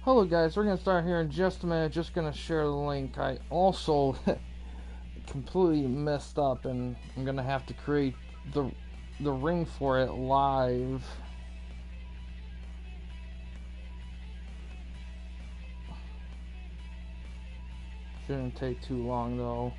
Hello guys, we're gonna start here in just a minute. Just gonna share the link. I also completely messed up, and I'm gonna have to create the ring for it live. Shouldn't take too long though.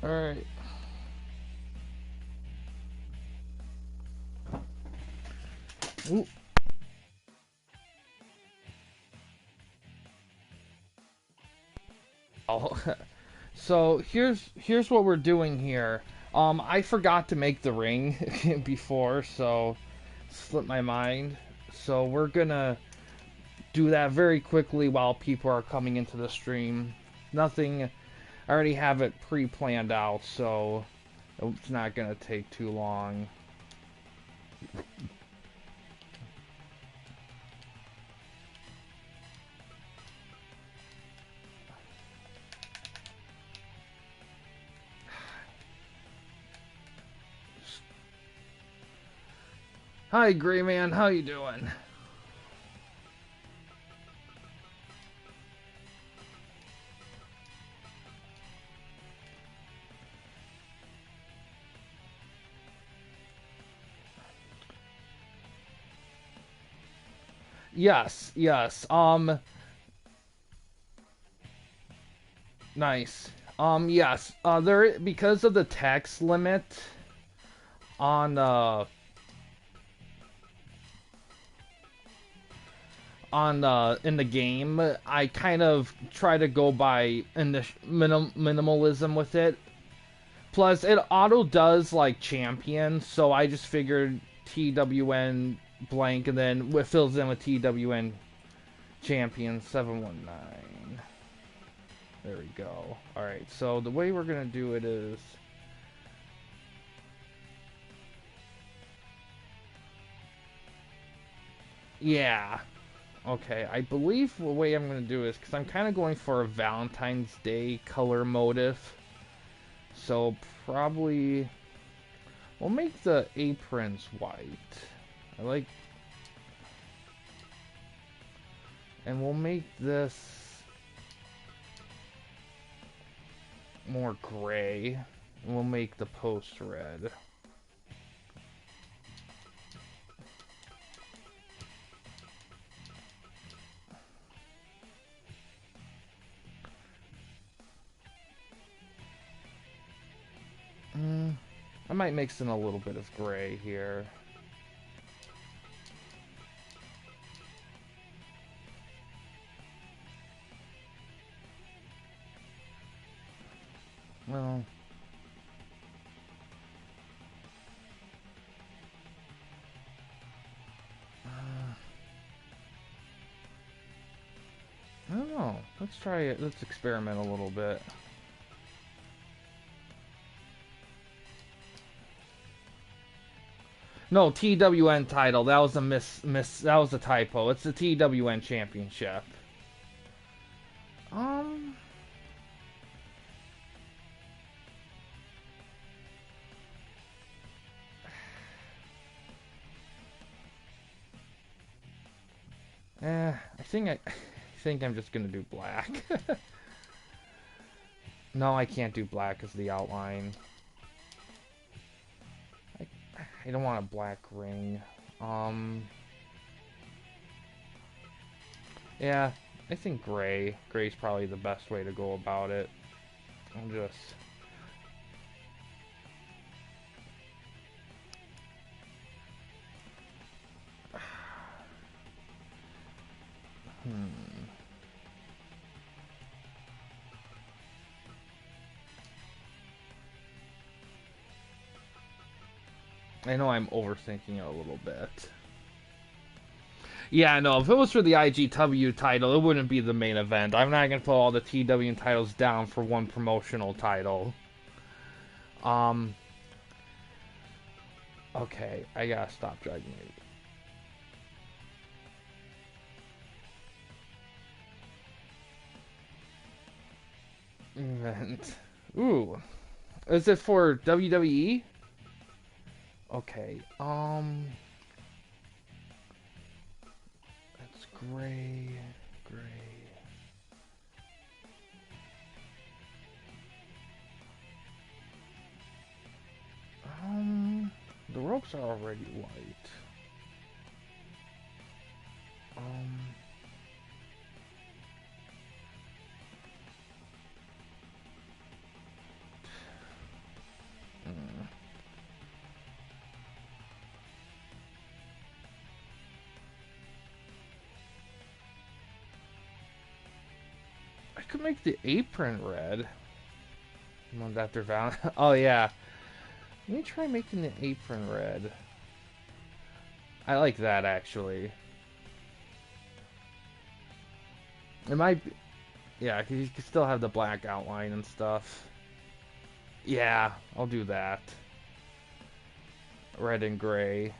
All right. Ooh. Oh. So here's what we're doing here. I forgot to make the ring before, so slipped my mind. So we're gonna do that very quickly while people are coming into the stream. Nothing, I already have it pre-planned out, so it's not gonna take too long. Hi, Gray Man, how you doing? Yes, yes. Nice. Yes. There, because of the text limit on in the game, I kind of try to go by minimalism with it. Plus, it auto does like champion, so I just figured TWN blank, and then it fills in with TWN champion 719. There we go. Alright, so the way we're gonna do it is, yeah. Okay, I believe the way I'm gonna do is, because I'm kind of going for a Valentine's Day color motif. So probably we'll make the aprons white. I like, and we'll make this more gray. And we'll make the post red. I might mix in a little bit of gray here. Well, I don't know. Let's try it. Let's experiment a little bit. No, TWN title. That was a that was a typo. It's the TWN championship. Um I think I'm just gonna do black. No, I can't do black as the outline. I don't want a black ring. Yeah, I think gray. Gray's probably the best way to go about it. I'll just... I know I'm overthinking it a little bit. Yeah, no, if it was for the IGW title, it wouldn't be the main event. I'm not going to put all the TWN titles down for one promotional title. Okay, I gotta stop dragging it. Event. Ooh. Is it for WWE? Okay, that's gray. The ropes are already white. I could make the apron red. After Valentine. Oh yeah. Let me try making the apron red. I like that actually. It might be, yeah, because you can still have the black outline and stuff. Yeah, I'll do that. Red and gray.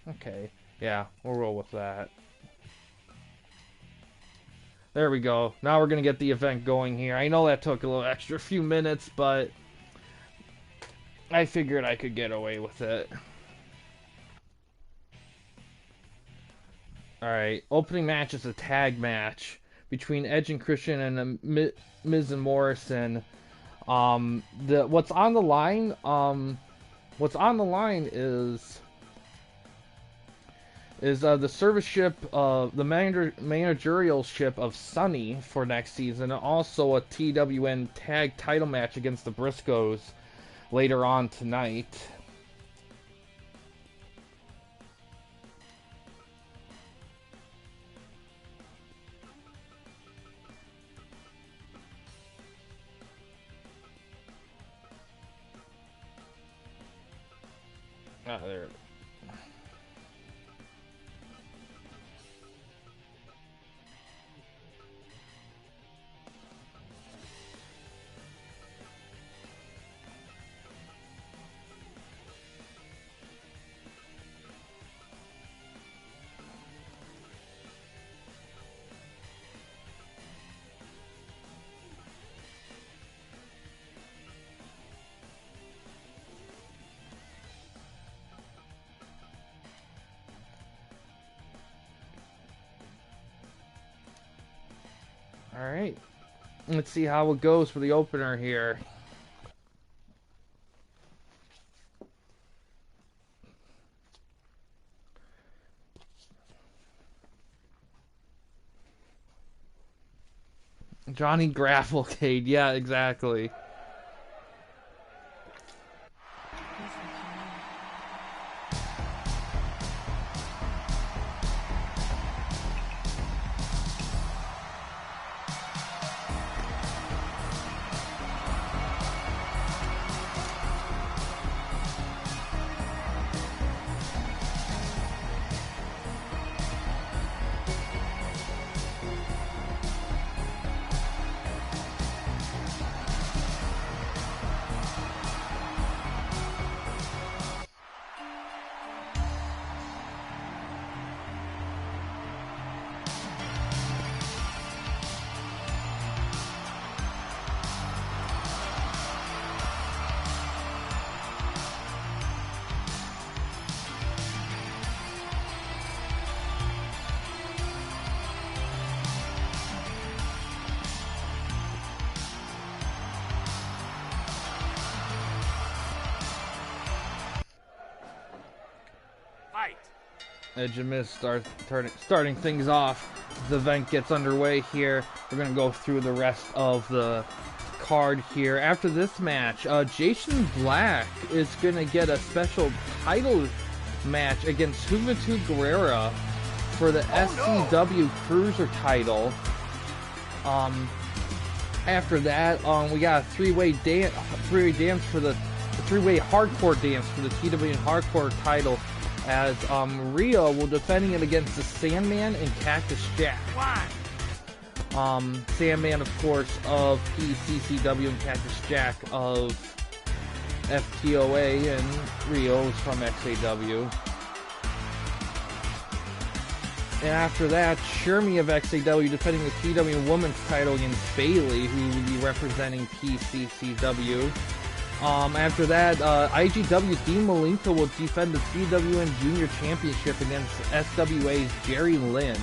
Okay, yeah, we'll roll with that. There we go. Now we're going to get the event going here. I know that took a little extra few minutes, but I figured I could get away with it. Alright, opening match is a tag match between Edge and Christian and Miz and Morrison. What's on the line is the service ship, the managerial ship of Sunny for next season, and also a TWN tag title match against the Briscoes later on tonight. Ah, there. Alright, let's see how it goes for the opener here. Johnny Grapplecade, yeah, exactly. Edge of Mist starting things off. The event gets underway here. We're going to go through the rest of the card here. After this match, Jason Black is going to get a special title match against Juventud Guerrera for the SCW Cruiser title. After that, we got a three-way dance for the three-way hardcore dance for the TWN Hardcore title, as Rio will defending it against the Sandman and Cactus Jack. Sandman, of course, of PCCW, and Cactus Jack of FTOA, and Rio is from XAW. And after that, Shermie of XAW defending the TWN Women's title against Bailey, who will be representing PCCW. After that, IGW's Dean Malenko will defend the TWN Junior Championship against SWA's Jerry Lynn.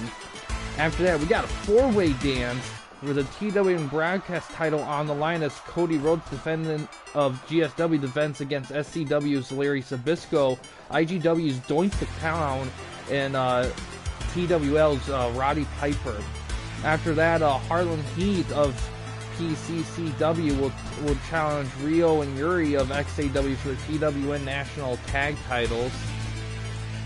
After that, we got a four-way dance with the TWN Broadcast title on the line, as Cody Rhodes, defendant of GSW, defends against SCW's Larry Sabisco, IGW's Doink the Clown, and TWL's Roddy Piper. After that, Harlan Heat of PCCW will challenge Rio and Yuri of XAW for the TWN National Tag titles.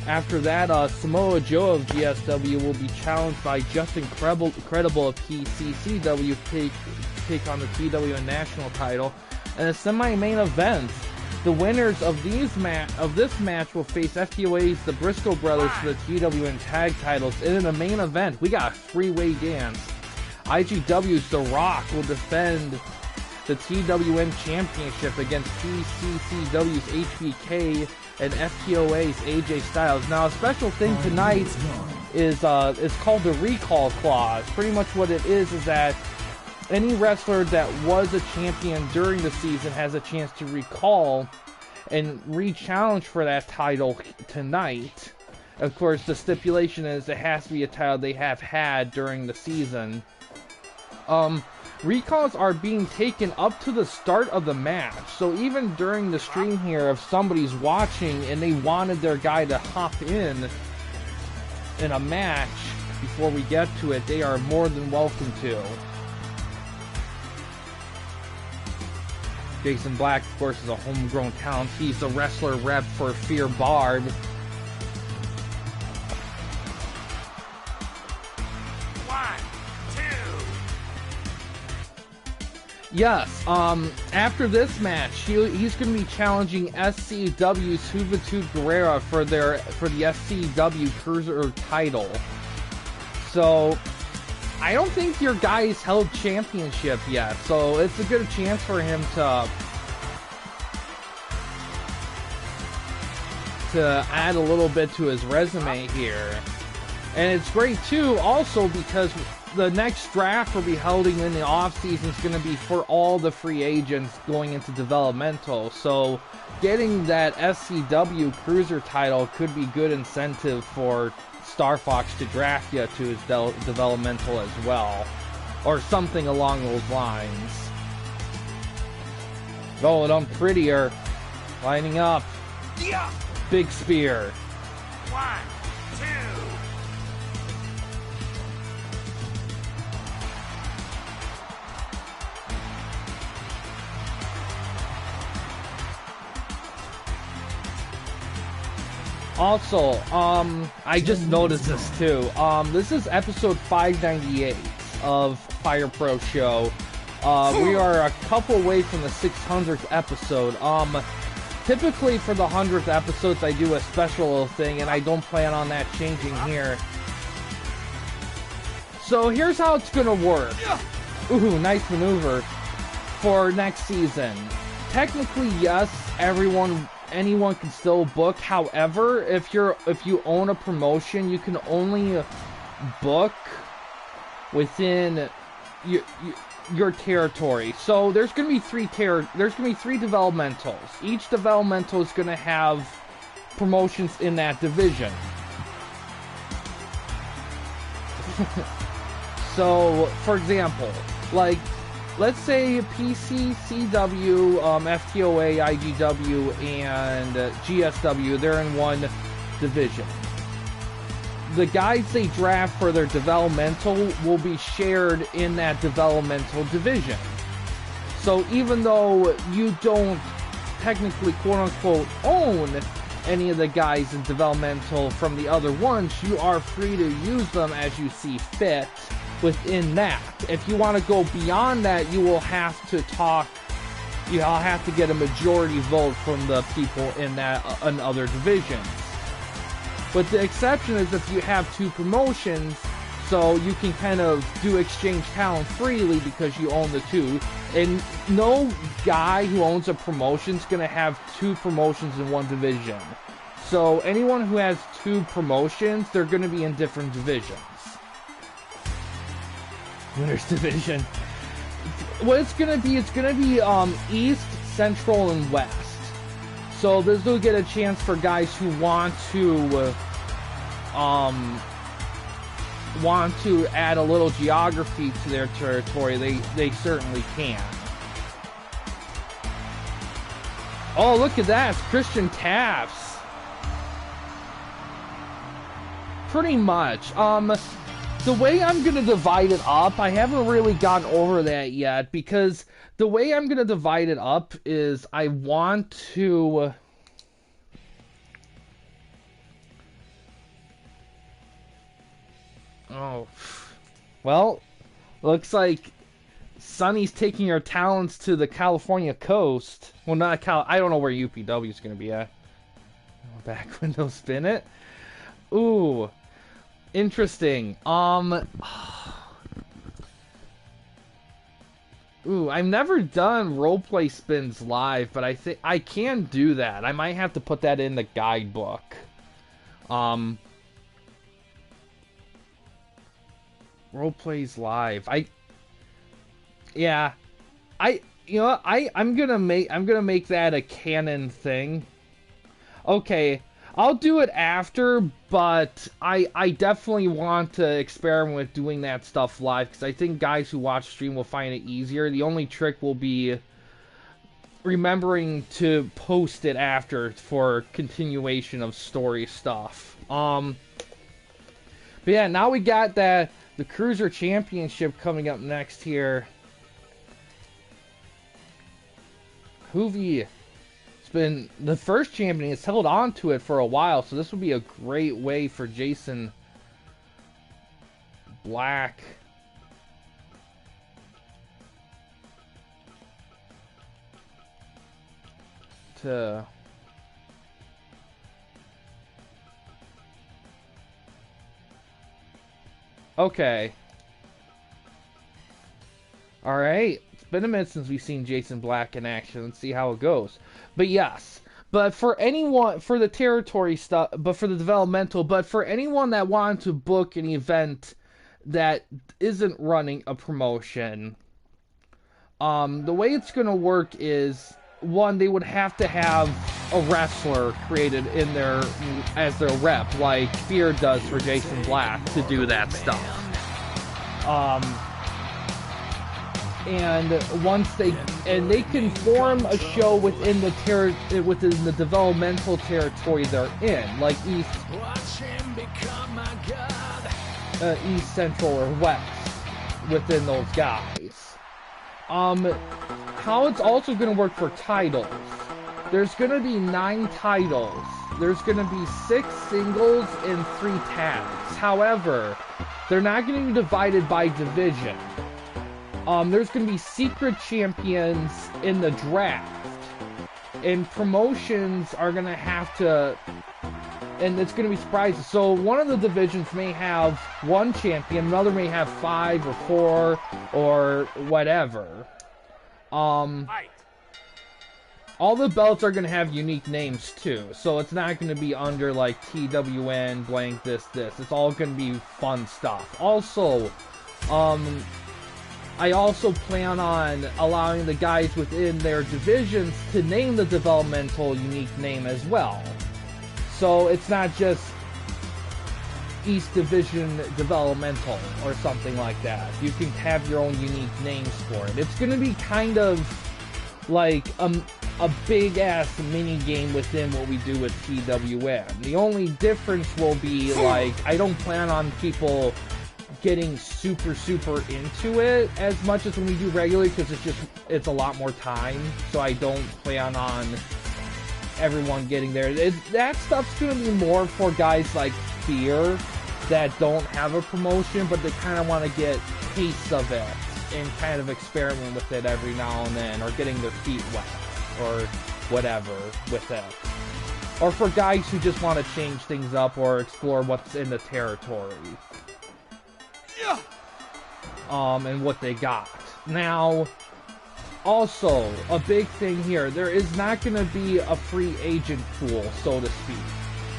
After that, Samoa Joe of GSW will be challenged by Justin Credible of PCCW to take on the TWN National title. And a semi-main event, the winners of this match will face FTOA's The Briscoe Brothers for the TWN Tag titles. And in the main event, we got a three-way dance. IGW's The Rock will defend the TWN Championship against PCCW's HBK and FTOA's AJ Styles. Now, a special thing tonight is called the Recall Clause. Pretty much what it is that any wrestler that was a champion during the season has a chance to recall and re-challenge for that title tonight. Of course, the stipulation is it has to be a title they have had during the season. Recalls are being taken up to the start of the match, so even during the stream here, if somebody's watching and they wanted their guy to hop in a match before we get to it, they are more than welcome to. Jason Black, of course, is a homegrown talent. He's a wrestler rep for Fear Bard. Yes, after this match, he's going to be challenging SCW's Juventud Guerrera for the SCW Cruiser title. So, I don't think your guy's held championship yet, so it's a good chance for him to add a little bit to his resume here. And it's great, too, also because the next draft we'll be holding in the offseason is going to be for all the free agents going into developmental. So getting that SCW Cruiser title could be good incentive for Star Fox to draft you to his developmental as well. Or something along those lines. Going on prettier. Lining up. Big spear. 1, 2. Also, I just noticed this too. This is episode 598 of Fire Pro Show. We are a couple away from the 600th episode. Typically for the 100th episodes, I do a special little thing, and I don't plan on that changing here. So here's how it's gonna work. Ooh, nice maneuver for next season. Technically, yes, anyone can still book. However, if you own a promotion, you can only book within your territory. So there's going to be three developmentals. Each developmental is going to have promotions in that division. So, for example, like, let's say PCCW, FTOA, IGW, and GSW, they're in one division. the guys they draft for their developmental will be shared in that developmental division. So even though you don't technically quote-unquote own any of the guys in developmental from the other ones, you are free to use them as you see fit within that. If you want to go beyond that, you will have to get a majority vote from the people in other divisions. But the exception is if you have two promotions, so you can kind of do exchange talent freely because you own the two. And no guy who owns a promotion is going to have two promotions in one division. So anyone who has two promotions, they're going to be in different divisions. Winners division. What it's going to be East, Central, and West. So this will get a chance for guys who want to add a little geography to their territory. They certainly can. Oh, look at that! It's Christian Taps. Pretty much. The way I'm gonna divide it up, I haven't really gotten over that yet, because the way I'm gonna divide it up is I want to. Oh, well, looks like Sonny's taking our talents to the California coast. Well, not I don't know where UPW is going to be at. Back window spin it. Ooh, interesting. Ooh, I've never done roleplay spins live, but I think I can do that. I might have to put that in the guidebook. Roleplays live. I'm gonna make that a canon thing. Okay, I'll do it after, but I definitely want to experiment with doing that stuff live, because I think guys who watch stream will find it easier. The only trick will be remembering to post it after for continuation of story stuff. But yeah, now we got the Cruiser Championship coming up next here. Hoovy, it's been the first champion. It's held on to it for a while, so this would be a great way for Jason Black to okay. Alright. It's been a minute since we've seen Jason Black in action. Let's see how it goes. But yes. But for anyone, for the territory stuff, but for the developmental, but for anyone that wanted to book an event that isn't running a promotion, the way it's going to work is, one, they would have to have a wrestler created in as their rep, like Fear does for Jason Black, to do that stuff. And once they can form a show within the developmental territory they're in, like East, Central, or West, within those guys. How it's also going to work for titles. There's going to be 9 titles. There's going to be 6 singles and 3 tags. However, they're not going to be divided by division. There's going to be secret champions in the draft. And promotions are going to have to... And it's going to be surprises. So one of the divisions may have 1 champion, another may have 5 or 4 or whatever. All the belts are going to have unique names too, so it's not going to be under like TWN blank this. It's all going to be fun stuff. Also, I also plan on allowing the guys within their divisions to name the developmental unique name as well. So it's not just East Division Developmental or something like that. You can have your own unique names for it. It's going to be kind of like a big ass mini game within what we do with TWN. The only difference will be like I don't plan on people getting super into it as much as when we do regularly, because it's a lot more time, so I don't plan on everyone getting there. That stuff's gonna be more for guys like Fear that don't have a promotion, but they kind of want to get tastes of it and kind of experiment with it every now and then, or getting their feet wet or whatever with it, or for guys who just want to change things up or explore what's in the territory. And what they got. Now, also, a big thing here, there is not going to be a free agent pool, so to speak,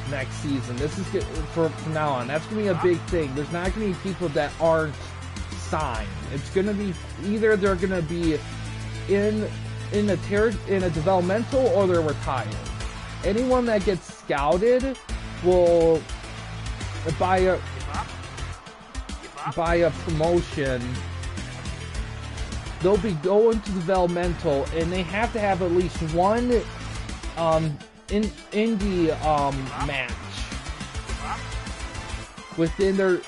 next season. This is, from now on, that's going to be a big thing. There's not going to be people that aren't signed. It's going to be, either they're going to be in a developmental, or they're retired. Anyone that gets scouted will buy a promotion. They'll be going to developmental, and they have to have at least one indie match within an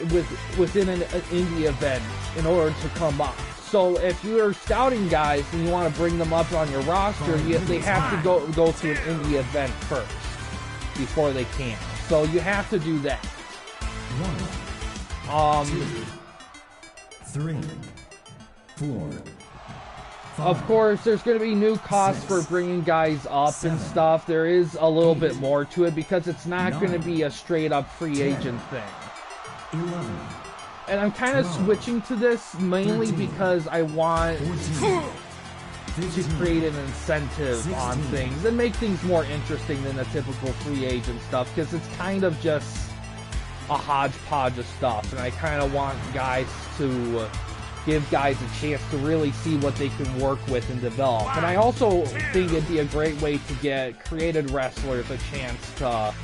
indie event in order to come up. So if you're scouting guys and you want to bring them up on your roster, they have to go to an indie event first before they can. So you have to do that. 1, 2, 3, 4. 5. Of course, there's going to be new costs for bringing guys up 7, and stuff. There is a little bit more to it because it's not going to be a straight up free agent thing. 11. And I'm kind of switching to this mainly because I want to create an incentive on things and make things more interesting than a typical free agent stuff, because it's kind of just a hodgepodge of stuff, and I kind of want guys to give guys a chance to really see what they can work with and develop. And I also think it'd be a great way to get created wrestlers a chance to,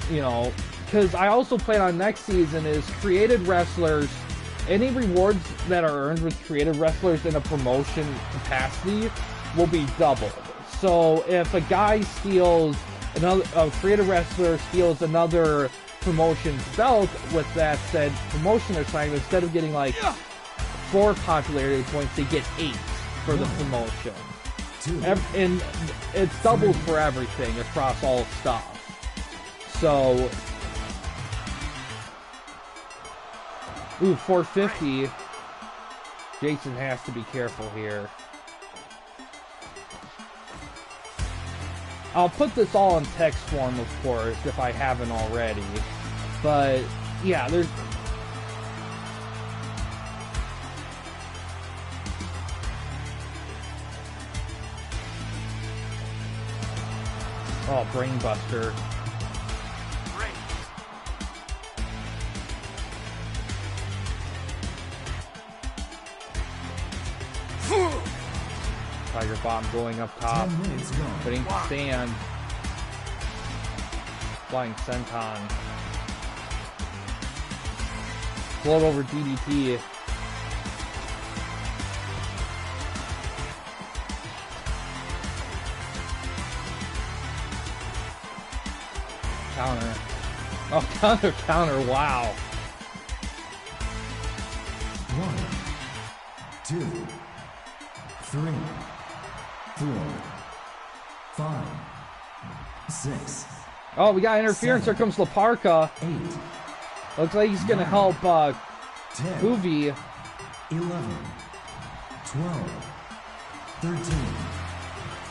you know, because I also plan on next season is created wrestlers, any rewards that are earned with created wrestlers in a promotion capacity will be doubled. So if a guy steals a created wrestler steals another promotion's belt with that said promotion they're signing, instead of getting like 4 popularity points, they get 8 for the promotion. And it's doubled for everything across all stuff. So, ooh, 450. Jason has to be careful here. I'll put this all in text form, of course, if I haven't already. But, yeah, there's... Oh, Brainbuster. Tiger Bomb going up top. Putting stand. Flying Senton. Float over DDT. Counter. Oh, counter, wow. 1, 2, 3, 4, 5, 6. Oh, we got interference. 7, here comes Laparca. 8. Looks like he's gonna help 10, Hoovy. 11, 12, 13,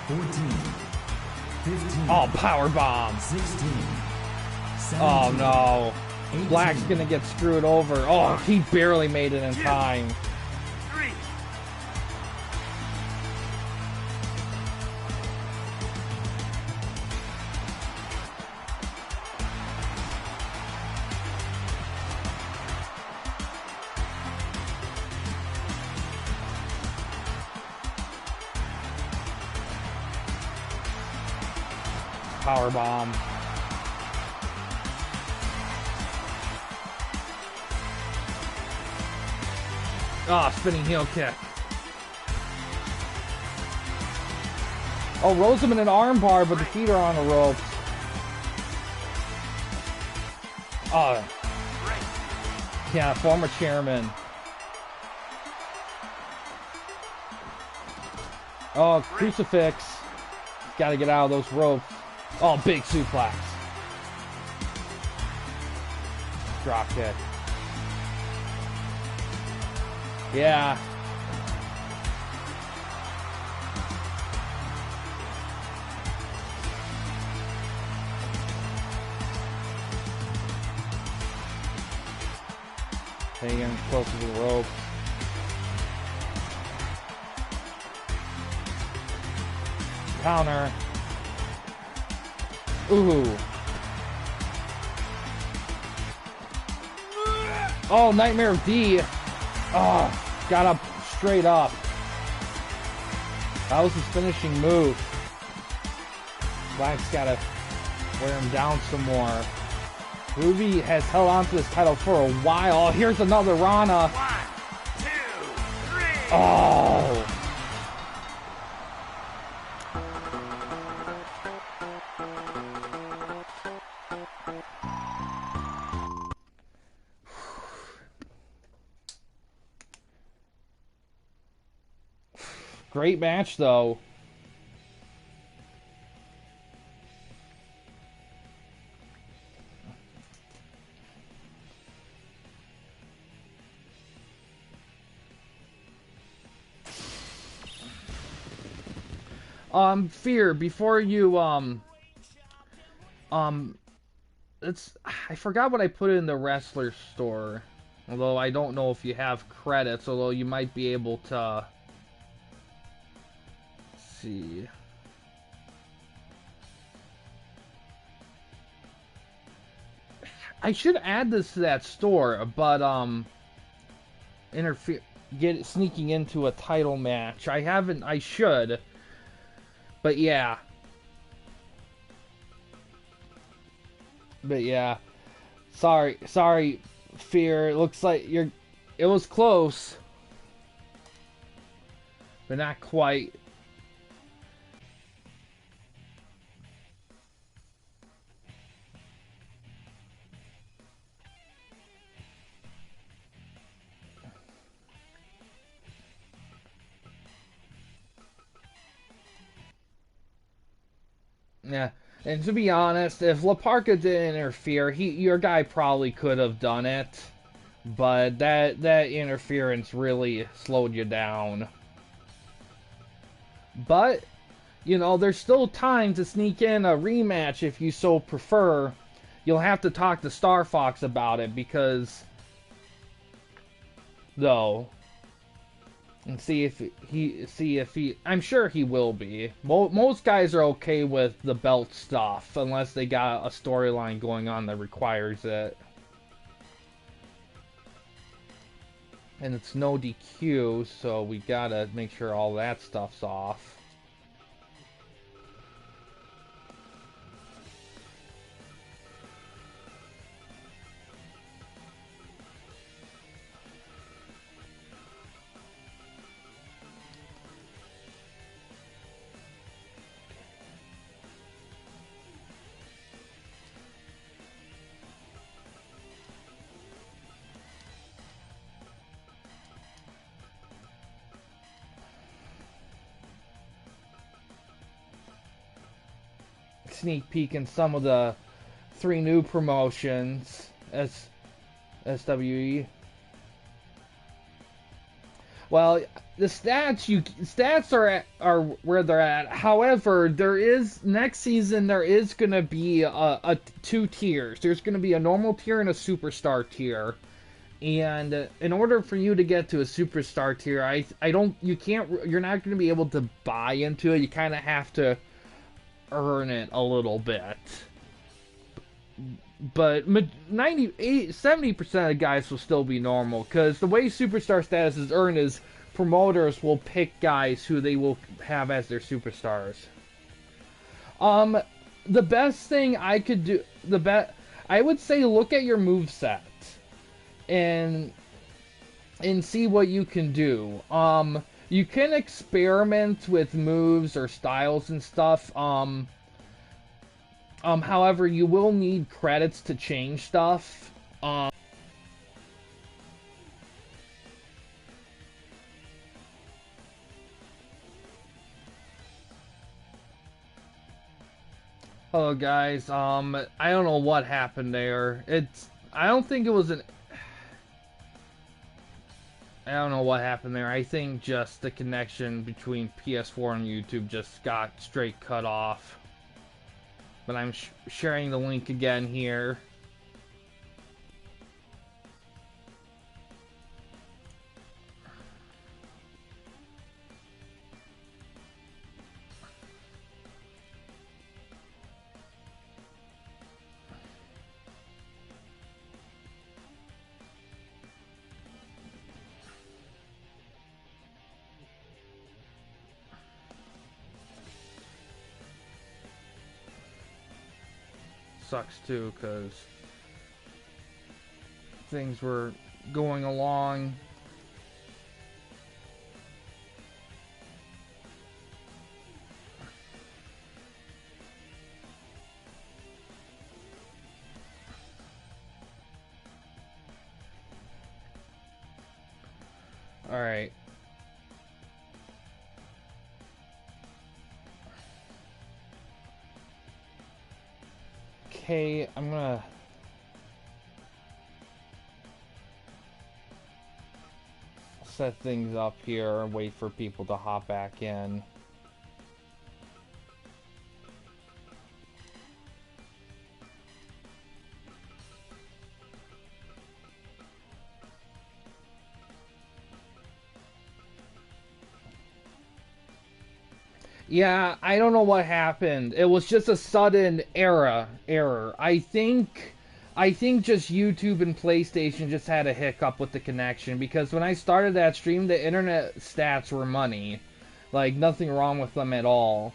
14, 15. Oh, power bomb. 16. 17, oh no. 18. Black's gonna get screwed over. Oh, he barely made it in time. Power bomb. Ah, spinning heel kick. Oh, rolls him in an armbar, but the feet are on the ropes. Oh. Yeah, former chairman. Oh, crucifix. Gotta get out of those ropes. Oh, big suplex. Drop kick. Yeah. Getting close to the rope. Counter. Ooh. Oh, Nightmare of D. Oh, got up straight up. That was his finishing move. Black's gotta wear him down some more. Ruby has held on to this title for a while. Oh, here's another Rana. 1, 2, 3. Oh. Great match, though. Fear, before you, I forgot what I put in the wrestler store. Although I don't know if you have credits, although you might be able to, let's see. I should add this to that store, but, sneaking into a title match. I haven't, I should. But yeah. Sorry, Fear. It looks like it was close. But not quite. Yeah, and to be honest, if Laparca didn't interfere, your guy probably could have done it, but that interference really slowed you down. But you know, there's still time to sneak in a rematch if you so prefer. You'll have to talk to Star Fox about it because, though. And see if he. I'm sure he will be. Most guys are okay with the belt stuff, unless they got a storyline going on that requires it. And it's no DQ, so we gotta make sure all that stuff's off. Sneak peek in some of the 3 new promotions as SWE. Well, the stats are where they're at. However, next season there is going to be a 2 tiers. There's going to be a normal tier and a superstar tier. And in order for you to get to a superstar tier, you're not going to be able to buy into it. You kind of have to earn it a little bit. But 70% of guys will still be normal, because the way superstar status is earned is promoters will pick guys who they will have as their superstars. The best thing I could do, I would say look at your moveset and see what you can do. You can experiment with moves or styles and stuff. However, you will need credits to change stuff. Hello guys. I don't know what happened there. I don't think it was an. I don't know what happened there. I think just the connection between PS4 and YouTube just got straight cut off. But I'm sharing the link again here. Sucks too, because things were going along. All right. Okay, I'm gonna set things up here and wait for people to hop back in. Yeah, I don't know what happened. It was just a sudden error. I think just YouTube and PlayStation just had a hiccup with the connection, because when I started that stream, the internet stats were money. Like, nothing wrong with them at all.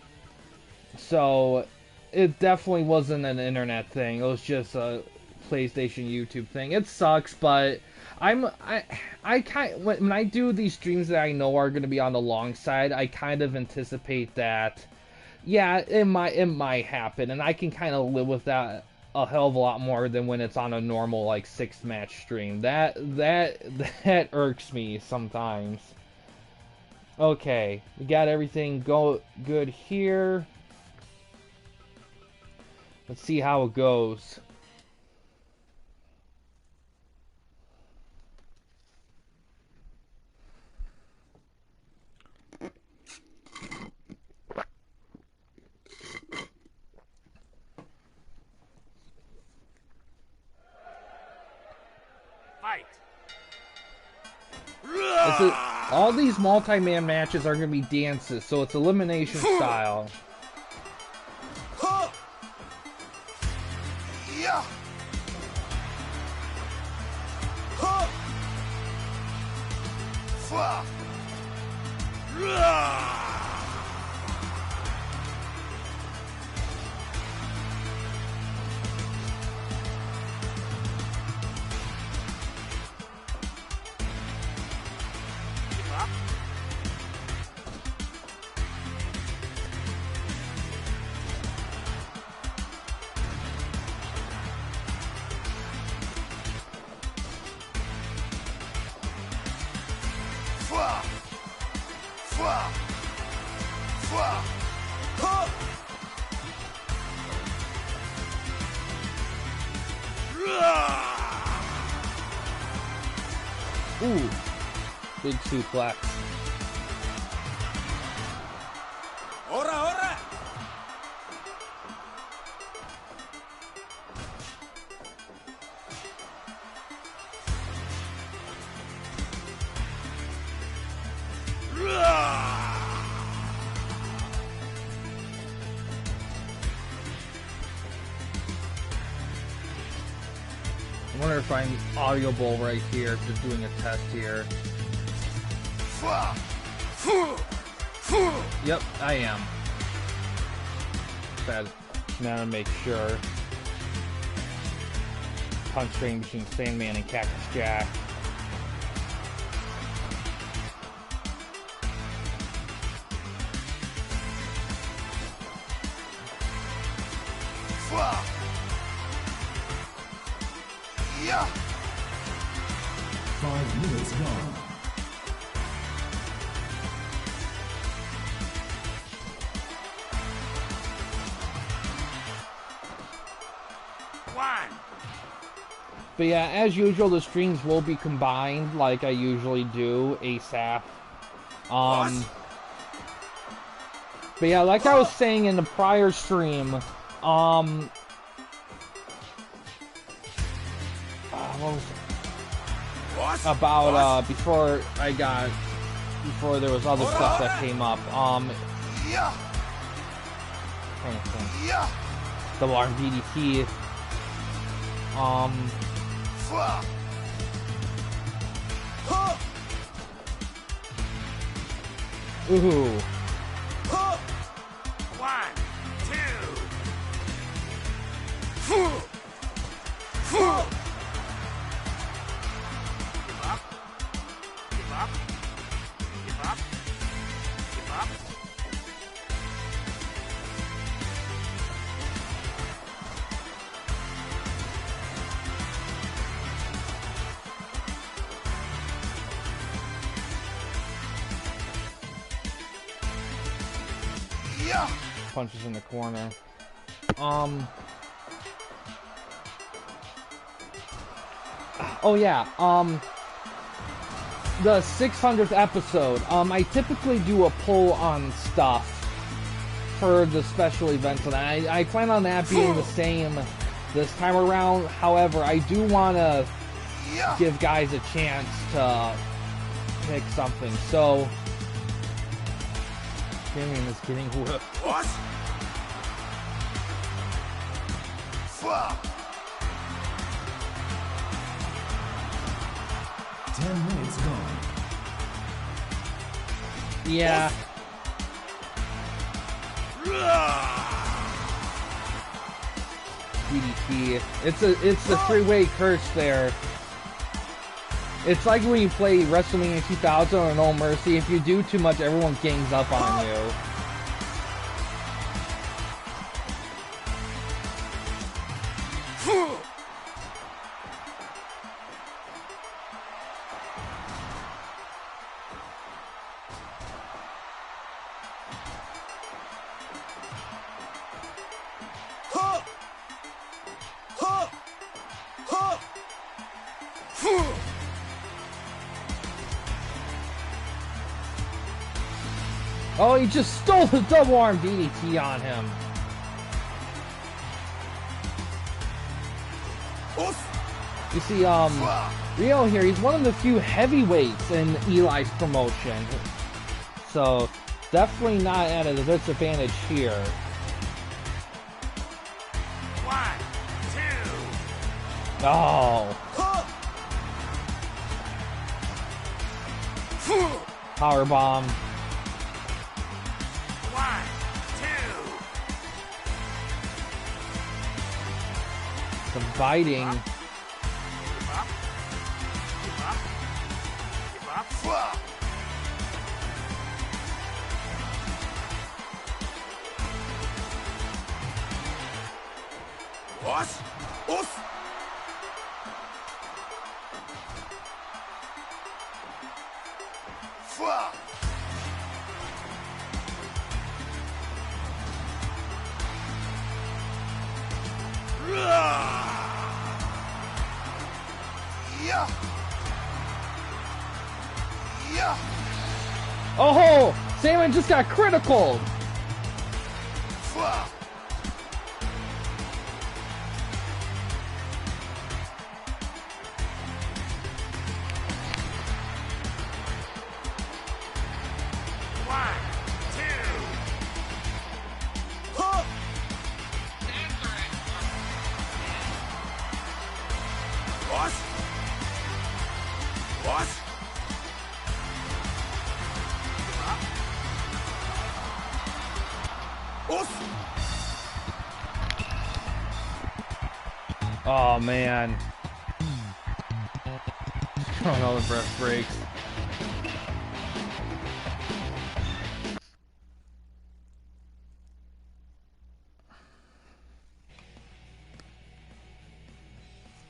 So, it definitely wasn't an internet thing. It was just a PlayStation YouTube thing. It sucks, but I kind, when I do these streams that I know are going to be on the long side, I kind of anticipate that, yeah, it might happen, and I can kind of live with that a hell of a lot more than when it's on a normal like 6-match stream. That irks me sometimes. Okay, we got everything good here. Let's see how it goes. All these multi-man matches are going to be dances, so it's elimination style. Yeah. Ooh, big suplex. Ora, ora. I wonder if I'm audible right here, just doing a test here. Yep, I am. Bad. Now to make sure. Punch Train between Sandman and Cactus Jack. Yeah. 5 minutes gone. But yeah, as usual, the streams will be combined like I usually do, ASAP. But yeah, like I was saying in the prior stream, what was it? About, before there was other stuff that came up, Yeah. trying to think. Yeah. Double arm DDT, ooh. 1, 2. Give up. Give up. Give up. Give up. Yeah. Punches in the corner. Oh yeah, the 600th episode, I typically do a poll on stuff for the special events, and I plan on that being the same this time around. However, I do want to give guys a chance to pick something, so Damien is getting whipped. What? 10 minutes gone. Yeah. DDT. It's the three-way curse there. It's like when you play WrestleMania 2000 or No Mercy. If you do too much, everyone gangs up on you. Oh, he just stole the double arm DDT on him. You see, Rio here, he's one of the few heavyweights in Eli's promotion. So, definitely not at a disadvantage here. 1, 2. Oh. Powerbomb. 1, 2. Some biting. Give up. Give up. Give up. What? Oof. Yeah. Yeah. Oh, Salmon just got critical. Oh man. Oh no, the breath breaks.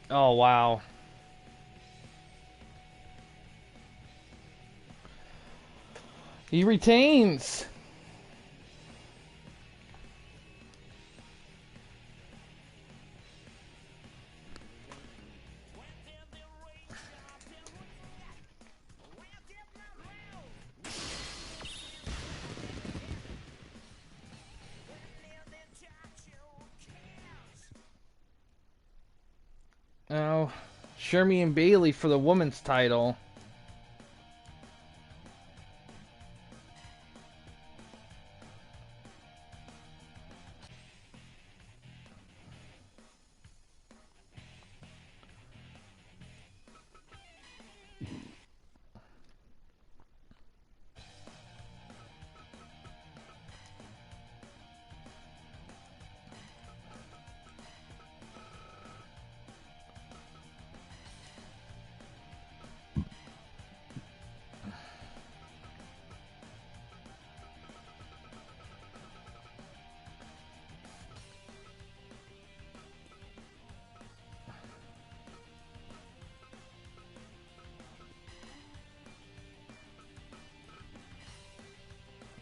Oh, wow. He retains. Oh, Shermy and Bailey for the women's title.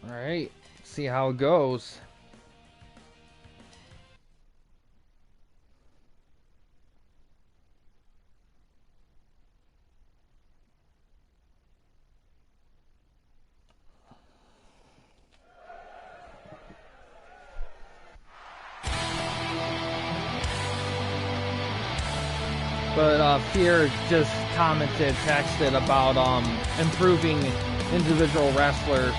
Alright, see how it goes. But Fear just commented, texted about improving individual wrestlers.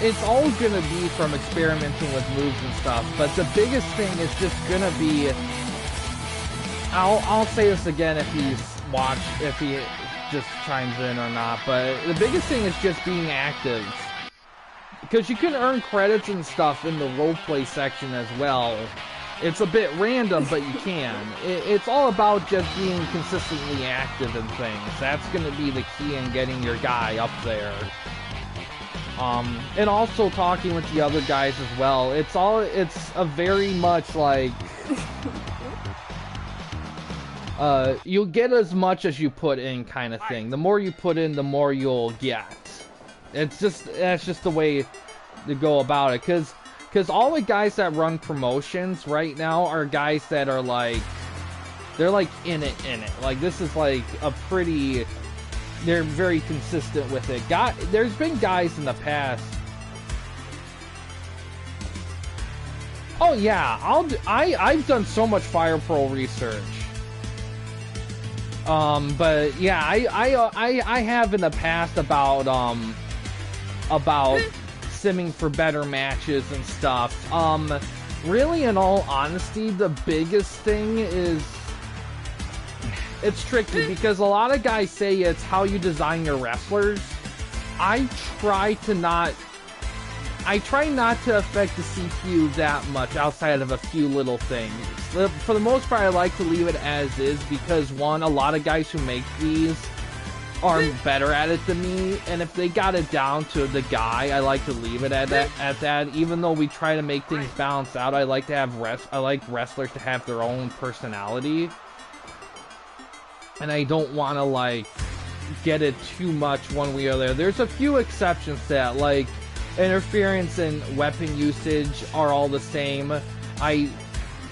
It's all gonna be from experimenting with moves and stuff, but the biggest thing is just gonna be. I'll say this again if if he just chimes in or not, but the biggest thing is just being active. Because you can earn credits and stuff in the roleplay section as well. It's a bit random, but you can. It's all about just being consistently active in things. That's going to be the key in getting your guy up there. And also talking with the other guys as well. It's a very much like... you'll get as much as you put in kind of thing. The more you put in, the more you'll get. That's just the way to go about it. Because all the guys that run promotions right now are guys that are like, they're like in it. Like, this is like a pretty, they're very consistent with it. There's been guys in the past. Oh yeah, I've done so much Fire Pro research. But yeah, I have in the past about simming for better matches and stuff. Really, in all honesty, the biggest thing is it's tricky because a lot of guys say it's how you design your wrestlers. I try not to affect the CPU that much outside of a few little things. For the most part, I like to leave it as is because, one, a lot of guys who make these are better at it than me, and if they got it down to the guy, I like to leave it at that. Even though we try to make things balance out, I like wrestlers to have their own personality, and I don't want to like get it too much one way or the other. There's a few exceptions to that, like interference and weapon usage are all the same. I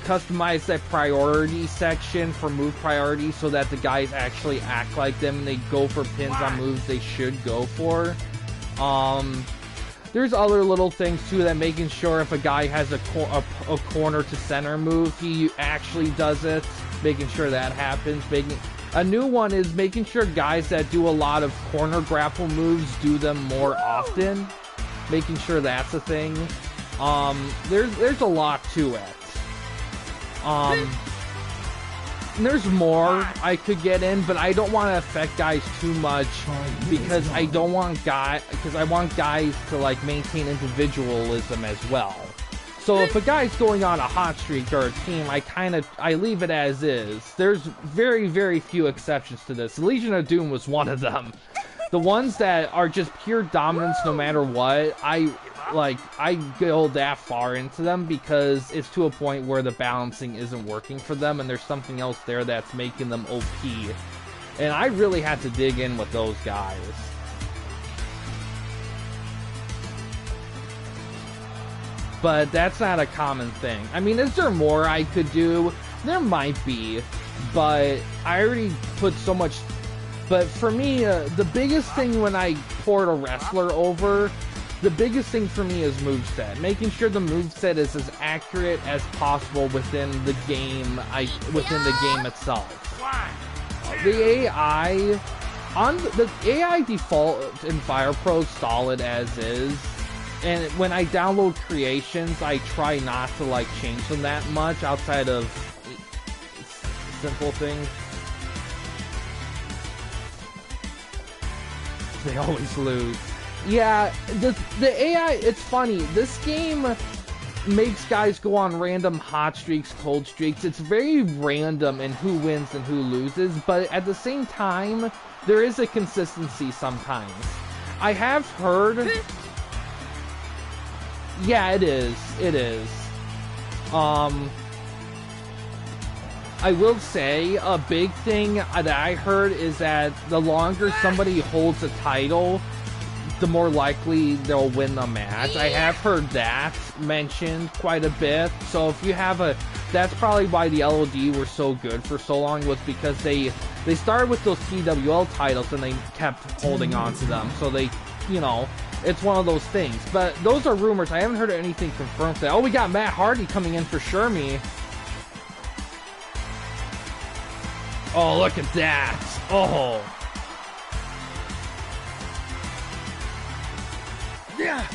customize that priority section for move priority so that the guys actually act like them and they go for pins on moves they should go for. There's other little things too, that making sure if a guy has a corner to center move, he actually does it, making sure that happens. A new one is making sure guys that do a lot of corner grapple moves do them more often, making sure that's a thing. There's a lot to it. There's more I could get in, but I don't want to affect guys too much because I want guys to like maintain individualism as well. So if a guy's going on a hot streak or a team, I leave it as is. There's very, very few exceptions to this. Legion of Doom was one of them. The ones that are just pure dominance no matter what, I go that far into them because it's to a point where the balancing isn't working for them and there's something else there that's making them OP. And I really had to dig in with those guys. But that's not a common thing. I mean, is there more I could do? There might be, but I already put so much. But for me, the biggest thing when I port a wrestler over, the biggest thing for me is moveset. Making sure the moveset is as accurate as possible within the game, within the game itself. The AI the AI default in Fire Pro solid as is. And when I download creations, I try not to like change them that much outside of simple things. They always lose. Yeah, the AI, it's funny. This game makes guys go on random hot streaks, cold streaks. It's very random in who wins and who loses, but at the same time, there is a consistency sometimes. I have heard... Yeah, it is. It is. I will say a big thing that I heard is that the longer somebody holds a title, the more likely they'll win the match. I have heard that mentioned quite a bit. So if you have a... That's probably why the LOD were so good for so long, was because they started with those TWL titles and they kept holding on to them. So they, you know... It's one of those things. But those are rumors. I haven't heard anything confirmed that. Oh, we got Matt Hardy coming in for Shermie. Oh, look at that. Oh. Yeah.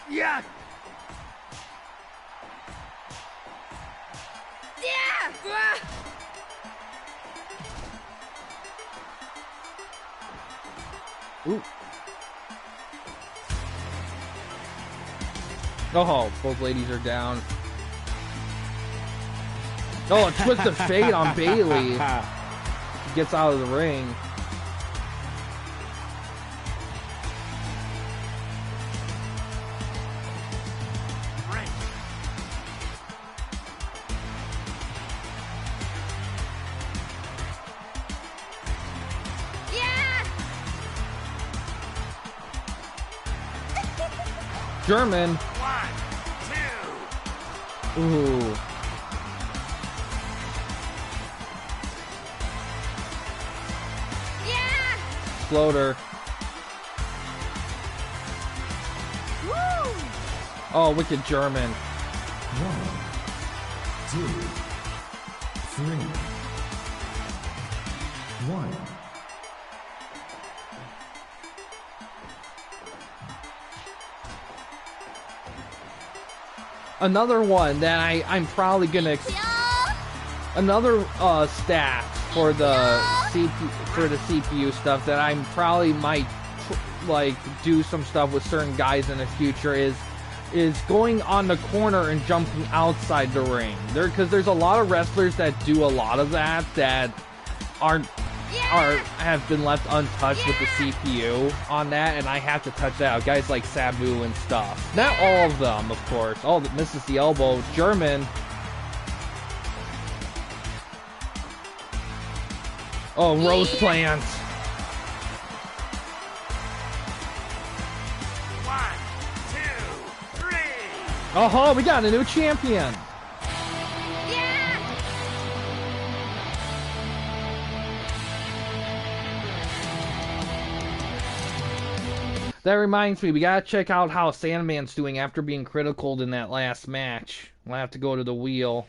Yeah. Ooh. Oh, both ladies are down. Oh, a twist of fate on Bailey. She gets out of the ring. German. 1, 2. Ooh. Yeah. Floater. Woo. Oh, wicked German. 1, 2, 3. 1. Another one that I'm probably gonna... Another stat for the CPU stuff that I'm probably might like do some stuff with certain guys in the future is going on the corner and jumping outside the ring. Because there's a lot of wrestlers that do a lot of that have been left untouched with the CPU on that, and I have to touch that out. Guys like Sabu and stuff. Not all of them, of course. Oh, that misses the elbow. German. Oh, Rose Plant. 1, 2, 3. Oh, we got a new champion. That reminds me, we gotta check out how Sandman's doing after being critical in that last match. We'll have to go to the wheel.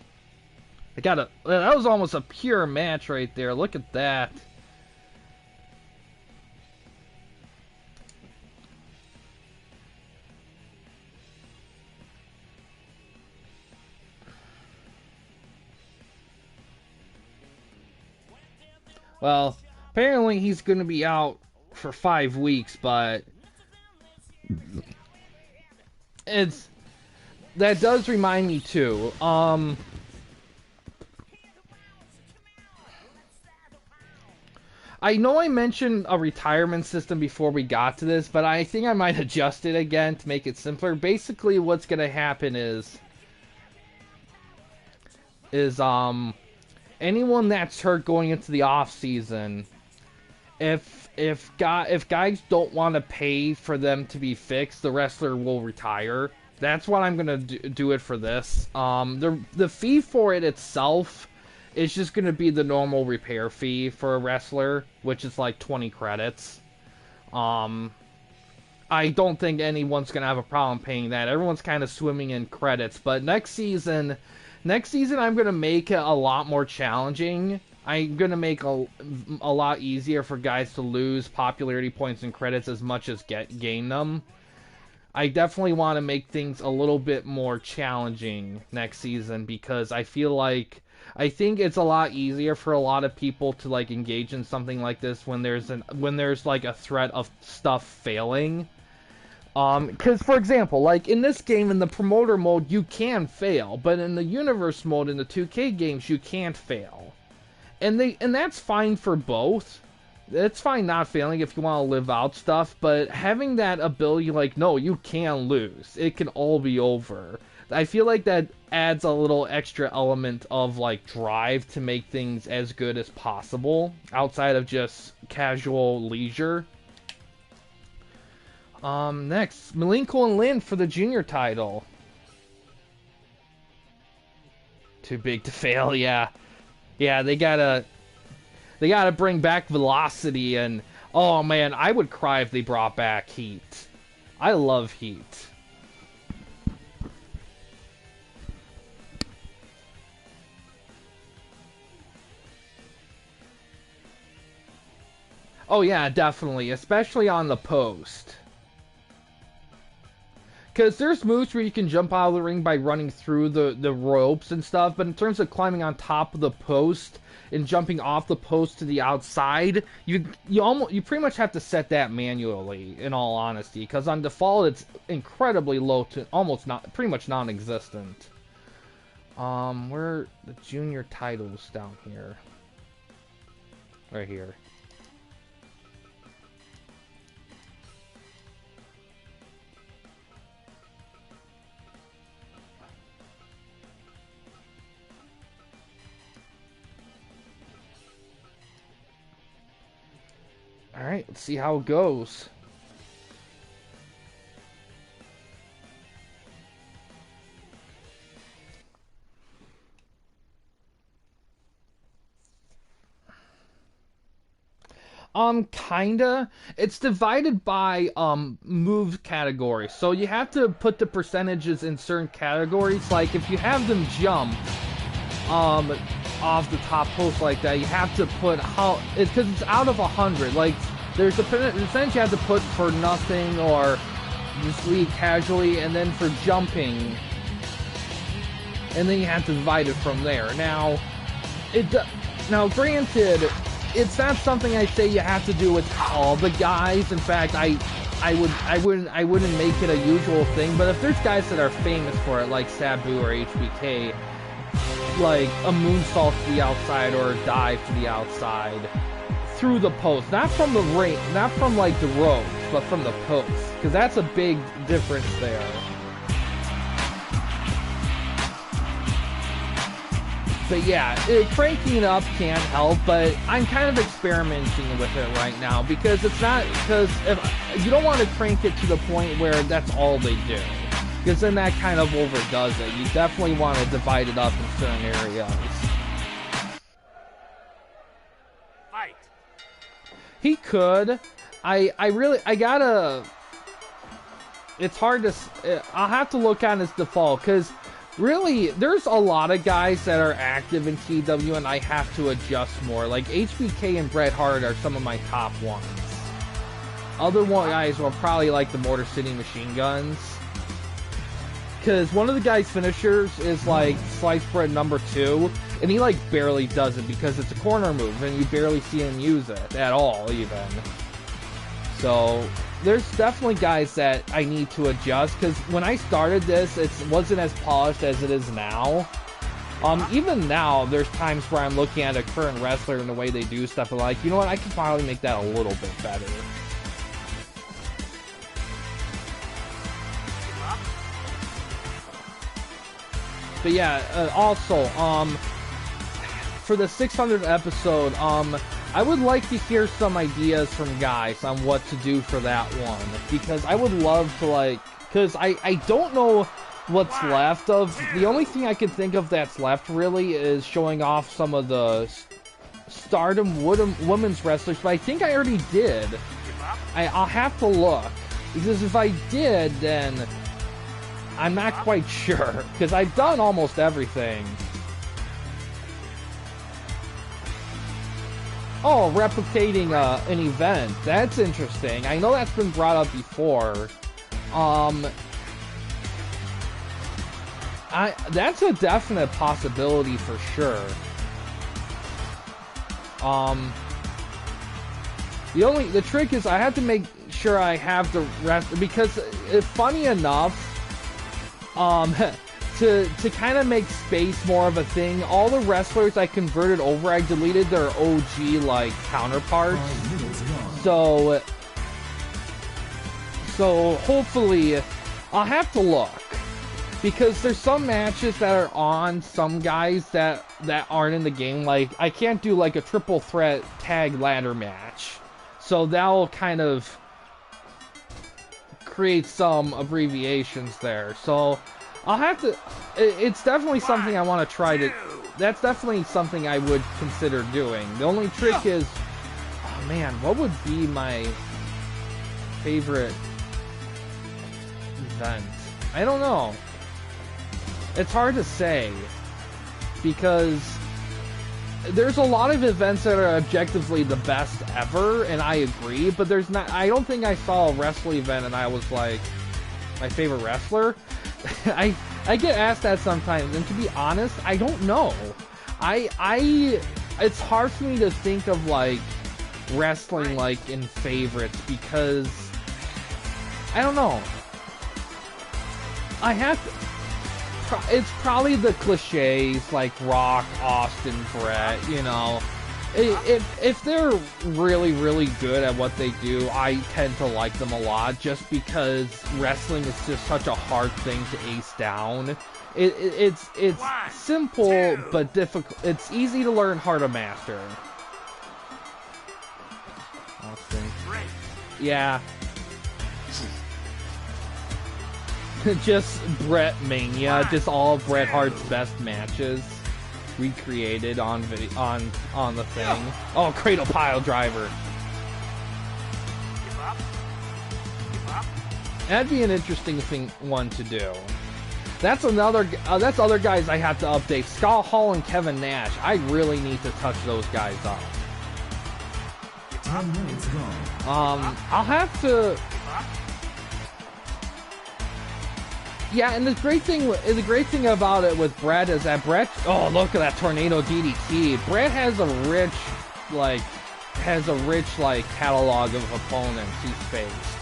That was almost a pure match right there. Look at that. Well, apparently he's gonna be out for 5 weeks, but that does remind me too. I know I mentioned a retirement system before we got to this, but I think I might adjust it again to make it simpler. Basically, what's gonna happen is anyone that's hurt going into the off season, if guys don't want to pay for them to be fixed, the wrestler will retire. That's what I'm gonna do it for this. The fee for it itself is just gonna be the normal repair fee for a wrestler, which is like 20 credits. I don't think anyone's gonna have a problem paying that. Everyone's kind of swimming in credits, but next season I'm gonna make it a lot more challenging. I'm gonna make a lot easier for guys to lose popularity points and credits as much as gain them. I definitely want to make things a little bit more challenging next season because I think it's a lot easier for a lot of people to like engage in something like this when there's like a threat of stuff failing. Because for example, like in this game in the promoter mode you can fail, but in the universe mode in the 2K games you can't fail. And that's fine for both. It's fine not failing if you want to live out stuff, but having that ability, like, no, you can lose. It can all be over. I feel like that adds a little extra element of, like, drive to make things as good as possible, outside of just casual leisure. Next, Malenko and Lynn for the junior title. Too big to fail, yeah. Yeah, they gotta bring back Velocity, and oh man, I would cry if they brought back Heat. I love Heat. Oh yeah, definitely, especially on the post. Because there's moves where you can jump out of the ring by running through the ropes and stuff, but in terms of climbing on top of the post and jumping off the post to the outside, you pretty much have to set that manually, in all honesty, because on default it's incredibly low to pretty much non-existent. Where the junior titles down here? Right here. Alright, let's see how it goes. Kinda. It's divided by, move categories. So you have to put the percentages in certain categories. Like, if you have them jump, off the top post like that, you have to put because it's out of 100. Like, there's a percentage you have to put for nothing or just lead casually, and then for jumping, and then you have to divide it from there. Now, granted, it's not something I say you have to do with all the guys. In fact, I wouldn't make it a usual thing. But if there's guys that are famous for it, like Sabu or HBK, like a moonsault to the outside or a dive to the outside through the post, not from the ring, not from like the ropes, but from the post, because that's a big difference there. But yeah, cranking it up can't help, but I'm kind of experimenting with it right now, because if you don't want to crank it to the point where that's all they do, because then that kind of overdoes it. You definitely want to divide it up in certain areas. Fight. He could. It's hard to. I'll have to look at his default, because really, there's a lot of guys that are active in TW, and I have to adjust more. Like HBK and Bret Hart are some of my top ones. Other guys will probably like the Motor City Machine Guns, because one of the guy's finishers is like slice bread number 2, and he like barely does it because it's a corner move, and you barely see him use it at all, even. So there's definitely guys that I need to adjust, because when I started this, it wasn't as polished as it is now. Even now, there's times where I'm looking at a current wrestler and the way they do stuff, and like, you know what, I can finally make that a little bit better. But yeah, also, for the 600th episode, I would like to hear some ideas from guys on what to do for that one, because I would love to, like, because I don't know what's left of. The only thing I can think of that's left really is showing off some of the Stardom women's wrestlers, but I think I already did. I'll have to look, because if I did, then I'm not quite sure, because I've done almost everything. Oh, replicating an event. That's interesting. I know that's been brought up before. That's a definite possibility for sure. The trick is I have to make sure I have the rest, because funny enough, to kind of make space more of a thing, all the wrestlers I converted over, I deleted their OG like counterparts. So hopefully I'll have to look, because there's some matches that are on some guys that aren't in the game. Like, I can't do like a triple threat tag ladder match, so that'll kind of create some abbreviations there. So I'll have to, it's definitely something I want to try to, that's definitely something I would consider doing. The only trick is, oh man, what would be my favorite event? I don't know. It's hard to say, because there's a lot of events that are objectively the best ever, and I agree, but there's not, I don't think I saw a wrestling event and I was like, my favorite wrestler? I get asked that sometimes, and to be honest, I don't know. It's hard for me to think of like wrestling like in favorites, because I don't know. I have to, it's probably the cliches like Rock, Austin, Brett, you know. If they're really, really good at what they do, I tend to like them a lot, just because wrestling is just such a hard thing to ace down. It's simple but difficult. It's easy to learn, hard to master. Austin. Yeah. Just Bret Mania, just all of Bret Hart's best matches recreated on the thing. Oh, cradle pile driver. That'd be an interesting one to do. That's that's other guys I have to update. Scott Hall and Kevin Nash. I really need to touch those guys up. 10 minutes gone. I'll have to. Yeah, and the great thing about it with Brett is that Brett, oh, look at that tornado DDT. Brett has a rich catalog of opponents he's faced.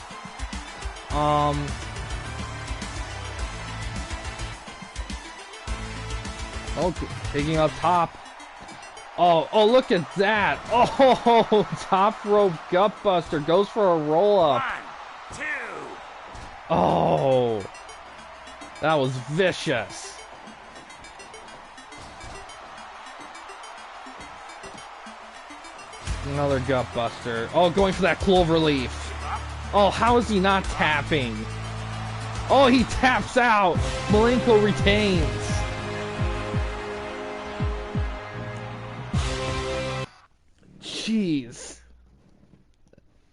Oh, picking up top. Oh, look at that. Oh, top rope gutbuster, goes for a roll up. 1, 2. Oh. That was vicious. Another gutbuster. Oh, going for that clover leaf. Oh, how is he not tapping? Oh, he taps out. Malenko retains. Jeez.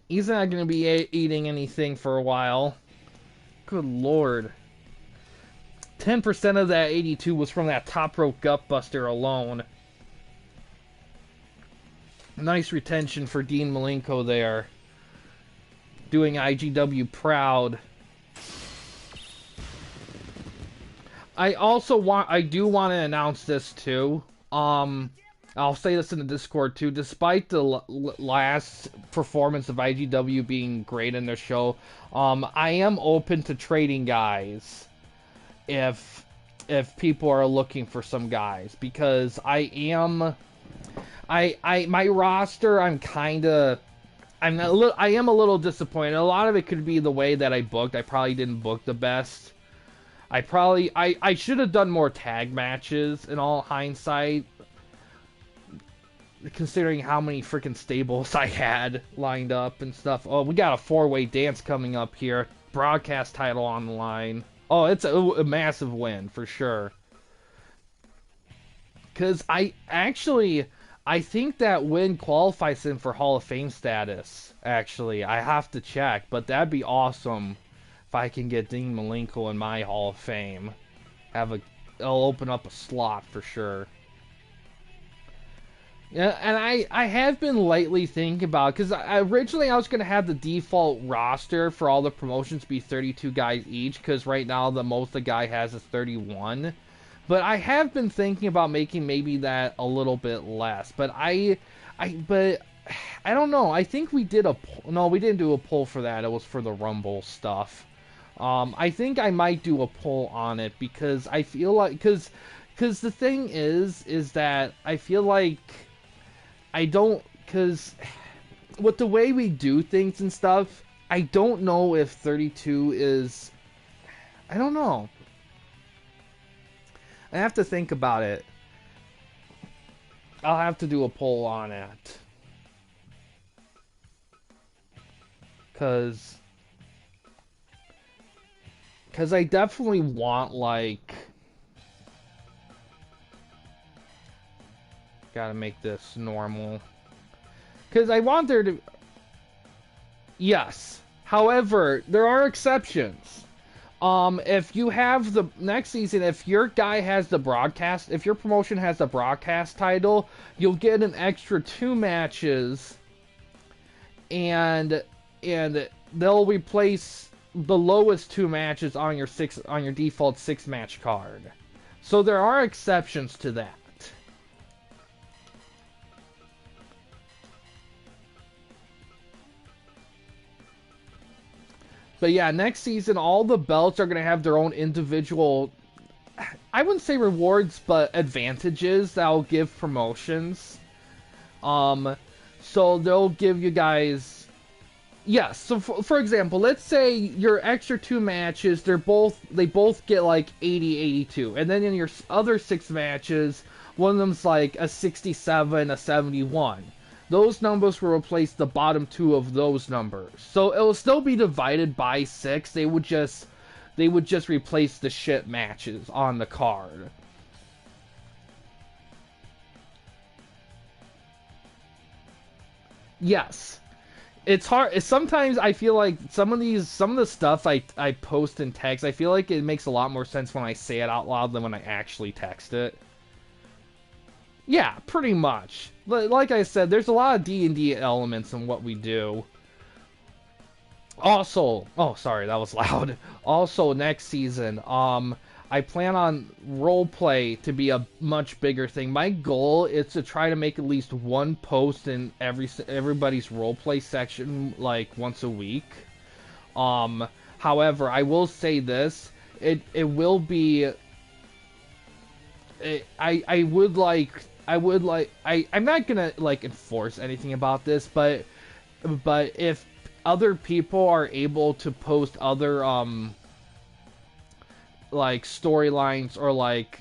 He's not going to be eating anything for a while. Good lord. 10% of that 82 was from that top rope gutbuster alone. Nice retention for Dean Malenko there. Doing IGW proud. I do want to announce this too. I'll say this in the Discord too. Despite the last performance of IGW being great in their show, I am open to trading guys if people are looking for some guys, because my roster, I am a little disappointed. A lot of it could be the way that I booked. I probably didn't book the best. I should have done more tag matches in all hindsight, considering how many freaking stables I had lined up and stuff. Oh, we got a 4-way dance coming up here. Broadcast title on the line. Oh, it's a massive win for sure. Because I think that win qualifies him for Hall of Fame status. Actually, I have to check, but that'd be awesome if I can get Dean Malenko in my Hall of Fame. It'll open up a slot for sure. Yeah, and I have been lately thinking about, because originally I was going to have the default roster for all the promotions be 32 guys each, because right now the most the guy has is 31. But I have been thinking about making maybe that a little bit less. But I don't know. I think we did no, we didn't do a poll for that. It was for the Rumble stuff. I think I might do a poll on it, because I feel like, because the thing is that I feel like because with the way we do things and stuff, I don't know if 32 is, I don't know. I have to think about it. I'll have to do a poll on it. Because I definitely want, like, gotta make this normal. Because I want there to... Yes. However, there are exceptions. If you have the next season, if your guy has the broadcast, if your promotion has the broadcast title, you'll get an extra 2 matches, and they'll replace the lowest 2 matches on your default 6-match card. So there are exceptions to that. But yeah, next season, all the belts are going to have their own individual, I wouldn't say rewards, but advantages that will give promotions. So they'll give you guys, yes. So for example, let's say your extra 2 matches, they both get like 80, 82, and then in your other 6 matches, one of them's like a 67, a 71. Those numbers will replace the bottom 2 of those numbers. So it will still be divided by 6. They would just replace the shit matches on the card. Yes. It's hard. Sometimes I feel like some of the stuff I post in text, I feel like it makes a lot more sense when I say it out loud than when I actually text it. Yeah, pretty much. Like I said, there's a lot of D&D elements in what we do. Also, oh, sorry, that was loud. Also, next season, I plan on roleplay to be a much bigger thing. My goal is to try to make at least 1 post in everybody's roleplay section, like, once a week. However, I will say this, it will be... I'm not gonna like enforce anything about this, but if other people are able to post other like storylines or like,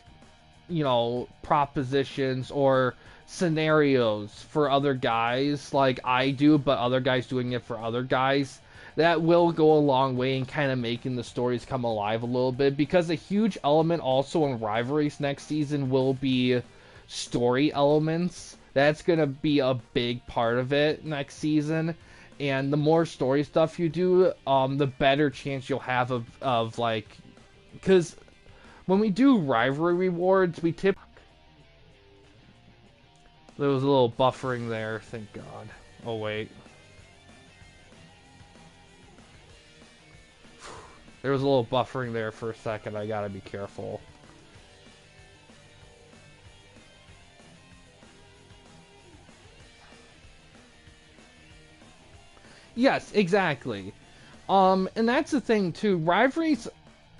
you know, propositions or scenarios for other guys like I do, but other guys doing it for other guys, that will go a long way in kind of making the stories come alive a little bit, because a huge element also in rivalries next season will be story elements. That's gonna be a big part of it next season, and the more story stuff you do, the better chance you'll have of like, because when we do rivalry rewards, we there was a little buffering there, thank God. Oh wait, there was a little buffering there for a second. I gotta be careful. Yes, exactly. And that's the thing too. Rivalries,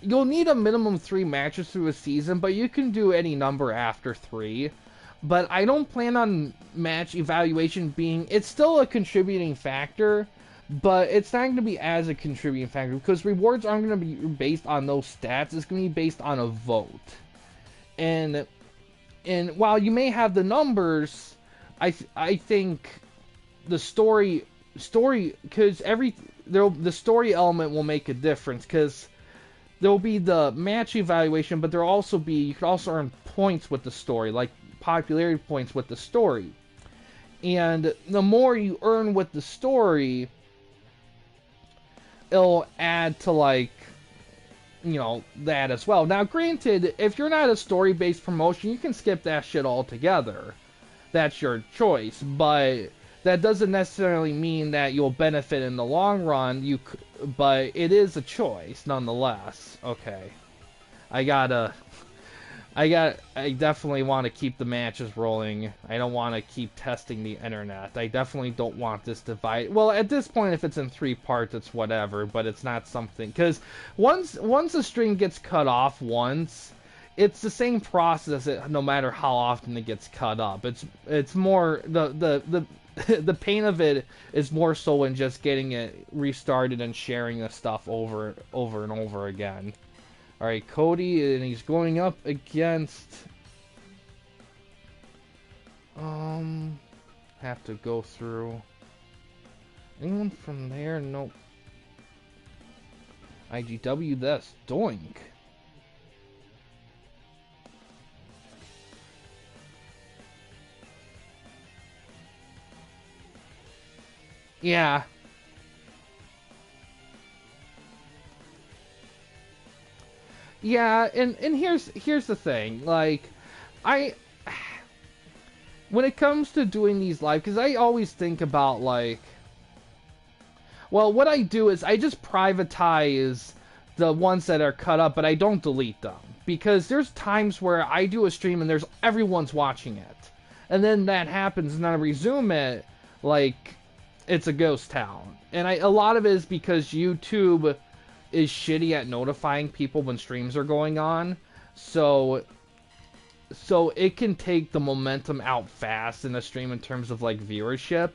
you'll need a minimum 3 matches through a season, but you can do any number after 3. But I don't plan on match evaluation being. It's still a contributing factor, but it's not going to be as a contributing factor because rewards aren't going to be based on those stats. It's going to be based on a vote. And while you may have the numbers, I think the story because the story element will make a difference because there'll be the match evaluation, but there'll also be, you could also earn points with the story, like popularity points with the story. And the more you earn with the story, it'll add to, like, you know, that as well. Now, granted, if you're not a story-based promotion, you can skip that shit altogether. That's your choice, but that doesn't necessarily mean that you'll benefit in the long run. But it is a choice nonetheless. Okay, I definitely want to keep the matches rolling. I don't want to keep testing the internet. I definitely don't want this divide. Well, at this point, if it's in 3 parts, it's whatever. But it's not something, because once a stream gets cut off once, it's the same process. No matter how often it gets cut up, it's more the pain of it is more so in just getting it restarted and sharing the stuff over and over again. Alright, Cody, and he's going up against... have to go through... Anyone from there? Nope. IGW this. Doink. Yeah. Yeah, and here's the thing, like, when it comes to doing these live, because I always think about, like, well, what I do is I just privatize the ones that are cut up, but I don't delete them, because there's times where I do a stream and everyone's watching it, and then that happens, and I resume it, like, it's a ghost town, and a lot of it is because YouTube is shitty at notifying people when streams are going on, so it can take the momentum out fast in a stream in terms of, like, viewership.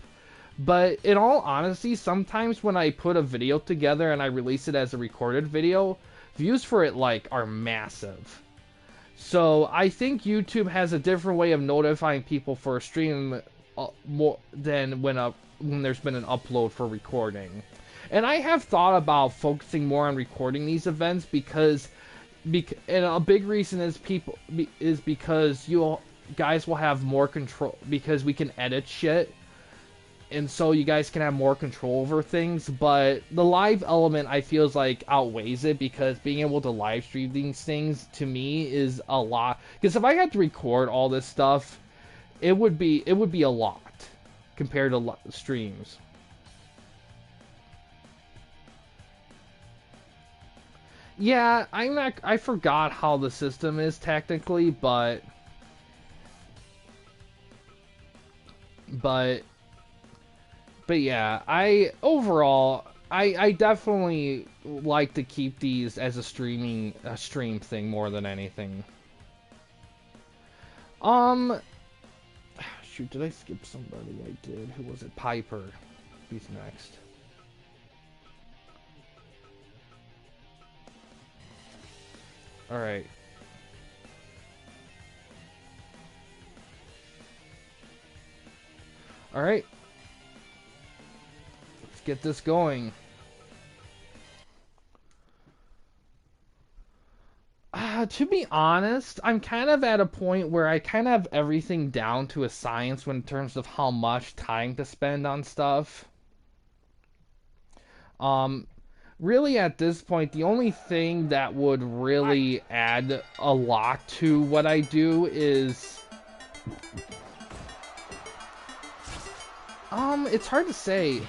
But in all honesty, sometimes when I put a video together and I release it as a recorded video, views for it, like, are massive. So I think YouTube has a different way of notifying people for a stream more than when there's been an upload for recording. And I have thought about focusing more on recording these events because and a big reason is because you guys will have more control, because we can edit shit, and so you guys can have more control over things. But the live element, I feel, like outweighs it, because being able to live stream these things to me is a lot. Because if I had to record all this stuff, it would be a lot compared to streams. Yeah, I forgot how the system is technically, but yeah, overall, I definitely like to keep these as a stream thing more than anything. Shoot, did I skip somebody? I did. Who was it? Piper. He's next. Alright. Alright. Let's get this going. To be honest, I'm kind of at a point where I kind of have everything down to a science in terms of how much time to spend on stuff. Really, at this point, the only thing that would really add a lot to what I do is... it's hard to say,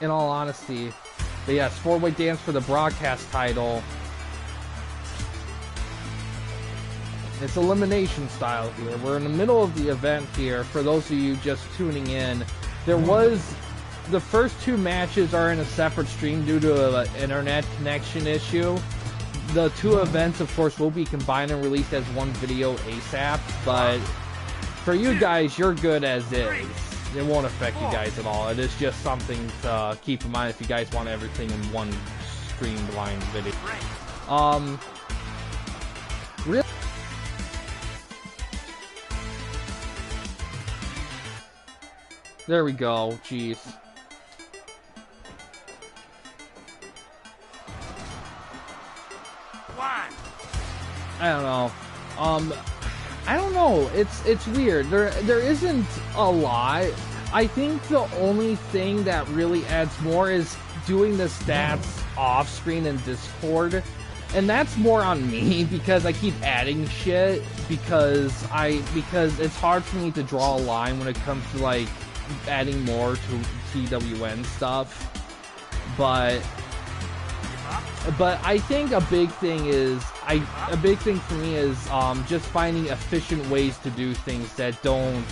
in all honesty. But yes, 4-way dance for the broadcast title. It's elimination style here. We're in the middle of the event here. For those of you just tuning in, there was the first 2 matches are in a separate stream due to an internet connection issue. The 2 events, of course, will be combined and released as one video ASAP, but for you guys, you're good as is. It won't affect you guys at all. It is just something to keep in mind if you guys want everything in one streamlined video. Really? There we go. Jeez. I don't know. I don't know. It's weird. There isn't a lot. I think the only thing that really adds more is doing the stats off screen in Discord. And that's more on me because I keep adding shit because it's hard for me to draw a line when it comes to like adding more to TWN stuff. But I think a big thing for me is just finding efficient ways to do things that don't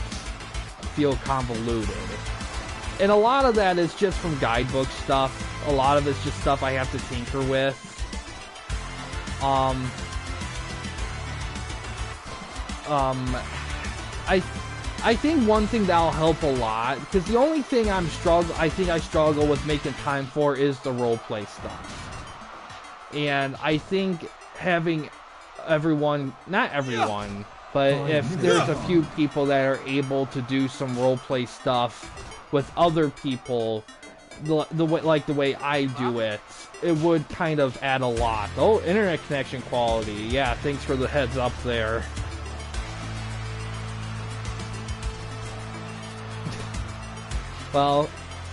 feel convoluted. And a lot of that is just from guidebook stuff. A lot of it's just stuff I have to tinker with. I think one thing that'll help a lot, because the only thing I struggle with making time for is the roleplay stuff. And I think having everyone, not everyone, but if there's a few people that are able to do some roleplay stuff with other people, the way I do it, it would kind of add a lot. Oh, internet connection quality. Yeah, thanks for the heads up there. Well,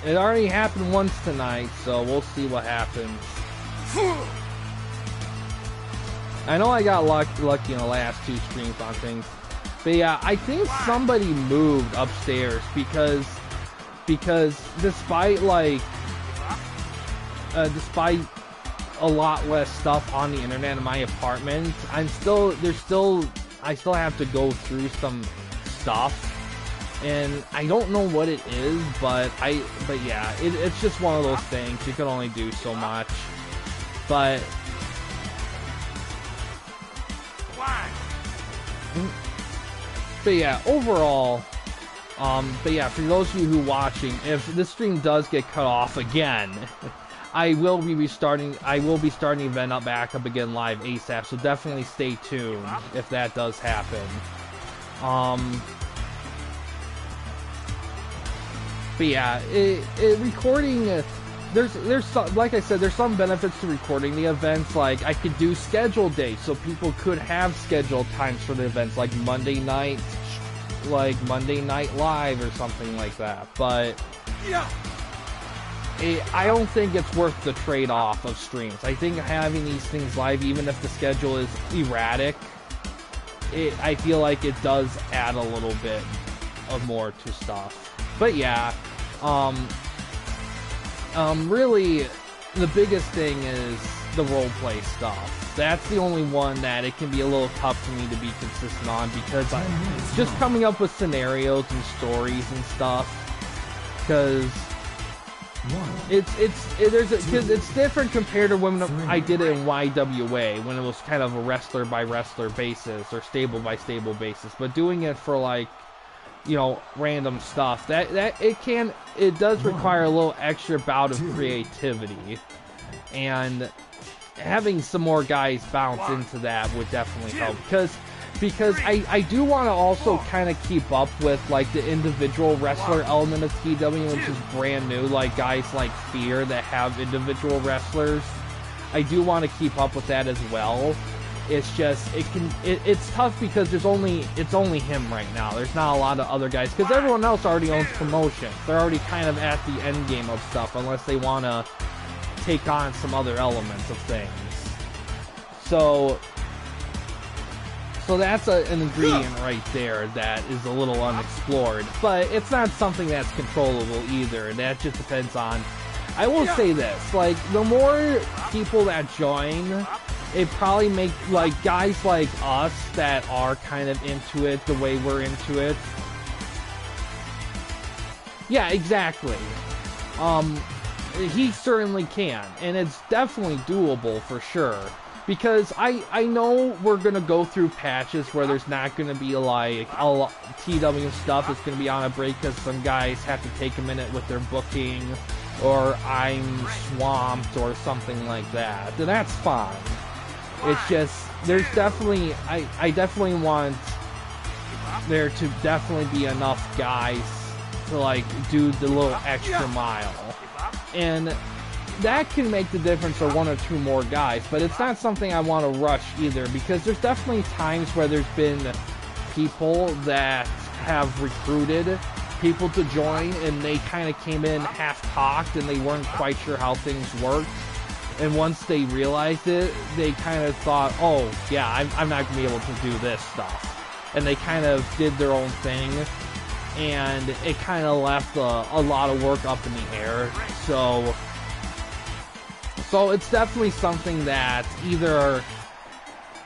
it already happened once tonight, so we'll see what happens. I know I got lucky in the last 2 streams on things, but yeah, I think somebody moved upstairs because despite despite a lot less stuff on the internet in my apartment, I still have to go through some stuff. And I don't know what it is, but yeah, it's just one of those things. You can only do so much. But yeah, overall, but yeah, for those of you who are watching, if this stream does get cut off again, I will be starting the event back up again live ASAP. So definitely stay tuned if that does happen. But yeah, recording, there's some, like I said, there's some benefits to recording the events. Like I could do scheduled days, so people could have scheduled times for the events, like Monday night live or something like that. But yeah, I don't think it's worth the trade-off of streams. I think having these things live, even if the schedule is erratic, I feel like it does add a little bit of more to stuff. But yeah, really, the biggest thing is the roleplay stuff. That's the only one that it can be a little tough for me to be consistent on, because just coming up with scenarios and stories and stuff, because it's different compared to when I did it in YWA, when it was kind of a wrestler by wrestler basis or stable by stable basis. But doing it for like, you know, random stuff, it does require a little extra bout of creativity, and having some more guys bounce into that would definitely help, because I do want to also kind of keep up with like the individual wrestler element of TW, which is brand new, like guys like Fear that have individual wrestlers. I do want to keep up with that as well. It's just it's tough because it's only him right now. There's not a lot of other guys, because everyone else already owns promotions. They're already kind of at the end game of stuff, unless they want to take on some other elements of things. So that's an ingredient right there that is a little unexplored, but it's not something that's controllable either. That just depends on. I will say this: like, the more people that join, it probably make, like, guys like us that are kind of into it the way we're into it. Yeah, exactly. he certainly can, and it's definitely doable for sure. Because I know we're gonna go through patches where there's not gonna be like a lot, TW stuff is gonna be on a break because some guys have to take a minute with their booking, or I'm swamped or something like that. And that's fine. It's just there's definitely I definitely want there to definitely be enough guys to like do the little extra mile, and that can make the difference for one or two more guys, but it's not something I want to rush either, because there's definitely times where there's been people that have recruited people to join, and they kind of came in half-cocked, and they weren't quite sure how things worked, and once they realized it, they kind of thought, oh, yeah, I'm not going to be able to do this stuff, and they kind of did their own thing, and it kind of left a lot of work up in the air, So it's definitely something that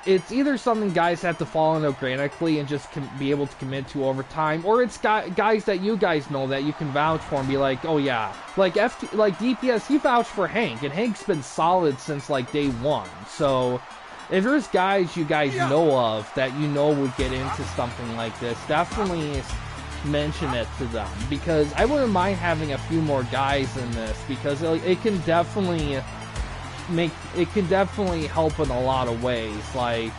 it's either something guys have to follow in organically and just be able to commit to over time, or it's guys that you guys know that you can vouch for and be like, oh yeah, like DPS, he vouched for Hank, and Hank's been solid since like day one. So if there's guys you guys know of that you know would get into something like this, definitely mention it to them, because I wouldn't mind having a few more guys in this, because it can definitely help in a lot of ways, like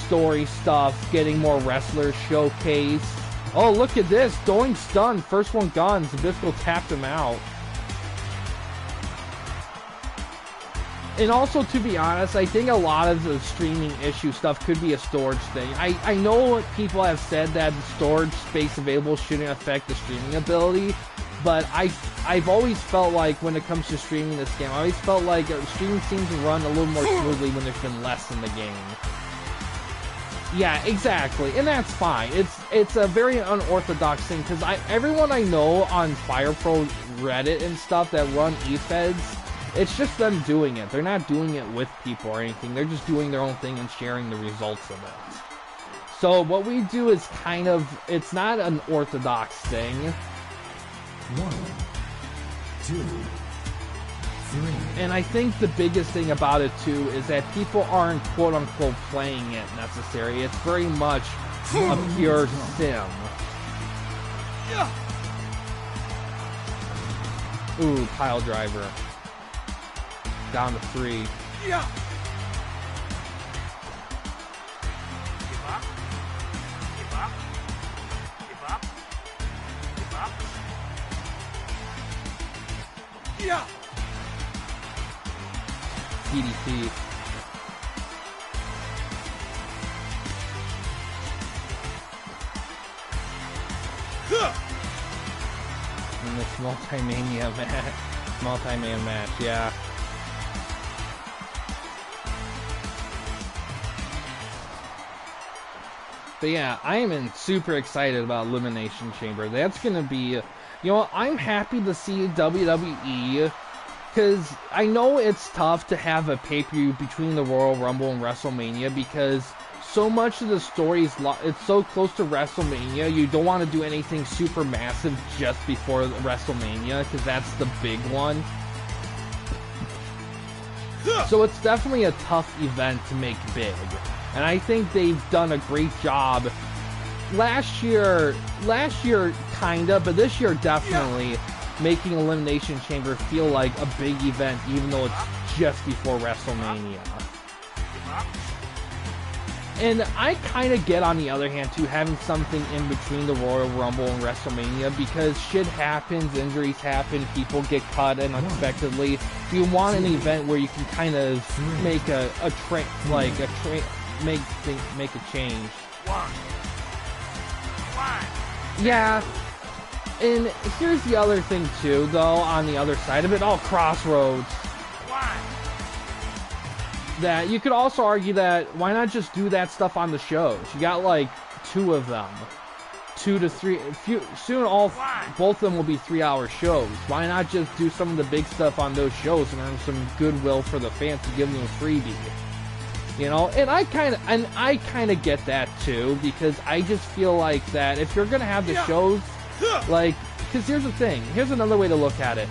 story stuff, getting more wrestlers showcased. Oh, look at this, Doink stun, first one gone, Zabisco tapped him out. And also, to be honest, I think a lot of the streaming issue stuff could be a storage thing. I know people have said that the storage space available shouldn't affect the streaming ability, but I've always felt like when it comes to streaming this game, I always felt like streaming seems to run a little more smoothly when there's been less in the game. Yeah, exactly, and that's fine. It's a very unorthodox thing, because everyone I know on FirePro Reddit and stuff that run eFeds, it's just them doing it. They're not doing it with people or anything. They're just doing their own thing and sharing the results of it. So what we do is kind of, it's not an orthodox thing. 1, 2, 3. And I think the biggest thing about it too is that people aren't quote unquote playing it necessarily. It's very much a pure sim. Ooh, pile driver. Down to 3. Yeah. Give up. Give up. Give up. Give up. Yeah. DDT. In this multi-man match, yeah. But yeah, I am super excited about Elimination Chamber. That's gonna be, you know, I'm happy to see WWE, because I know it's tough to have a pay-per-view between the Royal Rumble and WrestleMania, because so much of the story is it's so close to WrestleMania. You don't want to do anything super massive just before WrestleMania, because that's the big one. So it's definitely a tough event to make big. And I think they've done a great job. Last year kinda, but this year definitely making Elimination Chamber feel like a big event, even though it's just before WrestleMania. And I kind of get, on the other hand, too, having something in between the Royal Rumble and WrestleMania, because shit happens, injuries happen, people get cut unexpectedly. You want an event where you can kind of make make a change. Yeah. And here's the other thing too, though, on the other side of it, Crossroads. That you could also argue that why not just do that stuff on the shows? You got like 2 of them, 2 to 3. Soon both of them will be 3-hour shows. Why not just do some of the big stuff on those shows and earn some goodwill for the fans to give them a freebie? You know, and I kind of get that too, because I just feel like that if you're gonna have the shows, Like, because here's the thing. Here's another way to look at it.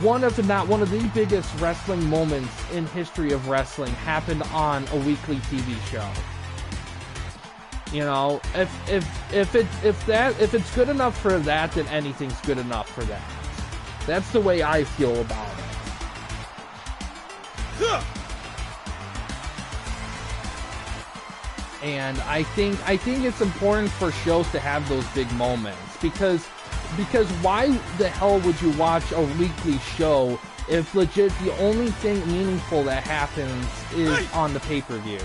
One of the biggest wrestling moments in history of wrestling happened on a weekly TV show. You know, if it's good enough for that, then anything's good enough for that. That's the way I feel about it. And I think it's important for shows to have those big moments because why the hell would you watch a weekly show if legit the only thing meaningful that happens is on the pay-per-view?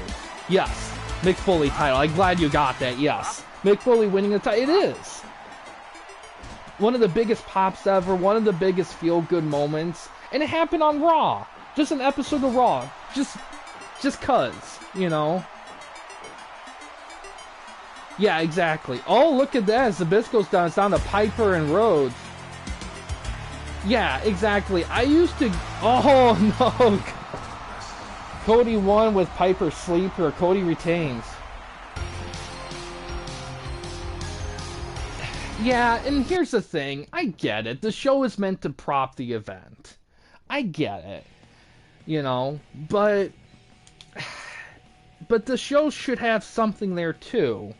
Yes, Mick Foley title. I'm glad you got that. Yes, Mick Foley winning the title. It is one of the biggest pops ever, one of the biggest feel-good moments, and it happened on Raw. Just an episode of Raw. Just cuz, you know. Yeah, exactly. Oh, look at that. As the Bisco's down, it's down to Piper and Rhodes. Yeah, exactly. I used to... Oh, no. Cody won with Piper sleeper. Cody retains. Yeah, and here's the thing. I get it. The show is meant to prop the event. I get it. You know, but the show should have something there, too.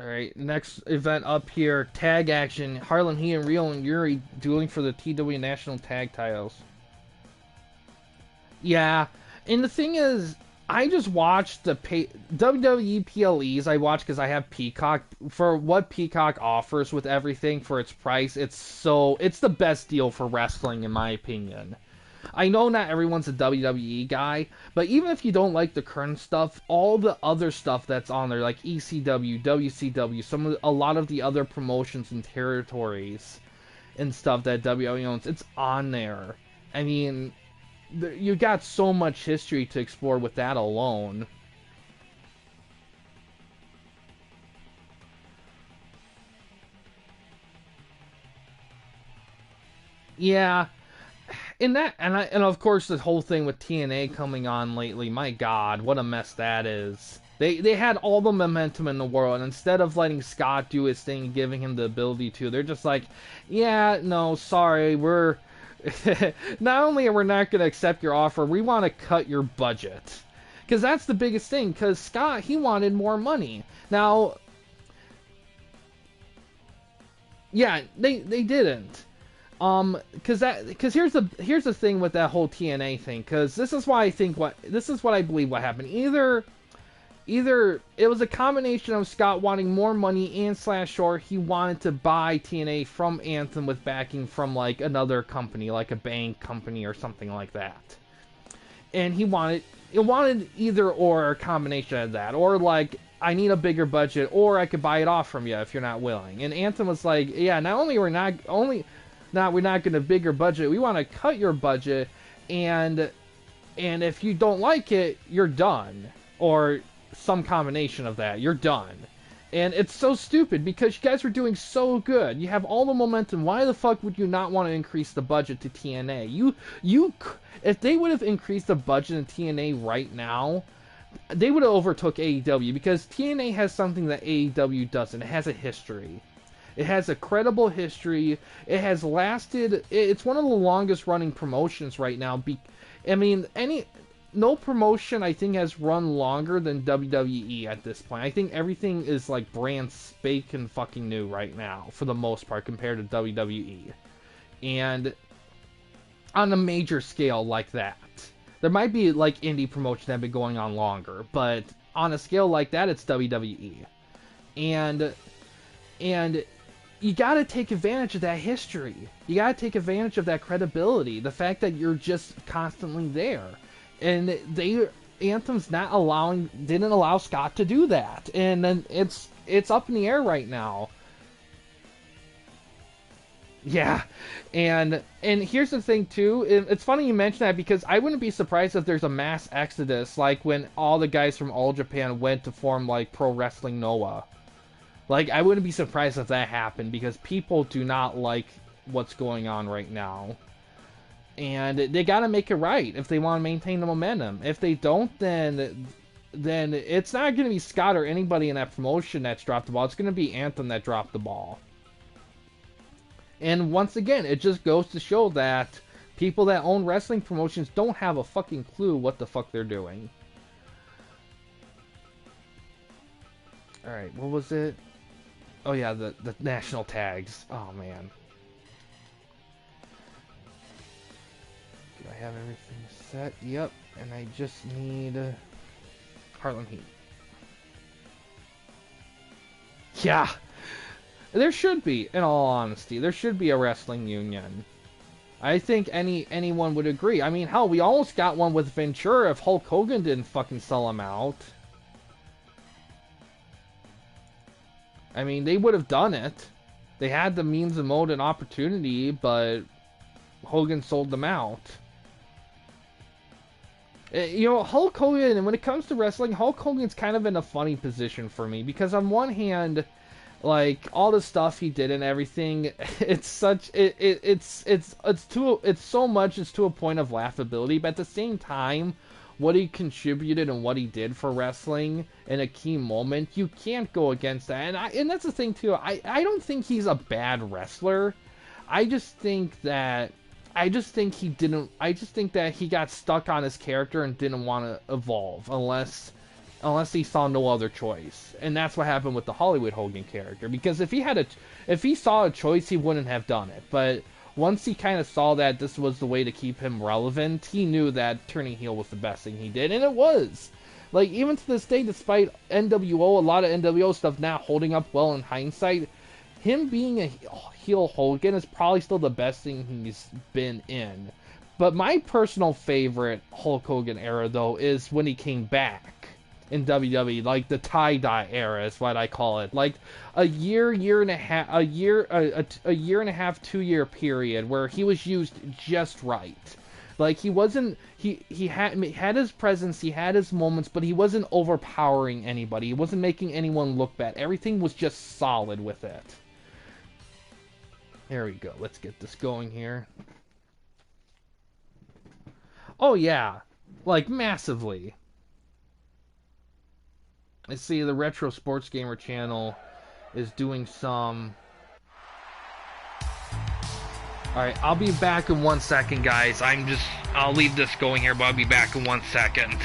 Alright, next event up here, tag action. Harlan Heat, Rio and Yuri dueling for the TWN National Tag titles. Yeah, and the thing is, I just watched the WWE PLEs. I watch because I have Peacock. For what Peacock offers with everything for its price, it's the best deal for wrestling in my opinion. I know not everyone's a WWE guy, but even if you don't like the current stuff, all the other stuff that's on there, like ECW, WCW, a lot of the other promotions and territories and stuff that WWE owns, it's on there. I mean, you got so much history to explore with that alone. Yeah. And of course the whole thing with TNA coming on lately, my god, what a mess that is. They had all the momentum in the world, and instead of letting Scott do his thing and giving him the ability to, they're just like, yeah, no, sorry, we're not only are we not going to accept your offer, we want to cut your budget. Because that's the biggest thing, because Scott, he wanted more money. Now, yeah, they didn't. Because here's the thing with that whole TNA thing. Because this is what I believe what happened. Either it was a combination of Scott wanting more money and / he wanted to buy TNA from Anthem with backing from like another company, like a bank company or something like that. And it wanted either or a combination of that, or like, I need a bigger budget, or I could buy it off from you if you're not willing. And Anthem was like, yeah, we're not going to bigger budget. We want to cut your budget, and if you don't like it, you're done, or some combination of that. You're done. And it's so stupid because you guys were doing so good. You have all the momentum. Why the fuck would you not want to increase the budget to TNA? If they would have increased the budget in TNA right now, they would have overtook AEW, because TNA has something that AEW doesn't. It has a history. It has a credible history. It has lasted. It's one of the longest running promotions right now. No promotion, I think, has run longer than WWE at this point. I think everything is like brand spanking fucking new right now, for the most part, compared to WWE. And on a major scale like that. There might be like indie promotions that have been going on longer, but on a scale like that, it's WWE. And you gotta take advantage of that history. You gotta take advantage of that credibility. The fact that you're just constantly there. And Anthem's didn't allow Scott to do that. And then it's up in the air right now. Yeah. And here's the thing too, it's funny you mention that, because I wouldn't be surprised if there's a mass exodus, like when all the guys from All Japan went to form like Pro Wrestling Noah. Like, I wouldn't be surprised if that happened, because people do not like what's going on right now. And they got to make it right if they want to maintain the momentum. If they don't, then it's not going to be Scott or anybody in that promotion that's dropped the ball. It's going to be Anthem that dropped the ball. And once again, it just goes to show that people that own wrestling promotions don't have a fucking clue what the fuck they're doing. Alright, what was it? Oh yeah, the national tags. Oh man. Do I have everything set? Yep, and I just need Harlem Heat. Yeah! There should be, in all honesty, there should be a wrestling union. I think anyone would agree. I mean, hell, we almost got one with Ventura if Hulk Hogan didn't fucking sell him out. I mean, they would have done it. They had the means and mode and opportunity, but Hogan sold them out. You know, Hulk Hogan, and when it comes to wrestling, Hulk Hogan's kind of in a funny position for me, because on one hand, like, all the stuff he did and everything, it's such, it's so much, it's to a point of laughability, but at the same time, what he contributed and what he did for wrestling in a key moment, you can't go against that. And that's the thing too. I don't think he's a bad wrestler. I just think that he got stuck on his character and didn't want to evolve unless he saw no other choice. And that's what happened with the Hollywood Hogan character, because if he saw a choice, he wouldn't have done it. But once he kind of saw that this was the way to keep him relevant, he knew that turning heel was the best thing he did, and it was. Like, even to this day, despite NWO, a lot of NWO stuff not holding up well in hindsight, him being a heel Hogan is probably still the best thing he's been in. But my personal favorite Hulk Hogan era, though, is when he came back in WWE, like the tie-dye era is what I call it. Like a year and a half, 2 year period where he was used just right. Like he had his presence, he had his moments, but he wasn't overpowering anybody. He wasn't making anyone look bad. Everything was just solid with it. There we go. Let's get this going here. Oh yeah, like massively. I see the Retro Sports Gamer channel is doing some... Alright, I'll be back in 1 second, guys. I'll leave this going here, but I'll be back in 1 second.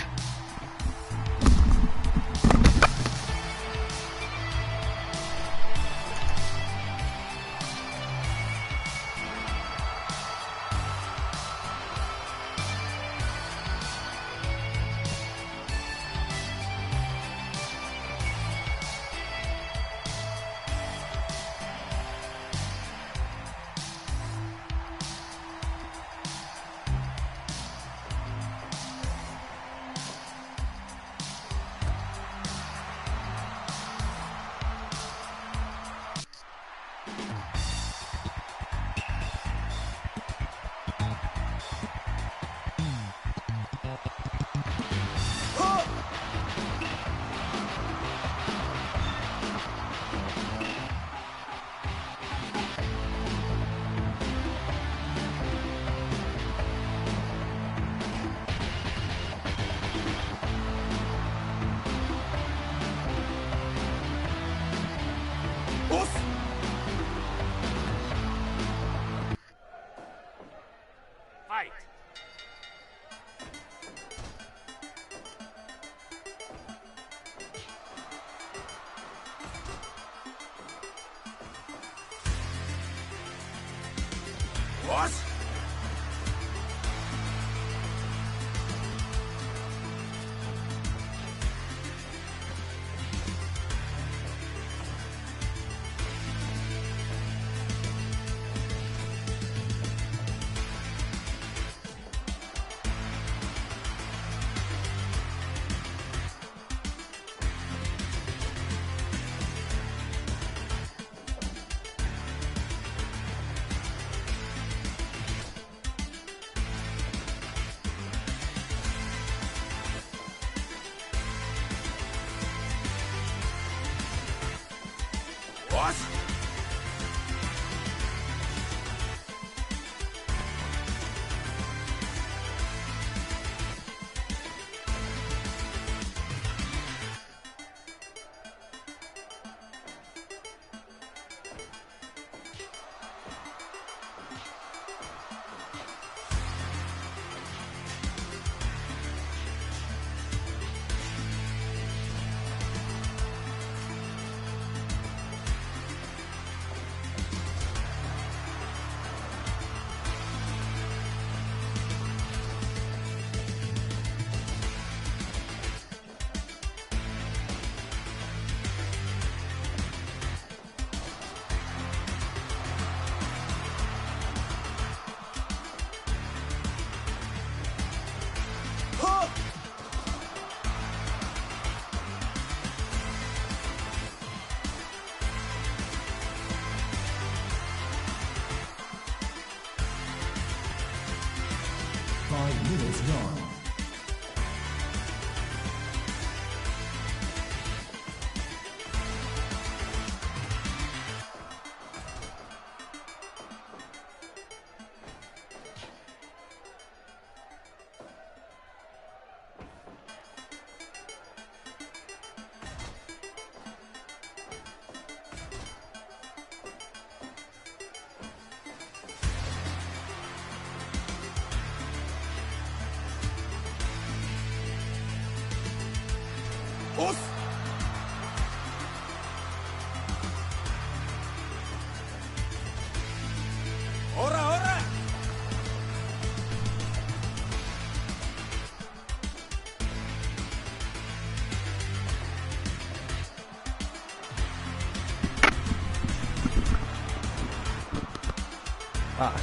Fight! What? What? 5 minutes gone.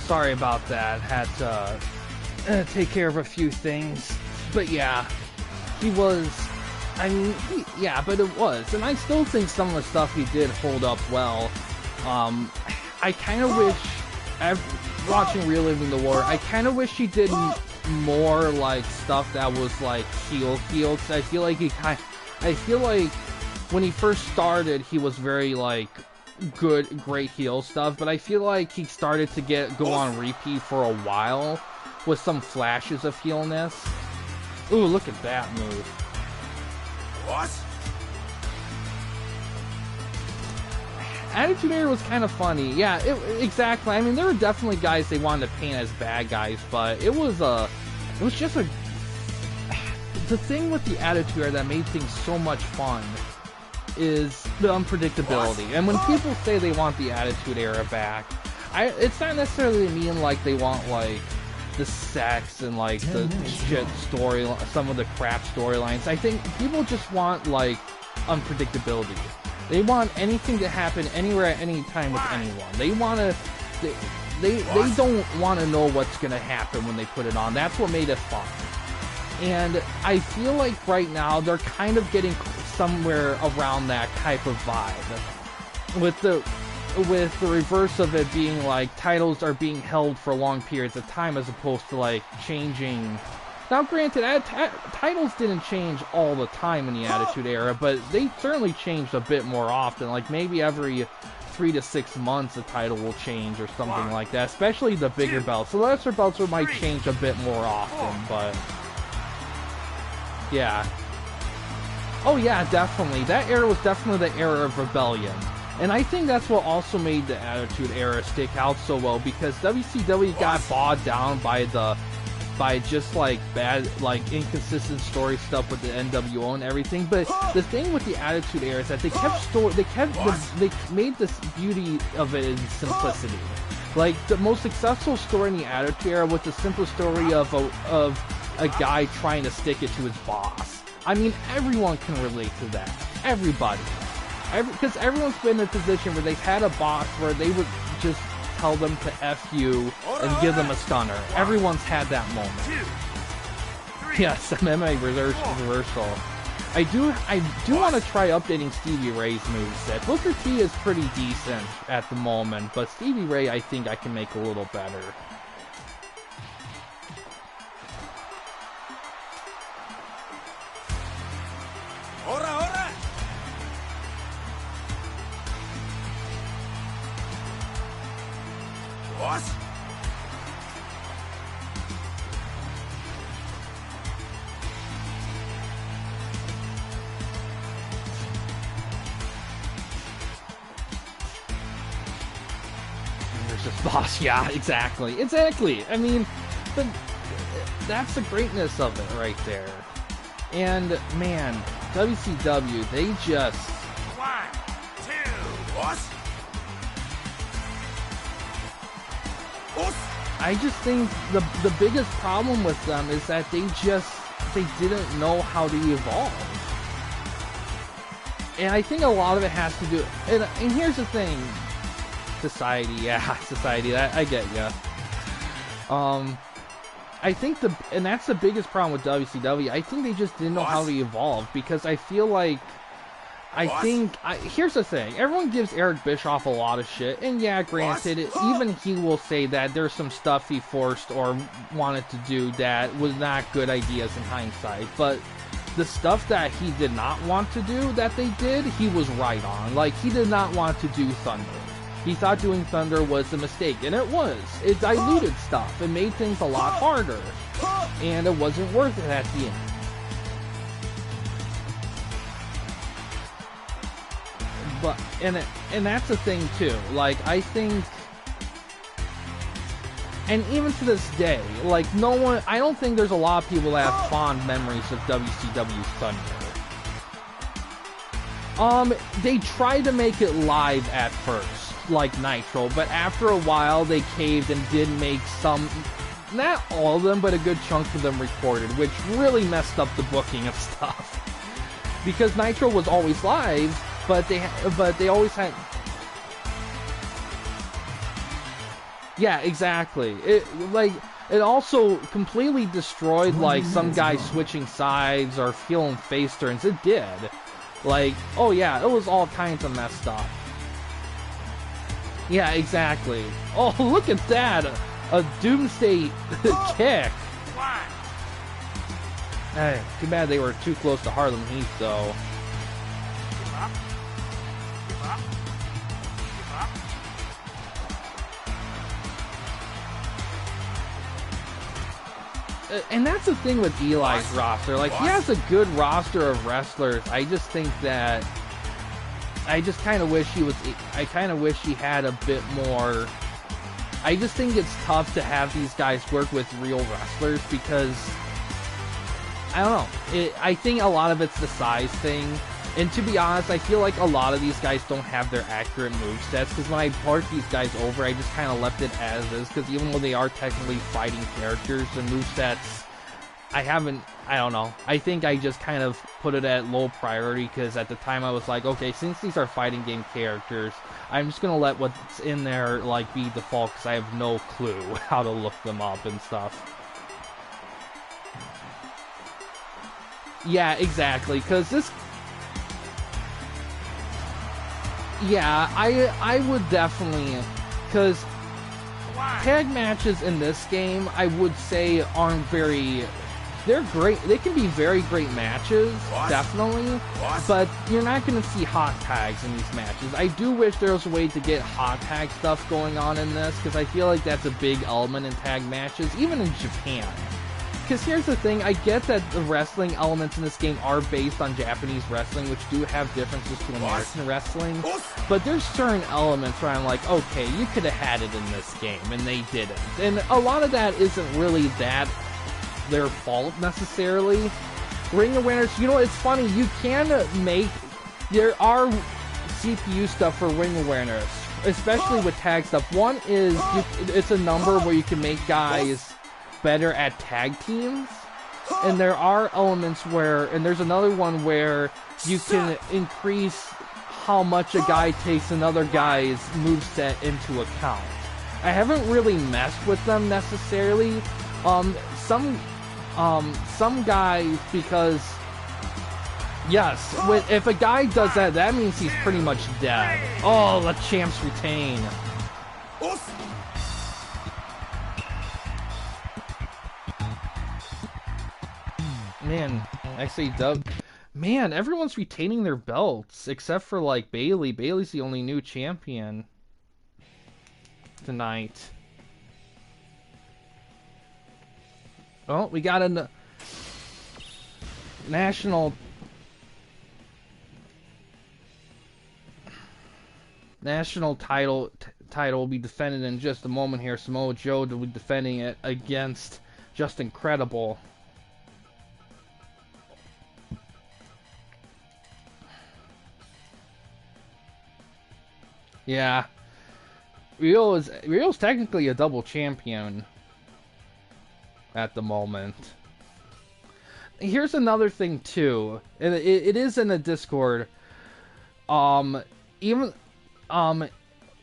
Sorry about that. Had to take care of a few things. But yeah, he was... I mean, yeah, but it was. And I still think some of the stuff he did hold up well. I kind of wish... watching Reliving the War, I kind of wish he did more, like, stuff that was, like, heel. Cause I feel like I feel like when he first started, he was very, like... great heel stuff, but I feel like he started to go on repeat for a while with some flashes of heelness. Ooh, look at that move. What? Attitude Era was kind of funny. Yeah, exactly. I mean, there were definitely guys they wanted to paint as bad guys, but it was just a... The thing with the Attitude Era that made things so much fun is the unpredictability. And when people say they want the Attitude Era back, it's not necessarily mean like they want like the sex and like the shit story, some of the crap storylines. I think people just want like unpredictability. They want anything to happen anywhere at any time with anyone. They want to. They don't want to know what's going to happen when they put it on. That's what made it fun. And I feel like right now they're kind of getting somewhere around that type of vibe, with the reverse of it being like titles are being held for long periods of time as opposed to like changing. Now granted, titles didn't change all the time in the Attitude Era, but they certainly changed a bit more often, like maybe every 3 to 6 months a title will change or something like that, especially the bigger belts. The lesser belts might change a bit more often, but yeah. Oh yeah, definitely. That era was definitely the era of rebellion. And I think that's what also made the Attitude Era stick out so well, because WCW got bogged down by just like bad, like inconsistent story stuff with the NWO and everything. But the thing with the Attitude Era is that they made this beauty of it in simplicity. Like the most successful story in the Attitude Era was the simple story of a guy trying to stick it to his boss. I mean, everyone can relate to that. Everybody. Because everyone's been in a position where they've had a boss where they would just tell them to F you and give them a stunner. Everyone's had that moment. Yes, MMA reversal. I do want to try updating Stevie Ray's moveset. Booker T is pretty decent at the moment, but Stevie Ray I think I can make a little better. What? There's this boss, yeah, exactly. I mean, but that's the greatness of it right there. And man, WCW, they just... 1, 2, what? I just think the biggest problem with them is that they didn't know how to evolve. And I think a lot of it has to do, and here's the thing, society, I get ya. I think and that's the biggest problem with WCW. I think they just didn't know how to evolve, because I feel like I think, here's the thing, everyone gives Eric Bischoff a lot of shit, and yeah, granted, even he will say that there's some stuff he forced or wanted to do that was not good ideas in hindsight, but the stuff that he did not want to do that they did, he was right on. Like, he did not want to do Thunder. He thought doing Thunder was a mistake, and it was. It diluted stuff. It made things a lot harder, and it wasn't worth it at the end. But and that's the thing too. Like, I think, and even to this day, like, no one, I don't think there's a lot of people that have fond memories of WCW's Thunder. They tried to make it live at first, like Nitro, but after a while they caved and did make some, not all of them, but a good chunk of them recorded, which really messed up the booking of stuff. Because Nitro was always live, but they always had. Yeah, exactly. It also completely destroyed, like, some guys switching sides or feeling face turns. It did. Like, oh yeah, it was all kinds of messed up. Yeah, exactly. Oh, look at that! A Doomsday kick. Hey, too bad they were too close to Harlem Heat, though. And that's the thing with Eli's roster. Like, he has a good roster of wrestlers. I just think that I just kind of wish I kind of wish he had a bit more. I just think it's tough to have these guys work with real wrestlers because I don't know. I think a lot of it's the size thing. And to be honest, I feel like a lot of these guys don't have their accurate movesets, because when I brought these guys over, I just kind of left it as is, because even though they are technically fighting characters, the movesets, I don't know. I think I just kind of put it at low priority, because at the time I was like, okay, since these are fighting game characters, I'm just going to let what's in there, like, be default, because I have no clue how to look them up and stuff. Yeah, exactly, because this... Yeah, I would definitely, because tag matches in this game, I would say, aren't very, they're great, they can be very great matches, definitely, but you're not going to see hot tags in these matches. I do wish there was a way to get hot tag stuff going on in this, because I feel like that's a big element in tag matches, even in Japan. Because here's the thing, I get that the wrestling elements in this game are based on Japanese wrestling, which do have differences to American wrestling, but there's certain elements where I'm like, okay, you could have had it in this game, and they didn't. And a lot of that isn't really their fault, necessarily. Ring awareness, you know, it's funny, you can make, there are CPU stuff for ring awareness, especially with tag stuff. One is, it's a number where you can make guys better at tag teams, and there are elements where, and there's another one where you can increase how much a guy takes another guy's moveset into account. I haven't really messed with them necessarily. Some guys, because yes, if a guy does that, that means he's pretty much dead. Oh, the champs retain. Man, actually, man, everyone's retaining their belts except for, like, Bayley. Bayley's the only new champion tonight. Oh, we got a national title will be defended in just a moment here. Samoa Joe will be defending it against Just Incredible. Yeah, Rio's technically a double champion at the moment. Here's another thing too, and it is in the Discord. Even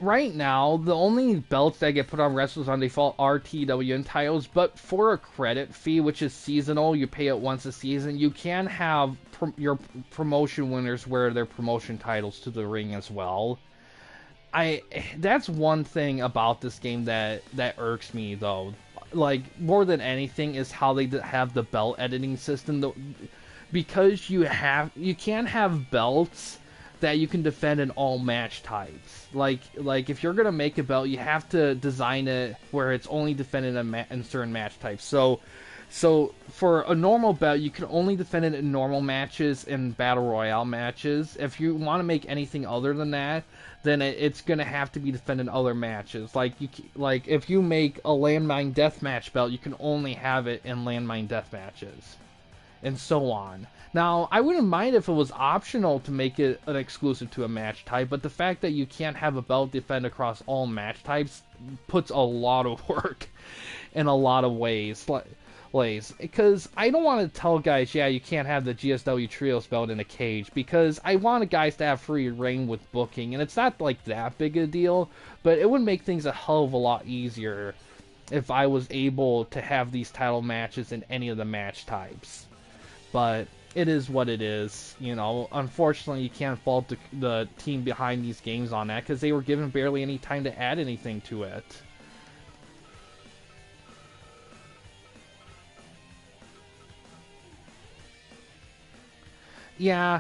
right now, the only belts that get put on wrestlers on default are TWN titles, but for a credit fee, which is seasonal, you pay it once a season, you can have your promotion winners wear their promotion titles to the ring as well. That's one thing about this game that irks me, though. Like, more than anything is how they have the belt editing system, because you can't have belts that you can defend in all match types. Like if you're gonna make a belt, you have to design it where it's only defended in certain match types. So for a normal belt, you can only defend it in normal matches and battle royale matches. If you want to make anything other than that, then it's gonna have to be defended in other matches. Like if you make a landmine deathmatch belt, you can only have it in landmine death matches, and so on. Now, I wouldn't mind if it was optional to make it an exclusive to a match type, but the fact that you can't have a belt defend across all match types puts a lot of work in a lot of ways. Because I don't want to tell guys, yeah, you can't have the GSW Trios belt in a cage, because I want guys to have free reign with booking, and it's not like that big a deal, but it would make things a hell of a lot easier if I was able to have these title matches in any of the match types. But it is what it is, you know. Unfortunately, you can't fault the team behind these games on that, because they were given barely any time to add anything to it. Yeah,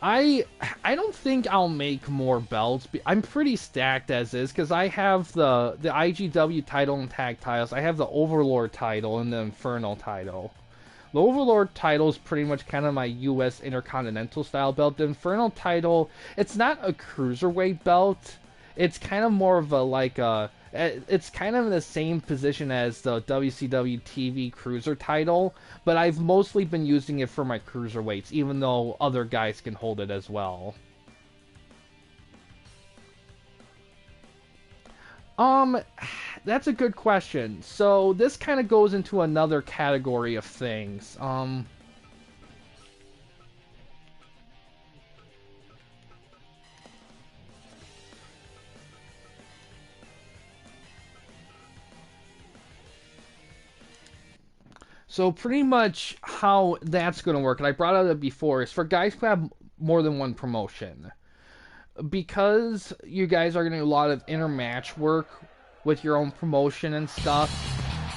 I don't think I'll make more belts. I'm pretty stacked as is, because I have the IGW title and tag titles. I have the Overlord title and the Infernal title. The Overlord title is pretty much kind of my U.S. Intercontinental style belt. The Infernal title, it's not a cruiserweight belt. It's kind of more of it's kind of in the same position as the WCW TV Cruiser title, but I've mostly been using it for my cruiserweights, even though other guys can hold it as well. That's a good question. So this kind of goes into another category of things. So pretty much how that's going to work, and I brought it up before, is for guys who have more than one promotion. Because you guys are going to do a lot of intermatch work with your own promotion and stuff,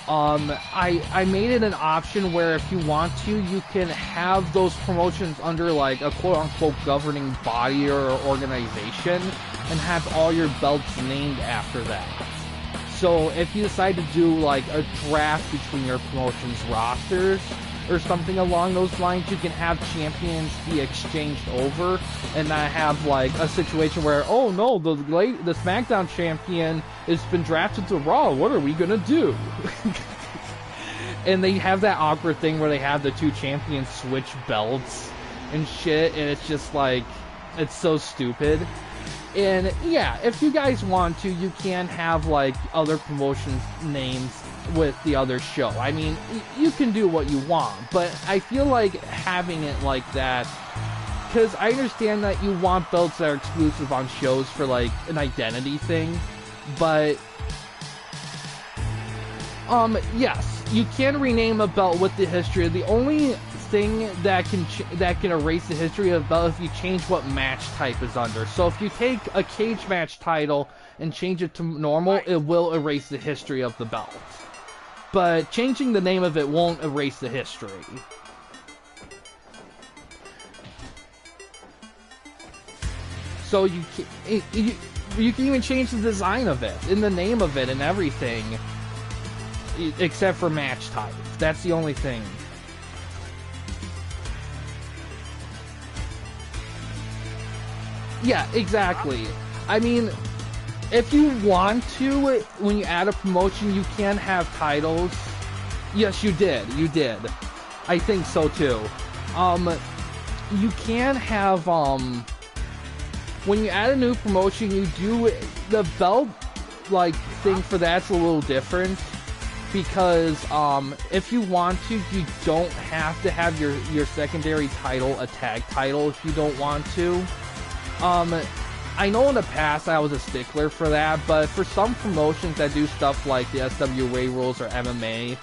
I made it an option where if you want to, you can have those promotions under like a quote-unquote governing body or organization and have all your belts named after that. So if you decide to do like a draft between your promotion's rosters or something along those lines, you can have champions be exchanged over and not have like a situation where, oh no, the SmackDown champion has been drafted to Raw, what are we gonna do? And they have that awkward thing where they have the two champions switch belts and shit, and it's just like, it's so stupid. And yeah, if you guys want to, you can have like other promotions names with the other show. I mean, you can do what you want, but I feel like having it like that, because I understand that you want belts that are exclusive on shows for like an identity thing, but yes, you can rename a belt with the history. The only thing that can erase the history of the belt if you change what match type is under. So if you take a cage match title and change it to normal, it will erase the history of the belt. But changing the name of it won't erase the history. So you can even change the design of it, and the name of it, and everything, except for match type. That's the only thing. Yeah, exactly. I mean, if you want to, when you add a promotion, you can have titles. Yes, you did. You did. I think so too. You can have, when you add a new promotion, you do, the belt, like, thing for that's a little different. Because, if you want to, you don't have to have your secondary title a tag title if you don't want to. I know in the past I was a stickler for that, but for some promotions that do stuff like the SWA rules or MMA,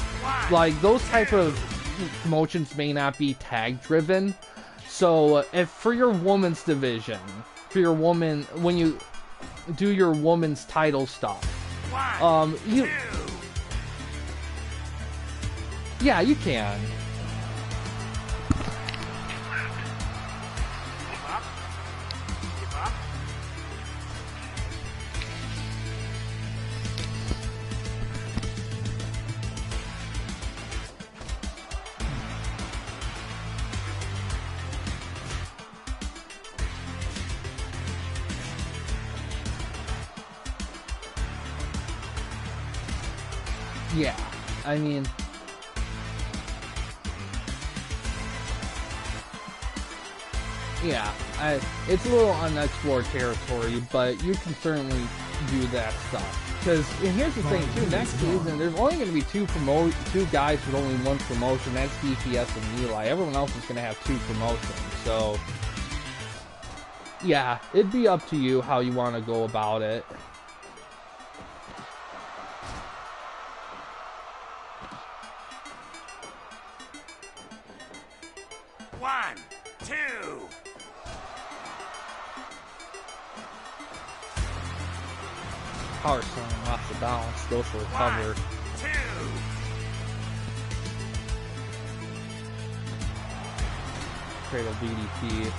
like those type of promotions may not be tag driven. So if for your women's division, for your woman, when you do your women's title stuff, you, yeah, you can. Yeah, I mean, yeah, it's a little unexplored territory, but you can certainly do that stuff. Because here's the thing too, next season there's only going to be two guys with only one promotion. That's DPS and Eli. Everyone else is going to have two promotions. So yeah, it'd be up to you how you want to go about it. One, two. Power slam off the balance, goes for a cover. 1, 2. Cradle DDT.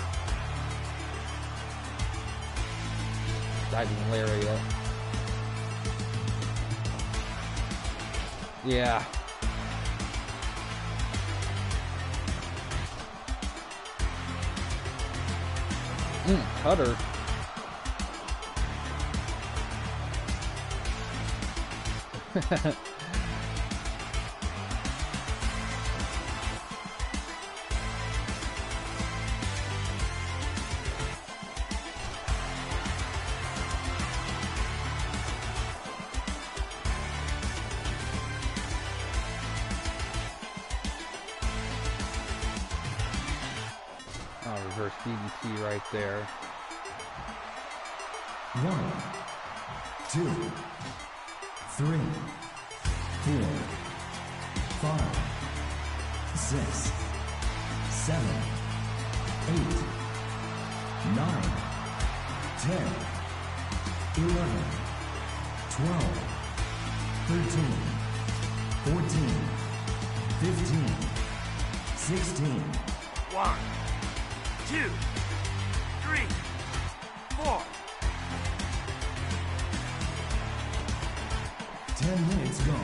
Diving lariat. Yeah. Cutter. Oh, reverse DDT right there. 1, 2, 3, 4, 5, 6, 7, 8, 9, 10, 11, 12, 13, 14, 15, 16. 1, 2, 3, 4. 10 minutes gone.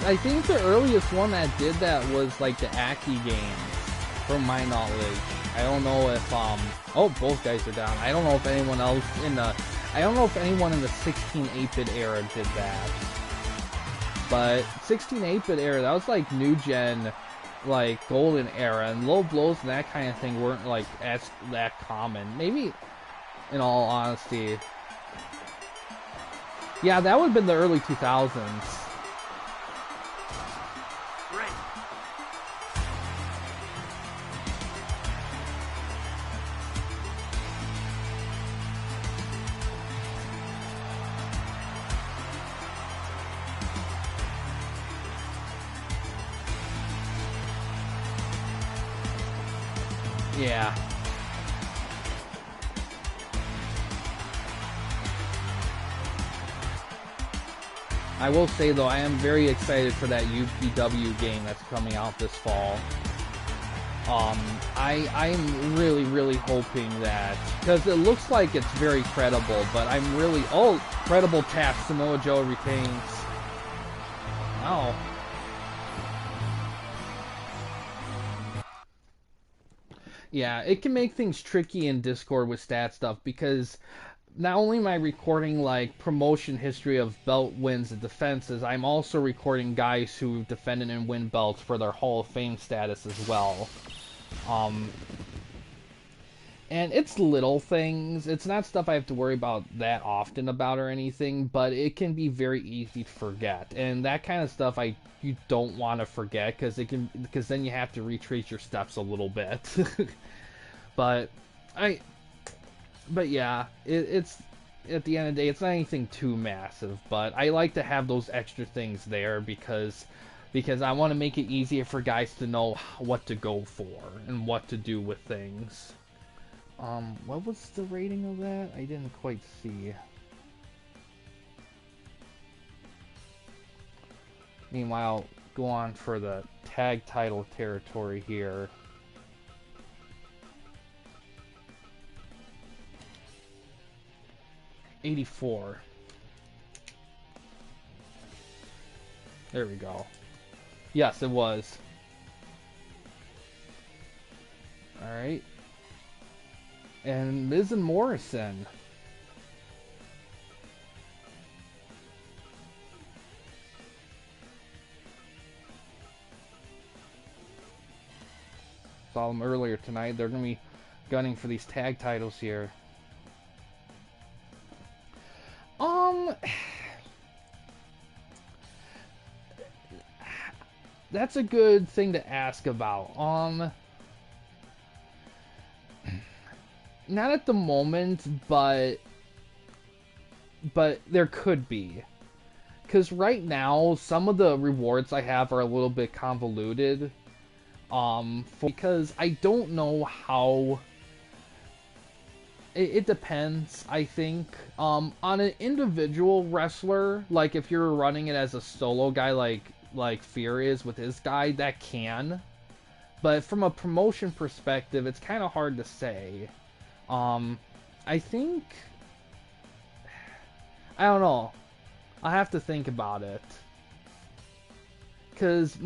I think the earliest one that did that was like the Aki games, from my knowledge. I don't know if oh, both guys are down. I don't know if anyone else in the 16 8-bit era did that. But 16 8-bit era, that was like new gen, like golden era, and low blows and that kind of thing weren't like as that common. Maybe, in all honesty, yeah, that would have been the early 2000s. Great. Yeah. I will say though, I am very excited for that UPW game that's coming out this fall. I'm really hoping that, because it looks like it's very credible, but I'm really, oh, credible tap, Samoa Joe retains. Wow. Yeah, it can make things tricky in Discord with stat stuff, because not only am I recording like promotion history of belt wins and defenses, I'm also recording guys who defended and win belts for their Hall of Fame status as well. And it's little things. It's not stuff I have to worry about that often about or anything, but it can be very easy to forget. And that kind of stuff you don't want to forget because then you have to retrace your steps a little bit. but but yeah, it's at the end of the day, it's not anything too massive, but I like to have those extra things there because I want to make it easier for guys to know what to go for and what to do with things. What was the rating of that? I didn't quite see. Meanwhile, go on for the tag title territory here. $84. There we go. Yes, it was. Alright. And Miz and Morrison. Saw them earlier tonight. They're going to be gunning for these tag titles here. That's a good thing to ask about. Not at the moment, but there could be. Because right now, some of the rewards I have are a little bit convoluted. Because I don't know how... It depends, I think. On an individual wrestler, like if you're running it as a solo guy like Fear is with his guy, that can. But from a promotion perspective, it's kind of hard to say. I think... I don't know. I have to think about it. Because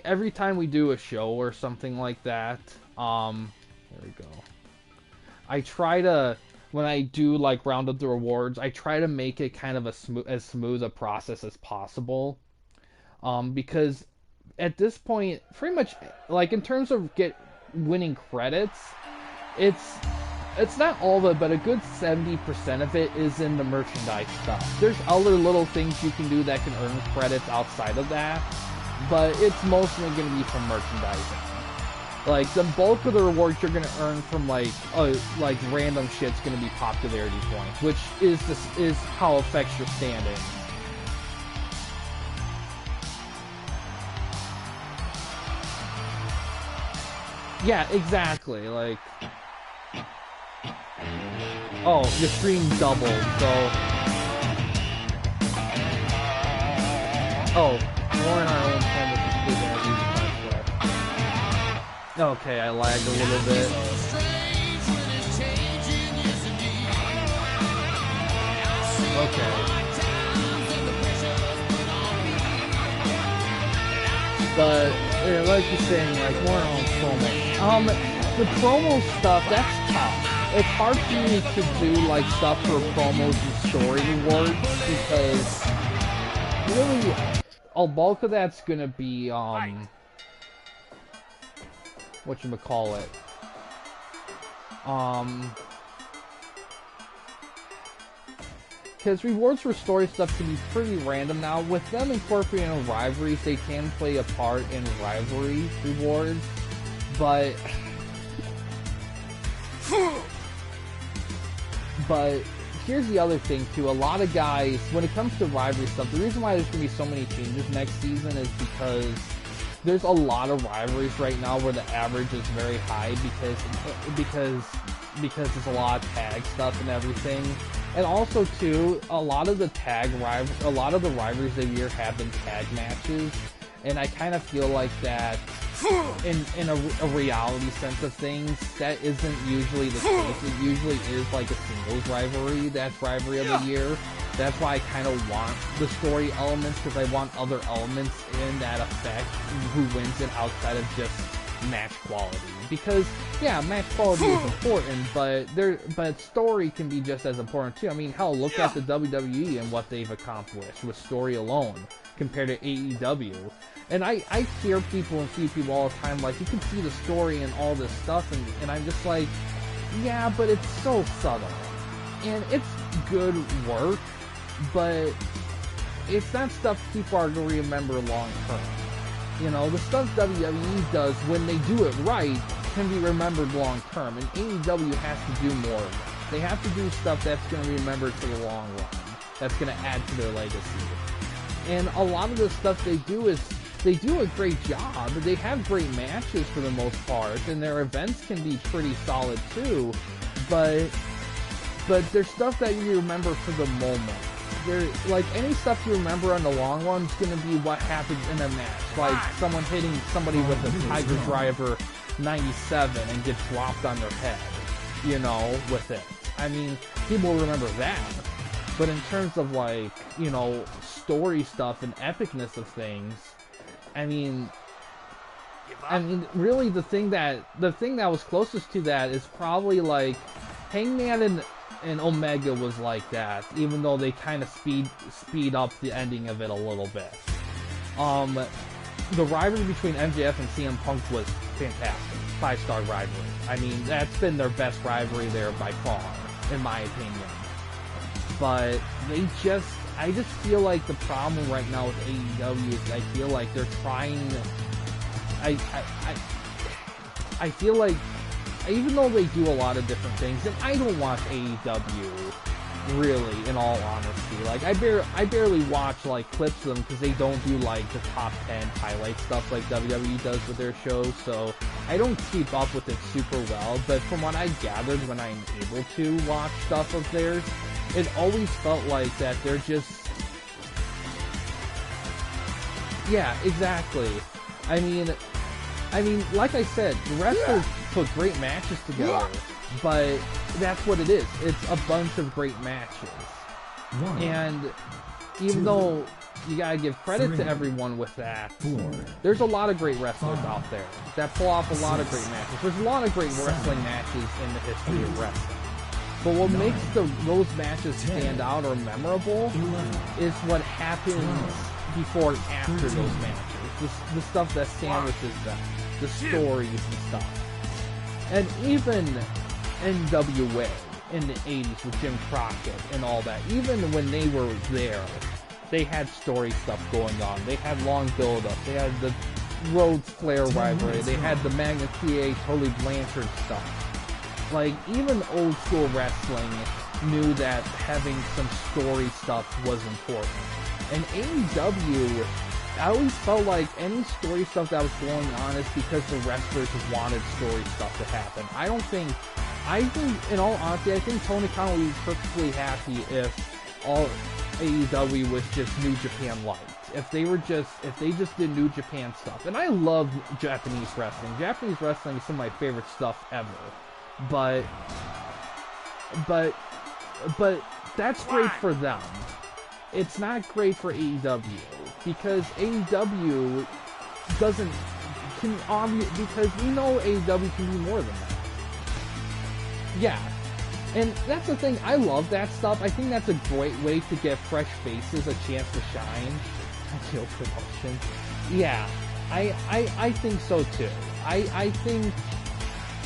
every time we do a show or something like that, there we go. I try to, when I do like round up the rewards, I try to make it kind of as smooth a process as possible. Because at this point, pretty much, like in terms of winning credits, it's not all of it, but a good 70% of it is in the merchandise stuff. There's other little things you can do that can earn credits outside of that, but it's mostly going to be from merchandising. Like, the bulk of the rewards you're going to earn from, like random shit's going to be popularity points, which is how it affects your standing. Yeah, exactly, like... Oh, your stream doubled, so... Oh, more in our own home with the okay, I lagged a little bit. Okay. But, yeah, like you're saying, like, more on promo. The promo stuff, that's tough. It's hard for me to do, like, stuff for promos and story rewards, because really, a bulk of that's gonna be, whatchamacallit, because rewards for story stuff can be pretty random now. With them incorporating rivalries, they can play a part in rivalry rewards, but here's the other thing too. A lot of guys, when it comes to rivalry stuff, the reason why there's going to be so many changes next season is because there's a lot of rivalries right now where the average is very high because there's a lot of tag stuff and everything. And also too, a lot of the rivalries of the year have been tag matches, and I kind of feel like that in a reality sense of things, that isn't usually the case. It usually is like a singles rivalry that's rivalry of the year. That's why I kind of want the story elements, because I want other elements in that affect who wins it outside of just match quality. Because yeah, match quality is important, but story can be just as important too. I mean, hell, look at the WWE and what they've accomplished with story alone compared to AEW. And I hear people and see people all the time, like, you can see the story and all this stuff, and I'm just like, yeah, but it's so subtle. And it's good work, but it's not stuff people are going to remember long term. You know, the stuff WWE does, when they do it right, can be remembered long term, and AEW has to do more of it. They have to do stuff that's going to be remembered for the long run, that's going to add to their legacy. And a lot of the stuff they do is, they do a great job. They have great matches for the most part, and their events can be pretty solid too, but there's stuff that you remember for the moment. There, like, any stuff you remember on the long run is going to be what happens in a match, like someone hitting somebody with a Tiger Driver 97 and gets dropped on their head, you know, with it. I mean, people remember that, but in terms of, like, you know, story stuff and epicness of things, I mean, really, the thing that was closest to that is probably, like, Hangman and Omega was like that, even though they kind of speed up the ending of it a little bit. The rivalry between MJF and CM Punk was fantastic. 5-star rivalry. I mean, that's been their best rivalry there by far, in my opinion. But I just feel like the problem right now with AEW is I feel like they're trying. I feel like, even though they do a lot of different things, and I don't watch AEW, really, in all honesty. Like, I barely watch, like, clips of them, because they don't do, like, the top 10 highlight stuff like WWE does with their shows, so I don't keep up with it super well, but from what I gathered when I'm able to watch stuff of theirs, it always felt like that they're just... Yeah, exactly. I mean, like I said, the wrestlers put great matches together, but that's what it is. It's a bunch of great matches. And even though you gotta give credit to everyone with that, there's a lot of great wrestlers out there that pull off a lot of great matches. There's a lot of great wrestling matches in the history of wrestling. But what makes those matches stand out or memorable is what happens before and after those matches. The stuff that sandwiches them. The stories and stuff. And even NWA in the 80s with Jim Crockett and all that, even when they were there, they had story stuff going on. They had long build-up. They had the Rhodes Flair rivalry. They had the Magna TA Tully Blanchard stuff. Like, even old school wrestling knew that having some story stuff was important. And AEW, I always felt like any story stuff that was going on is because the wrestlers just wanted story stuff to happen. I think, in all honesty, I think Tony Khan would be perfectly happy if all AEW was just New Japan Light. If they just did New Japan stuff. And I love Japanese wrestling. Japanese wrestling is some of my favorite stuff ever. But that's great for them. It's not great for AEW, because AEW because we know AEW can be more than that. Yeah. And that's the thing, I love that stuff. I think that's a great way to get fresh faces a chance to shine. Ideal promotion. Yeah, I think so too. I think,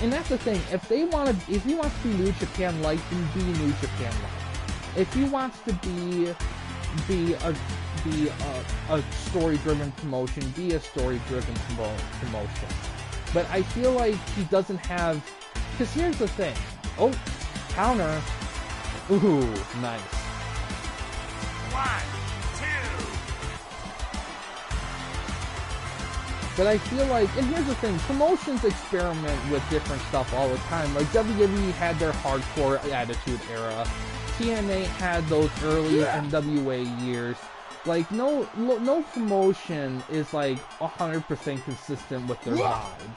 and that's the thing, if he wants to be New Japan Light, then be New Japan Light. If he wants to be a story-driven promotion, be a story-driven promotion. But I feel like he doesn't have, because here's the thing. Oh, counter. Ooh, nice. 1, 2. But I feel like, and here's the thing, promotions experiment with different stuff all the time. Like, WWE had their hardcore attitude era. TNA had those early NWA years. Like, no promotion is, like, 100% consistent with their vibe.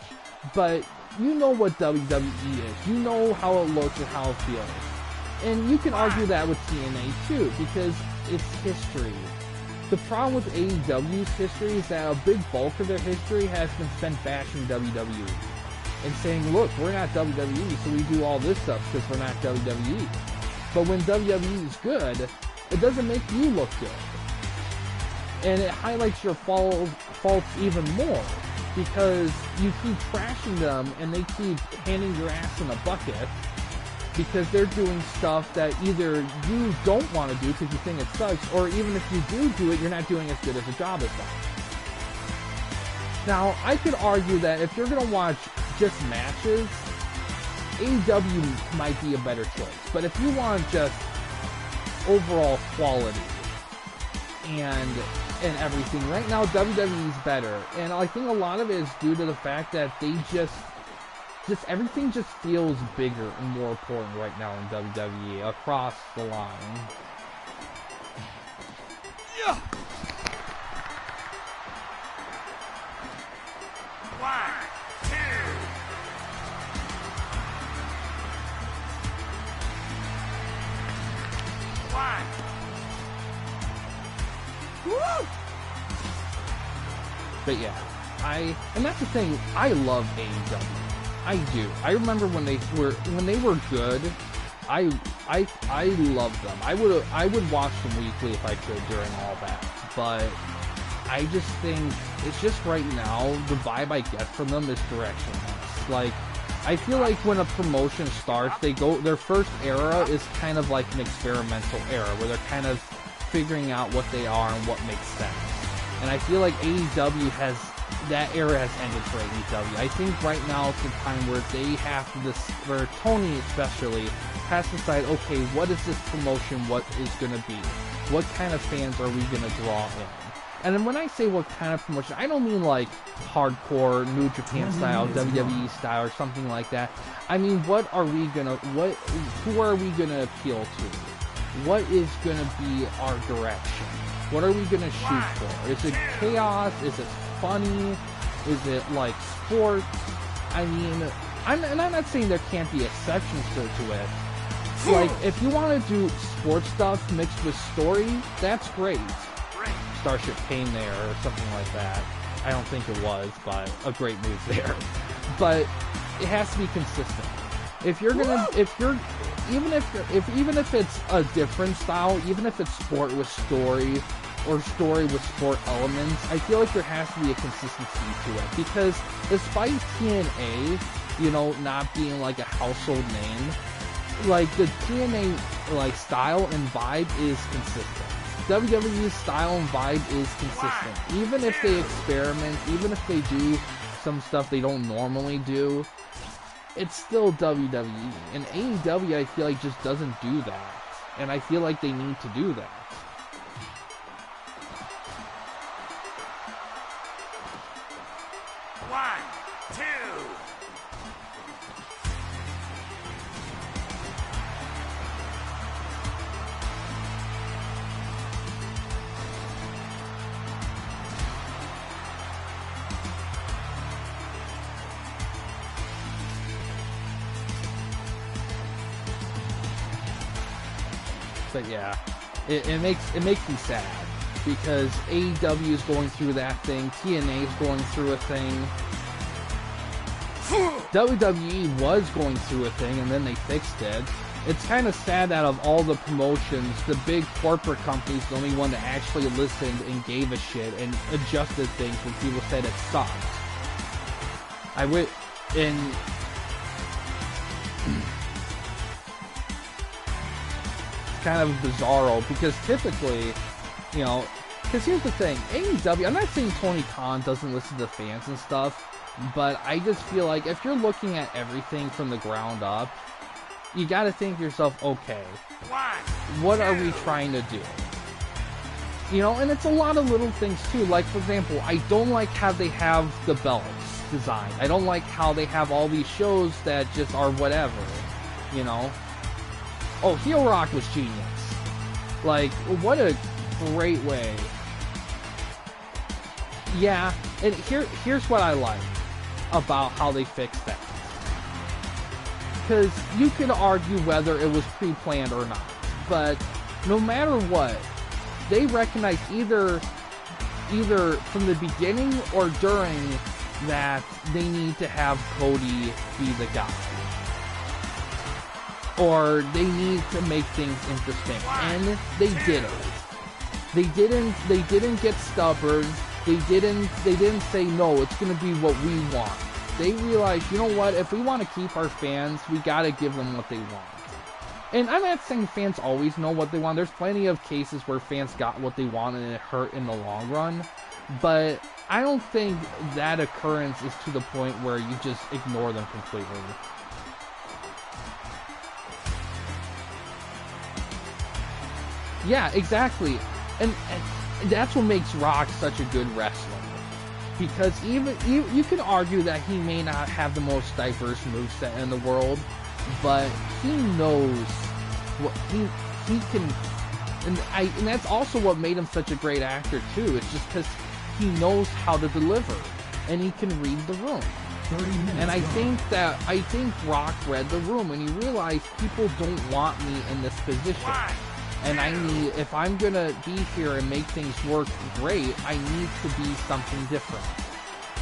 But you know what WWE is. You know how it looks and how it feels. And you can argue that with TNA, too, because it's history. The problem with AEW's history is that a big bulk of their history has been spent bashing WWE. And saying, look, we're not WWE, so we do all this stuff because we're not WWE. But when WWE is good, it doesn't make you look good. And it highlights your faults even more, because you keep trashing them and they keep handing your ass in a bucket because they're doing stuff that either you don't want to do because you think it sucks, or even if you do it, you're not doing as good as a job as them. Now, I could argue that if you're going to watch just matches, AEW might be a better choice. But if you want just overall quality and everything, right now WWE's better. And I think a lot of it is due to the fact that they just everything just feels bigger and more important right now in WWE across the line. Yeah. 1, 2. Woo! But yeah, and that's the thing, I love AEW. I do. I remember when they were good, I loved them. I would watch them weekly if I could during all that. But I just think it's just right now the vibe I get from them is directionless. Like, I feel like when a promotion starts, their first era is kind of like an experimental era where they're kind of figuring out what they are and what makes sense. And I feel like AEW that era has ended for AEW. I think right now it's a time where they have to, where Tony especially has to decide, okay, what is this promotion, what is going to be? What kind of fans are we going to draw in? And then when I say what kind of promotion, I don't mean like hardcore, New Japan style, WWE style, or something like that. I mean, who are we gonna appeal to? What is gonna be our direction? What are we gonna shoot for? Is it chaos? Is it funny? Is it like sports? I mean, I'm not saying there can't be exceptions to it. Like, if you want to do sports stuff mixed with story, that's great. Starship Pain there, or something like that. I don't think it was, but a great move there. But it has to be consistent. Even if it's a different style, even if it's sport with story, or story with sport elements, I feel like there has to be a consistency to it. Because despite TNA, not being like a household name, like the TNA like style and vibe is consistent. WWE's style and vibe is consistent. Even if they experiment, even if they do some stuff they don't normally do, it's still WWE. And AEW, I feel like, just doesn't do that. And I feel like they need to do that. But yeah, it makes me sad because AEW is going through that thing, TNA is going through a thing, WWE was going through a thing and then they fixed it. It's kind of sad that of all the promotions, the big corporate companies, the only one that actually listened and gave a shit and adjusted things when people said it sucked. Kind of bizarro because typically, because here's the thing, AEW, I'm not saying Tony Khan doesn't listen to fans and stuff, but I just feel like if you're looking at everything from the ground up, you gotta think to yourself, okay, what are we trying to do? And it's a lot of little things too, like for example, I don't like how they have the belts designed. I don't like how they have all these shows that just are whatever, Oh, Heel Rock was genius. Like, what a great way. Yeah, and here's what I like about how they fixed that. Because you can argue whether it was pre-planned or not. But no matter what, they recognize either from the beginning or during that they need to have Cody be the guy. Or they need to make things interesting, and they did it. They didn't get stubborn. They didn't say no, it's gonna be what we want. They realized, you know what, if we want to keep our fans, we gotta give them what they want. And I'm not saying fans always know what they want. There's plenty of cases where fans got what they want and it hurt in the long run. But I don't think that occurrence is to the point where you just ignore them completely. Yeah, exactly. And that's what makes Rock such a good wrestler. Because even you can argue that he may not have the most diverse moveset in the world, but he knows what he can, and that's also what made him such a great actor too. It's just because he knows how to deliver, and he can read the room. 30 minutes And I gone. think Rock read the room, and he realized people don't want me in this position. And if I'm gonna be here and make things work great, I need to be something different.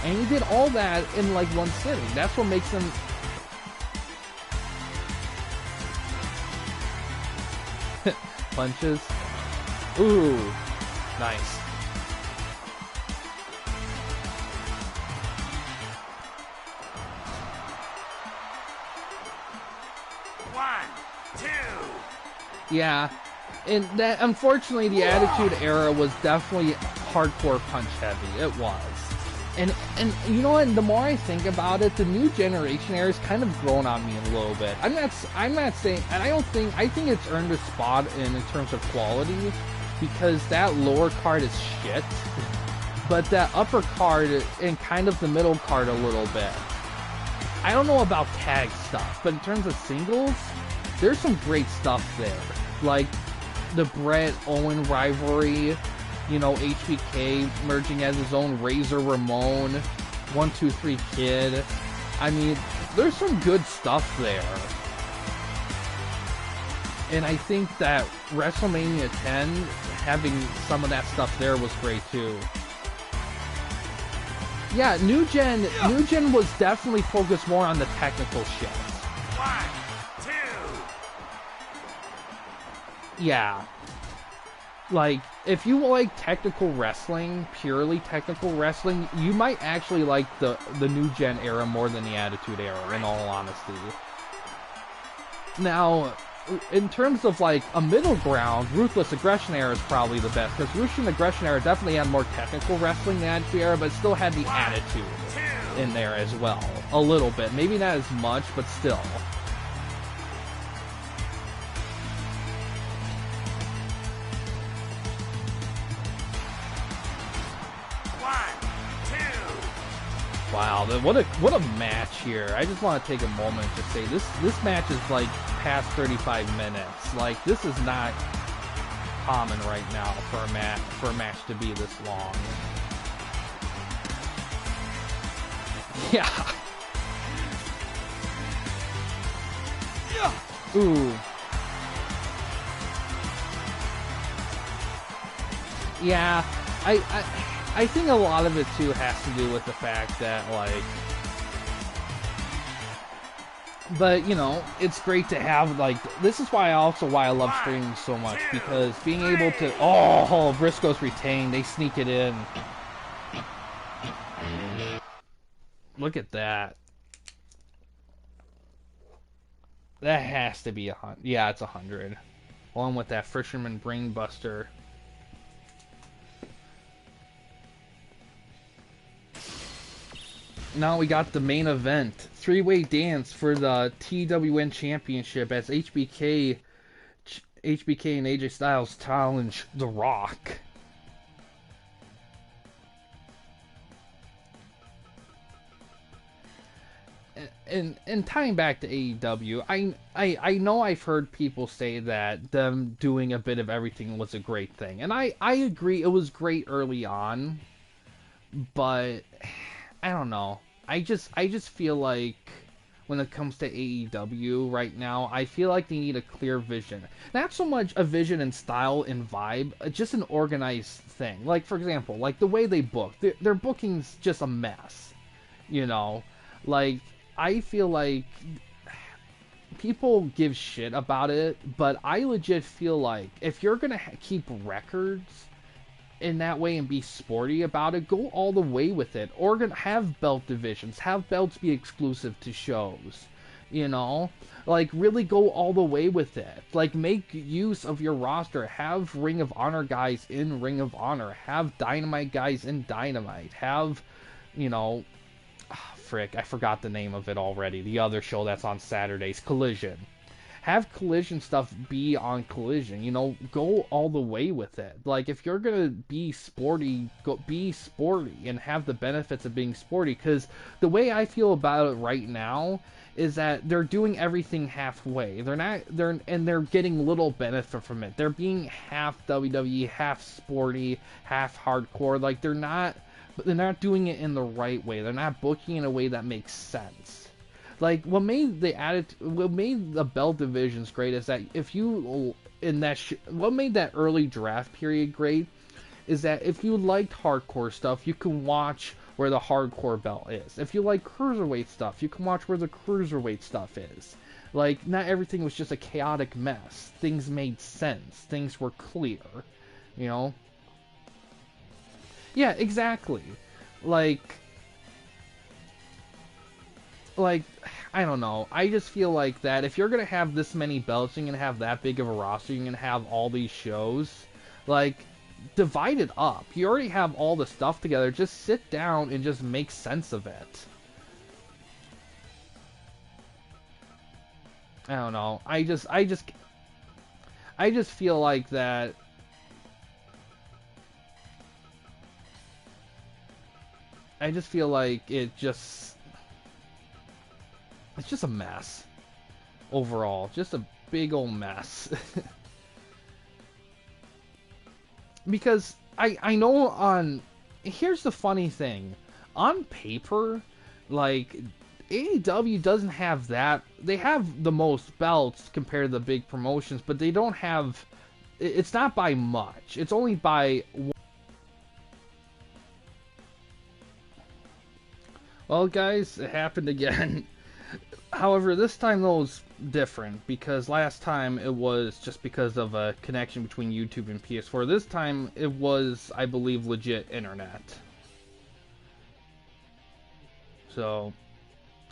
And he did all that in like one sitting. That's what makes him. Punches. Ooh, nice. One, two. Yeah. And that, unfortunately, the Attitude Era was definitely hardcore punch heavy. It was. And you know what? The more I think about it, the new generation era is kind of grown on me a little bit. I'm not saying, and I think it's earned a spot in terms of quality, because that lower card is shit, but that upper card and kind of the middle card a little bit. I don't know about tag stuff, but in terms of singles, there's some great stuff there. Like the Bret Owen rivalry, you know, HBK merging as his own Razor Ramon, 1-2-3 Kid. I mean, there's some good stuff there. And I think that WrestleMania 10, having some of that stuff there was great too. Yeah, New Gen was definitely focused more on the technical shit. One, two. Yeah. Like, if you like technical wrestling, purely technical wrestling, you might actually like the New Gen era more than the Attitude Era, in all honesty. Now, in terms of like a middle ground, Ruthless Aggression Era is probably the best, because Ruthless Aggression Era definitely had more technical wrestling than Attitude Era, but still had the attitude in there as well. A little bit. Maybe not as much, but still. Wow, what a match here. I just want to take a moment to say this match is like past 35 minutes. Like, this is not common right now for a match to be this long. Yeah. Ooh. Yeah, I think a lot of it too has to do with the fact that, like, but you know, it's great to have, like, this is why I love streaming so much, because being able to, oh, Briscoe's retained, they sneak it in. Look at that. That has to be 100. Yeah, it's 100. Along with that Fisherman Brainbuster. Now we got the main event. Three-way dance for the TWN Championship as HBK and AJ Styles challenge The Rock. And tying back to AEW, I know I've heard people say that them doing a bit of everything was a great thing. And I agree, it was great early on, but I don't know. I just feel like when it comes to AEW right now, I feel like they need a clear vision. Not so much a vision and style and vibe, just an organized thing. Like, for example, like the way they book. Their booking's just a mess. You know? Like, I feel like people give shit about it, but I legit feel like if you're gonna keep records, in that way and be sporty about it, go all the way with it. Or have belt divisions, have belts be exclusive to shows, you know, like really go all the way with it. Like make use of your roster, have Ring of Honor guys in Ring of Honor, have Dynamite guys in Dynamite, have, you know, frick, I forgot the name of it already, the other show that's on Saturdays, Collision. Have Collision stuff be on Collision, you know, go all the way with it. Like, if you're gonna be sporty, go be sporty and have the benefits of being sporty, because the way I feel about it right now is that they're doing everything halfway. They're getting little benefit from it. They're being half WWE, half sporty, half hardcore. Like, they're not doing it in the right way. They're not booking in a way that makes sense. Like, what made the belt divisions great is that if you what made that early draft period great is that if you liked hardcore stuff, you can watch where the hardcore belt is. If you like cruiserweight stuff, you can watch where the cruiserweight stuff is. Like, not everything was just a chaotic mess. Things made sense. Things were clear, you know? Yeah, exactly. Like, I don't know. I just feel like that if you're gonna have this many belts, you're gonna have that big of a roster, you're gonna have all these shows, like, divide it up. You already have all the stuff together. Just sit down and just make sense of it. I don't know. I just feel like that. I just feel like it's just a mess overall, just a big old mess. Because I know here's the funny thing, on paper, like, AEW doesn't have that. They have the most belts compared to the big promotions, but they don't have, it's not by much. It's only by one. Well, guys, it happened again. However, this time though was different, because last time it was just because of a connection between YouTube and PS4. This time it was, I believe, legit internet. So,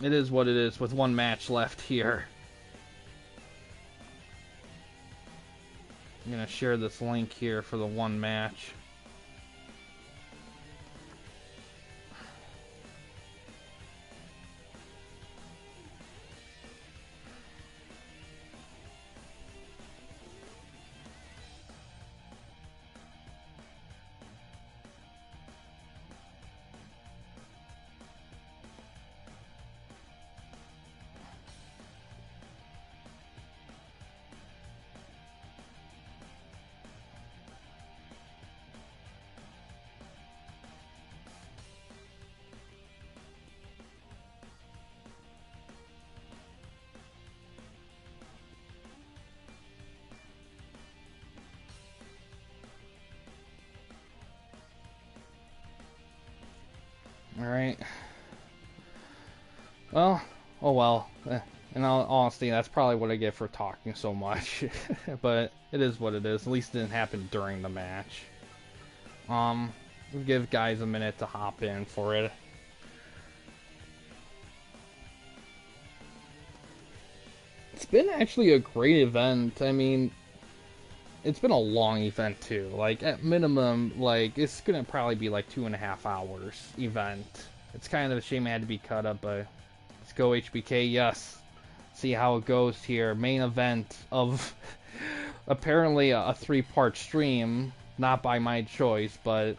it is what it is with one match left here. I'm gonna share this link here for the one match. Alright. Well, oh well. In all honesty, that's probably what I get for talking so much. But it is what it is. At least it didn't happen during the match. We'll give guys a minute to hop in for it. It's been actually a great event. I mean, it's been a long event too. Like, at minimum, like, it's gonna probably be like 2.5 hours event. It's kind of a shame it had to be cut up, but let's go HBK, yes. See how it goes here. Main event of apparently a 3-part stream, not by my choice, but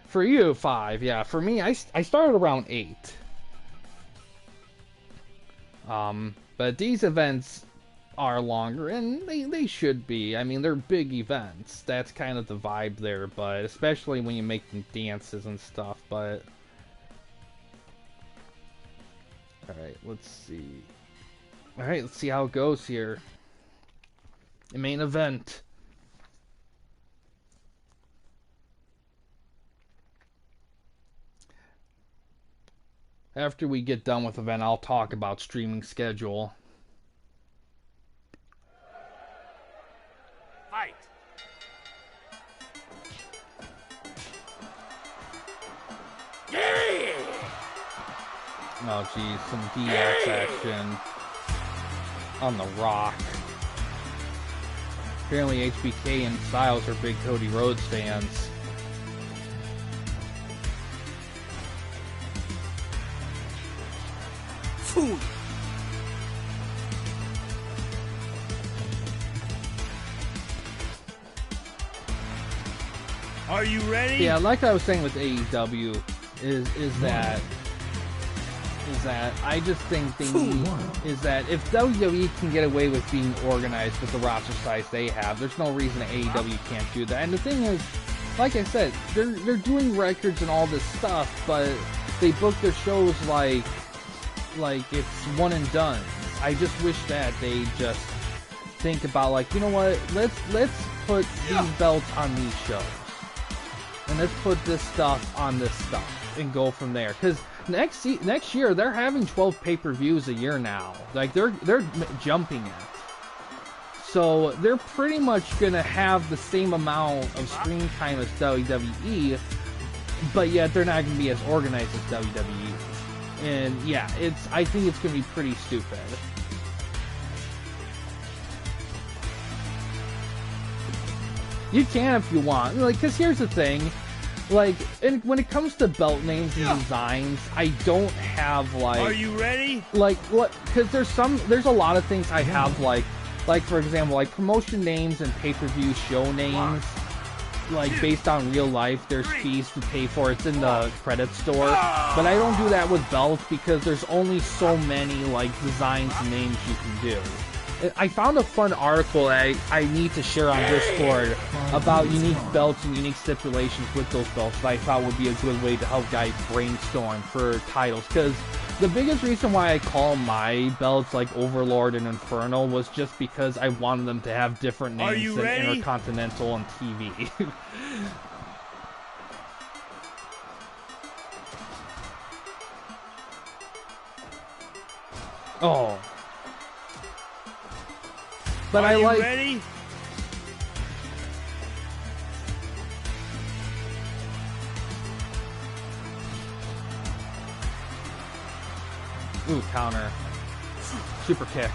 for you, 5. Yeah, for me, I started around 8. But these events are longer, and they should be. I mean, they're big events. That's kind of the vibe there, but especially when you make them dances and stuff, but alright, let's see. Alright, let's see how it goes here. The main event. After we get done with the event, I'll talk about streaming schedule. Fight! Oh geez, some DX action on the Rock. Apparently HBK and Styles are big Cody Rhodes fans. Food. Are you ready? Yeah, like I was saying with AEW, is that I just think they need is that if WWE can get away with being organized with the roster size they have, there's no reason that AEW can't do that. And the thing is, like I said, they're doing records and all this stuff, but they book their shows like it's one and done. I just wish that they just think about like, you know what, let's put these belts on these shows. And let's put this stuff on this stuff and go from there. Because next year they're having 12 pay-per-views a year now. Like they're jumping it. So they're pretty much gonna have the same amount of screen time as WWE, but yet they're not gonna be as organized as WWE. And yeah, I think it's gonna be pretty stupid. You can if you want, like, cause here's the thing, like, and when it comes to belt names and designs, I don't have like. Are you ready? Like what? Cause there's a lot of things I have like for example, like promotion names and pay-per-view show names, like based on real life. There's fees to pay for. It's in the credit store, but I don't do that with belts because there's only so many like designs and names you can do. I found a fun article I need to share on Discord about unique belts and unique stipulations with those belts that I thought would be a good way to help guys brainstorm for titles. Because the biggest reason why I call my belts like Overlord and Inferno was just because I wanted them to have different names than Intercontinental and TV. Oh. But I like. Ready? Ooh, counter. Super kick.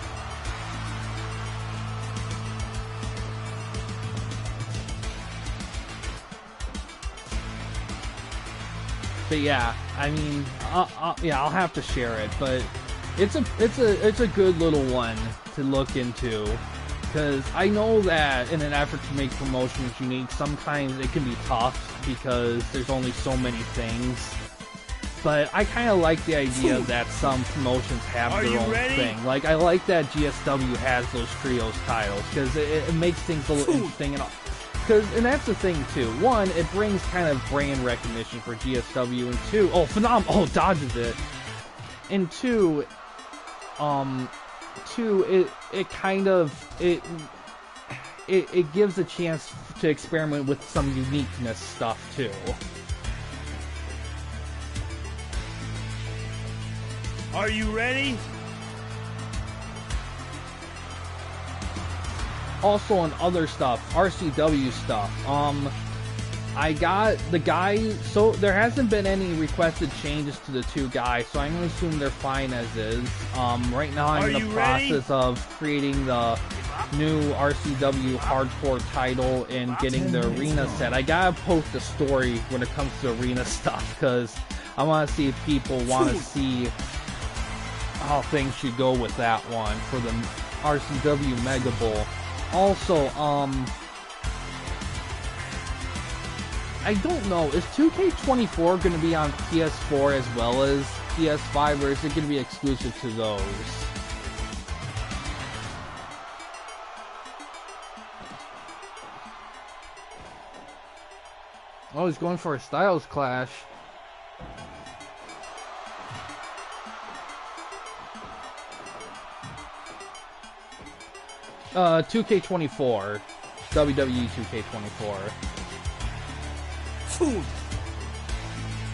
But yeah, I mean, yeah, I'll have to share it, but it's a good little one to look into. Because I know that in an effort to make promotions unique, sometimes it can be tough because there's only so many things. But I kind of like the idea that some promotions have their own thing. Like, I like that GSW has those trios titles because it makes things a little interesting. And that's the thing, too. One, it brings kind of brand recognition for GSW. And two, oh, phenomenal. Oh, dodges it. And two, it kind of it gives a chance to experiment with some uniqueness stuff too. Are you ready? Also on other stuff, RCW stuff, I got the guy, so there hasn't been any requested changes to the two guys, so I'm going to assume they're fine as is. Right now I'm in the process of creating the new RCW Hardcore title and getting the arena set. I gotta post a story when it comes to arena stuff, because I want to see if people want to see how things should go with that one for the RCW Mega Bowl. Also, I don't know, is 2K24 going to be on PS4 as well as PS5, or is it going to be exclusive to those? Oh, he's going for a Styles Clash. Uh, 2K24. WWE 2K24. Food.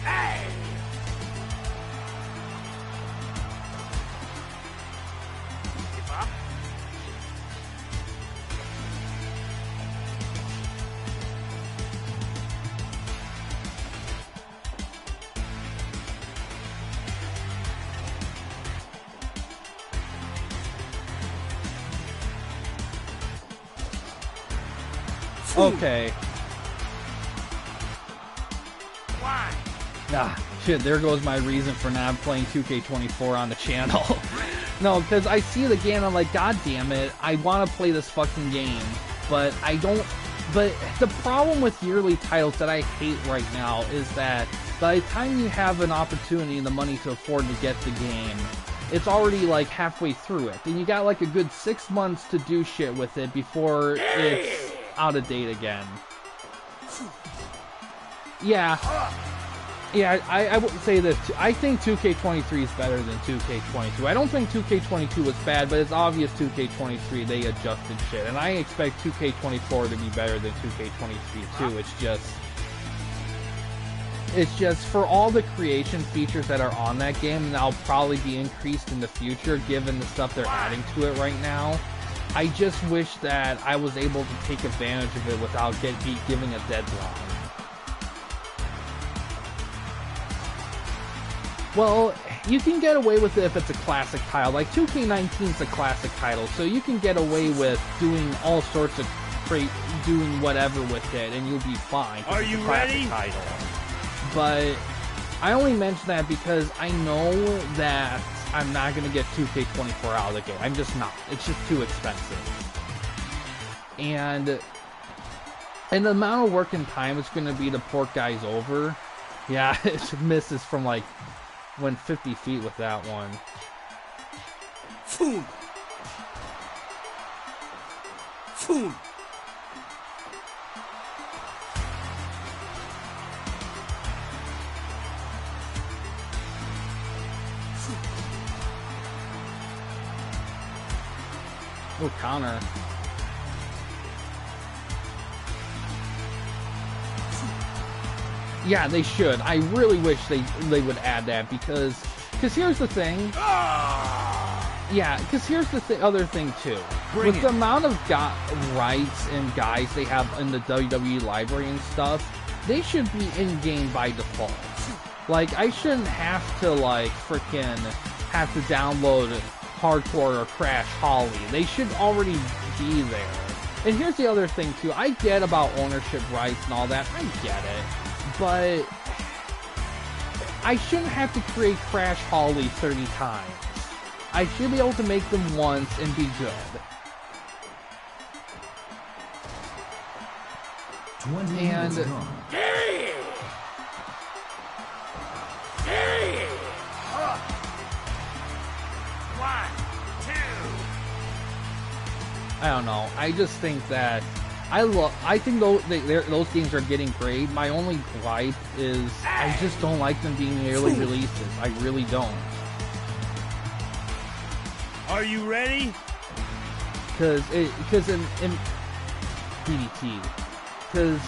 Hey. Give up. Okay. One. Ah, shit, there goes my reason for not playing 2K24 on the channel. No, because I see the game, I'm like, god damn it, I want to play this fucking game, but I don't... But the problem with yearly titles that I hate right now is that by the time you have an opportunity and the money to afford to get the game, it's already like halfway through it. And you got like a good 6 months to do shit with it before it's out of date again. Yeah. Yeah, I would say this. I think 2K23 is better than 2K22. I don't think 2K22 was bad, but it's obvious 2K23, they adjusted shit. And I expect 2K24 to be better than 2K23 too. It's just for all the creation features that are on that game, and that'll probably be increased in the future given the stuff they're adding to it right now. I just wish that I was able to take advantage of it without giving a deadline. Well, you can get away with it if it's a classic title. Like 2K19 is a classic title, so you can get away with doing all sorts of doing whatever with it, and you'll be fine. Are you ready? Title. But I only mention that because I know that I'm not gonna get 2K24 out of the game. I'm just not. It's just too expensive. And the amount of work and time it's gonna be to port guys over. Yeah, it misses from like. Went 50 feet with that one. Boom. Boom. Oh, counter. Yeah, they should. I really wish they would add that because here's the thing. Yeah, because here's the other thing too. With the amount of rights and guys they have in the WWE library and stuff, they should be in game by default. Like I shouldn't have to like freaking have to download Hardcore or Crash Holly. They should already be there. And here's the other thing too. I get about ownership rights and all that. I get it. But I shouldn't have to create Crash Holly 30 times. I should be able to make them once and be good. 20 minutes gone. One, two. I don't know. I just think that I think those games are getting great. My only gripe is I just don't like them being yearly releases. I really don't. Are you ready? Because in DDT,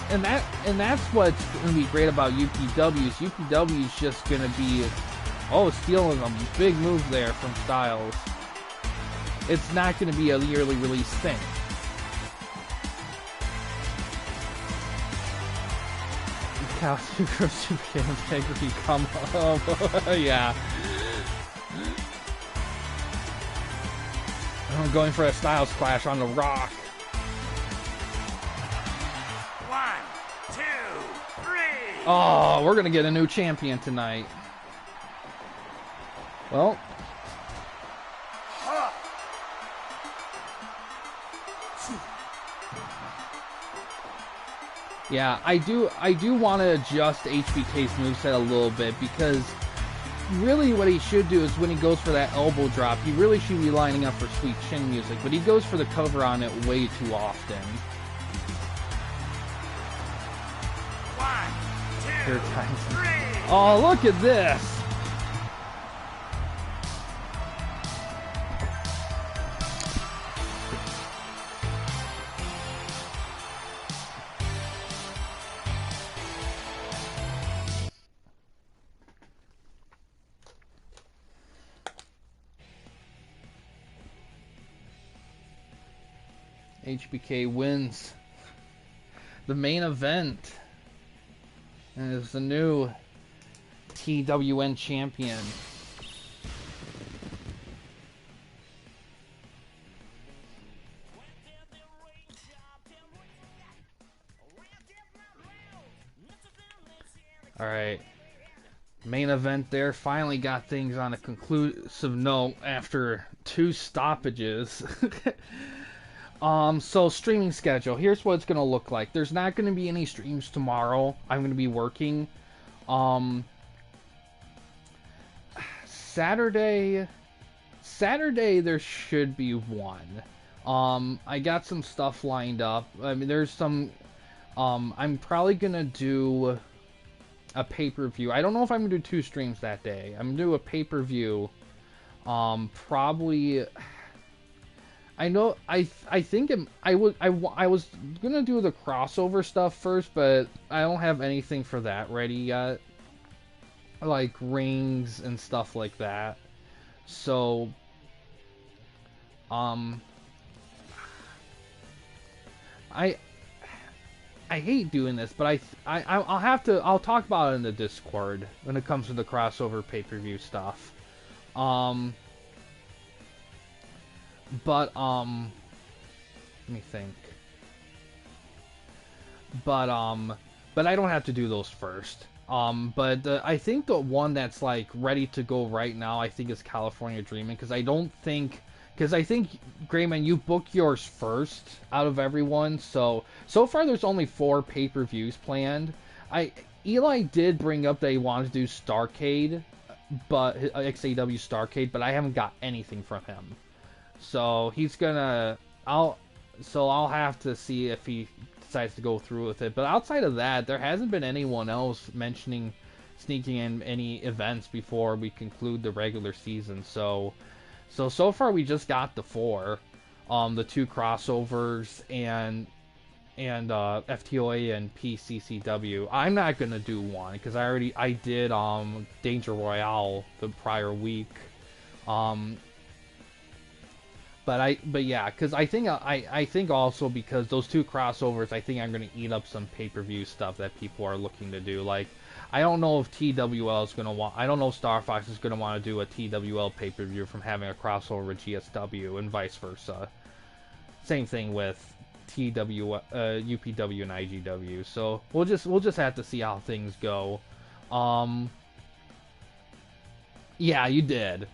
and that's what's gonna be great about UPWs. UPW is just gonna be stealing them big move there from Styles. It's not gonna be a yearly release thing. Cow Super Integrity come on. Yeah. I'm going for a Styles Clash on the Rock. 1, 2, 3. Oh, we're gonna get a new champion tonight. Well. Yeah, I do want to adjust HBK's moveset a little bit because really what he should do is when he goes for that elbow drop, he really should be lining up for Sweet Chin music, but he goes for the cover on it way too often. 1, 2, 3. Oh, look at this! HBK wins the main event and is the new TWN champion. Main event there finally got things on a conclusive note after 2 stoppages. So streaming schedule. Here's what it's gonna look like. There's not gonna be any streams tomorrow. I'm gonna be working. Um, Saturday, Saturday there should be one. I got some stuff lined up. I mean, there's some. I'm probably gonna do a pay-per-view. I don't know if I'm gonna do 2 streams that day. I'm gonna do a pay-per-view. Probably. I know. I think I was gonna do the crossover stuff first, but I don't have anything for that ready yet, like rings and stuff like that. So, um, I I hate doing this, but I'll have to. I'll talk about it in the Discord when it comes to the crossover pay-per-view stuff. Um, but let me think. But I don't have to do those first. I think the one that's like ready to go right now, I think is California Dreaming, because I think Grayman, you booked yours first out of everyone. So far there's only 4 pay-per-views planned. Eli did bring up that he wanted to do Starcade, but XAW Starcade, but I haven't got anything from him. So I'll have to see if he decides to go through with it. But outside of that, there hasn't been anyone else sneaking in any events before we conclude the regular season. So far we just got the 4, the 2 crossovers and FTOA and PCCW. I'm not gonna do one because I did Danger Royale the prior week. But yeah, because I think also because those 2 crossovers, I think I'm gonna eat up some pay-per-view stuff that people are looking to do. Like, I don't know if TWL is gonna want. I don't know if Star Fox is gonna want to do a TWL pay-per-view from having a crossover with GSW and vice versa. Same thing with UPW and IGW. So we'll just have to see how things go. Yeah, you did.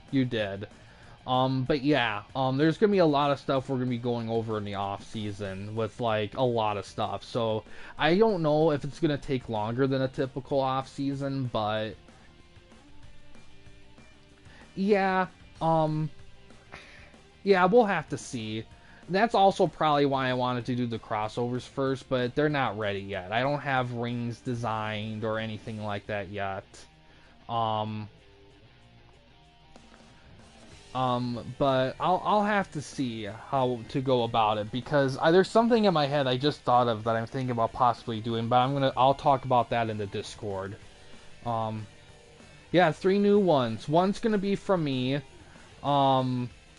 But yeah, there's gonna be a lot of stuff we're gonna be going over in the off season with like a lot of stuff. So I don't know if it's gonna take longer than a typical off season, but yeah, yeah, we'll have to see. That's also probably why I wanted to do the crossovers first, but they're not ready yet. I don't have rings designed or anything like that yet. But I'll have to see how to go about it because there's something in my head I just thought of that I'm thinking about possibly doing, but I'll talk about that in the Discord. Yeah, 3 new ones. One's gonna be from me.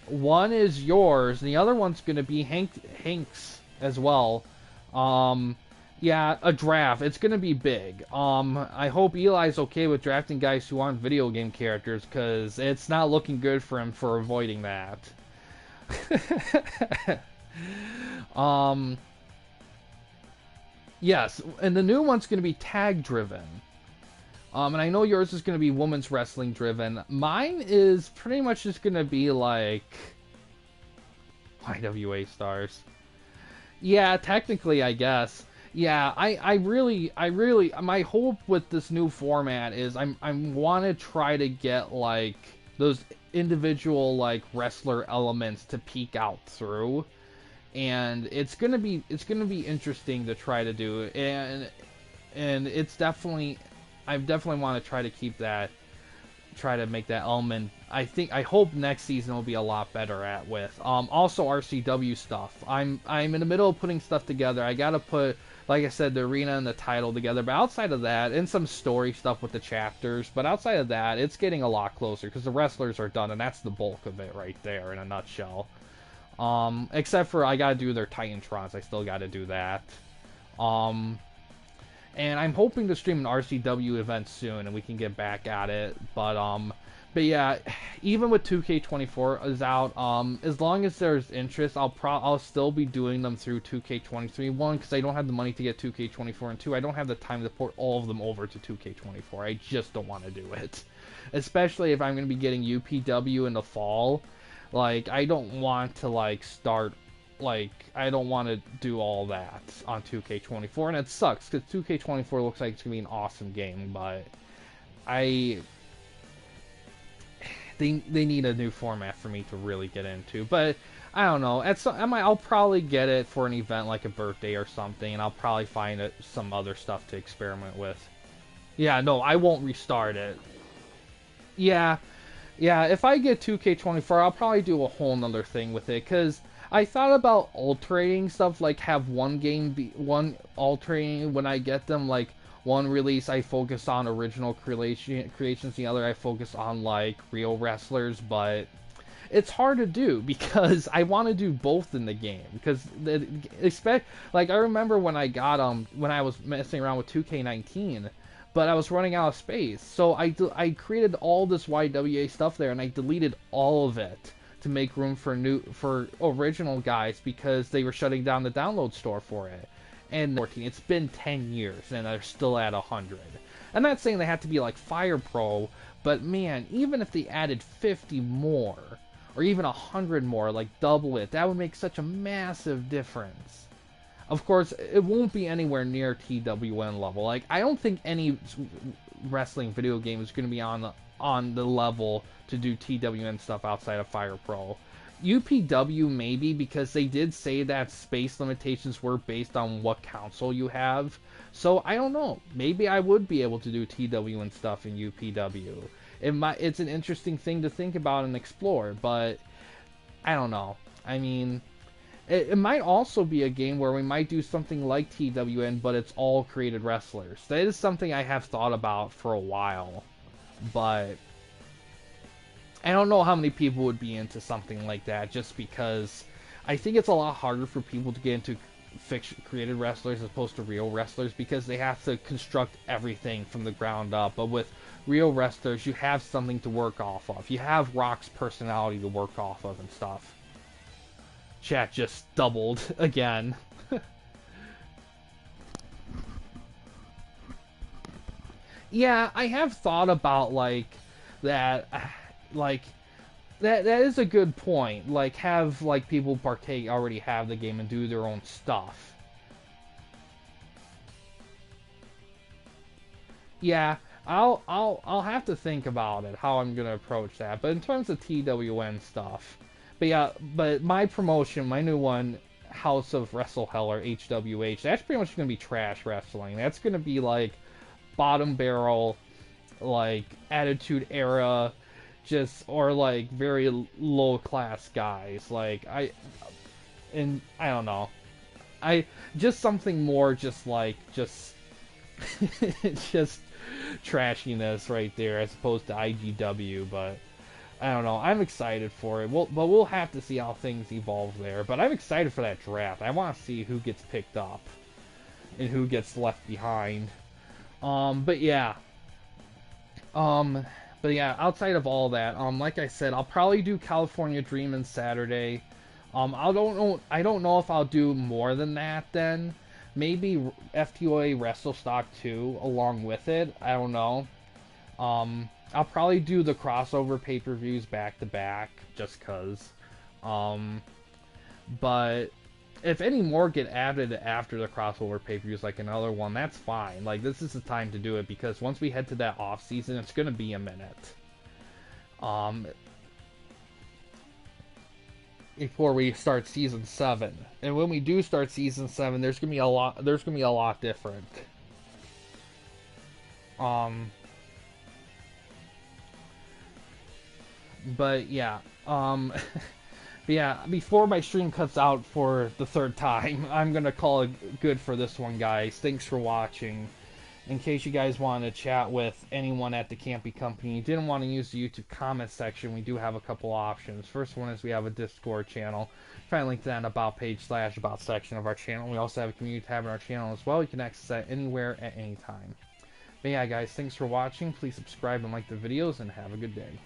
One is yours, and the other one's gonna be Hank's as well. Yeah, a draft. It's gonna be big. I hope Eli's okay with drafting guys who aren't video game characters, because it's not looking good for him for avoiding that. Yes, and the new one's gonna be tag driven. And I know yours is gonna be women's wrestling driven. Mine is pretty much just gonna be like IWA stars. Yeah, technically, I guess. Yeah, I really, my hope with this new format is I want to try to get like those individual like wrestler elements to peek out through, and it's gonna be interesting to try to do, and it's definitely, I definitely want to try to keep that, try to make that element. I hope next season will be a lot better at with. Also RCW stuff. I'm in the middle of putting stuff together. I gotta put, like I said, the arena and the title together. But outside of that, and some story stuff with the chapters. But outside of that, it's getting a lot closer because the wrestlers are done, and that's the bulk of it right there in a nutshell. Except for I gotta do their Titantrons. I still gotta do that. And I'm hoping to stream an RCW event soon, and we can get back at it. But yeah, even with 2K24 is out, as long as there's interest, I'll still be doing them through 2K23. One, because I don't have the money to get 2K24, and two, I don't have the time to port all of them over to 2K24. I just don't want to do it, especially if I'm going to be getting UPW in the fall. Like, I don't want to I don't want to do all that on 2K24, and it sucks because 2K24 looks like it's gonna be an awesome game, but they need a new format for me to really get into. But I don't know. I'll probably get it for an event like a birthday or something, and I'll probably find some other stuff to experiment with. Yeah, no, I won't restart it. Yeah, if I get 2K24, I'll probably do a whole nother thing with it, because I thought about altering stuff, like have one game be one altering when I get them, like one release I focus on original creations, the other I focus on like real wrestlers, but it's hard to do because I want to do both in the game. Because like I remember when I got when I was messing around with 2K19, but I was running out of space, so I created all this YWA stuff there, and I deleted all of it to make room for original guys because they were shutting down the download store for it. And 14, it's been 10 years and they're still at 100. I'm not saying they have to be like Fire Pro, but man, even if they added 50 more or even 100 more, like double it, that would make such a massive difference. Of course, it won't be anywhere near TWN level. Like, I don't think any wrestling video game is going to be on the level to do TWN stuff outside of Fire Pro. UPW maybe, because they did say that space limitations were based on what console you have. So I don't know. Maybe I would be able to do TWN stuff in UPW. It's an interesting thing to think about and explore, but I don't know. I mean, it might also be a game where we might do something like TWN, but it's all created wrestlers. That is something I have thought about for a while, but I don't know how many people would be into something like that, just because I think it's a lot harder for people to get into created wrestlers as opposed to real wrestlers, because they have to construct everything from the ground up. But with real wrestlers, you have something to work off of. You have Rock's personality to work off of and stuff. Chat just doubled again. Yeah, I have thought about that. That is a good point. Like, have people already have the game and do their own stuff. Yeah, I'll have to think about it, how I'm gonna approach that. But in terms of TWN stuff, but my promotion, my new one, House of Wrestle Hell, or HWH, that's pretty much gonna be trash wrestling. That's gonna be like bottom barrel, like Attitude Era, or like very low class guys. I don't know. Just something more just just trashiness right there, as opposed to IGW. But I don't know. I'm excited for it. But we'll have to see how things evolve there. But I'm excited for that draft. I want to see who gets picked up and who gets left behind. But yeah, outside of all that, like I said, I'll probably do California Dreamin' Saturday. I don't know if I'll do more than that then. Maybe FTOA WrestleStock 2 along with it. I don't know. I'll probably do the crossover pay-per-views back to back, just cause. But if any more get added after the crossover pay-per-views, like another one, that's fine. Like, this is the time to do it, because once we head to that off season, it's gonna be a minute. Before we start season 7, and when we do start season 7, there's gonna be a lot different. But yeah, but yeah, before my stream cuts out for the third time, I'm gonna call it good for this one, guys. Thanks for watching, in case you guys wanted to chat with anyone at the Campy Company, you didn't want to use the YouTube comment section, we do have a couple options. First one is we have a Discord channel. Try to link to that in the about page / about section of our channel. We also have a community tab in our channel as well. You can access that anywhere at any time. But yeah, guys, thanks for watching. Please subscribe and like the videos, and have a good day.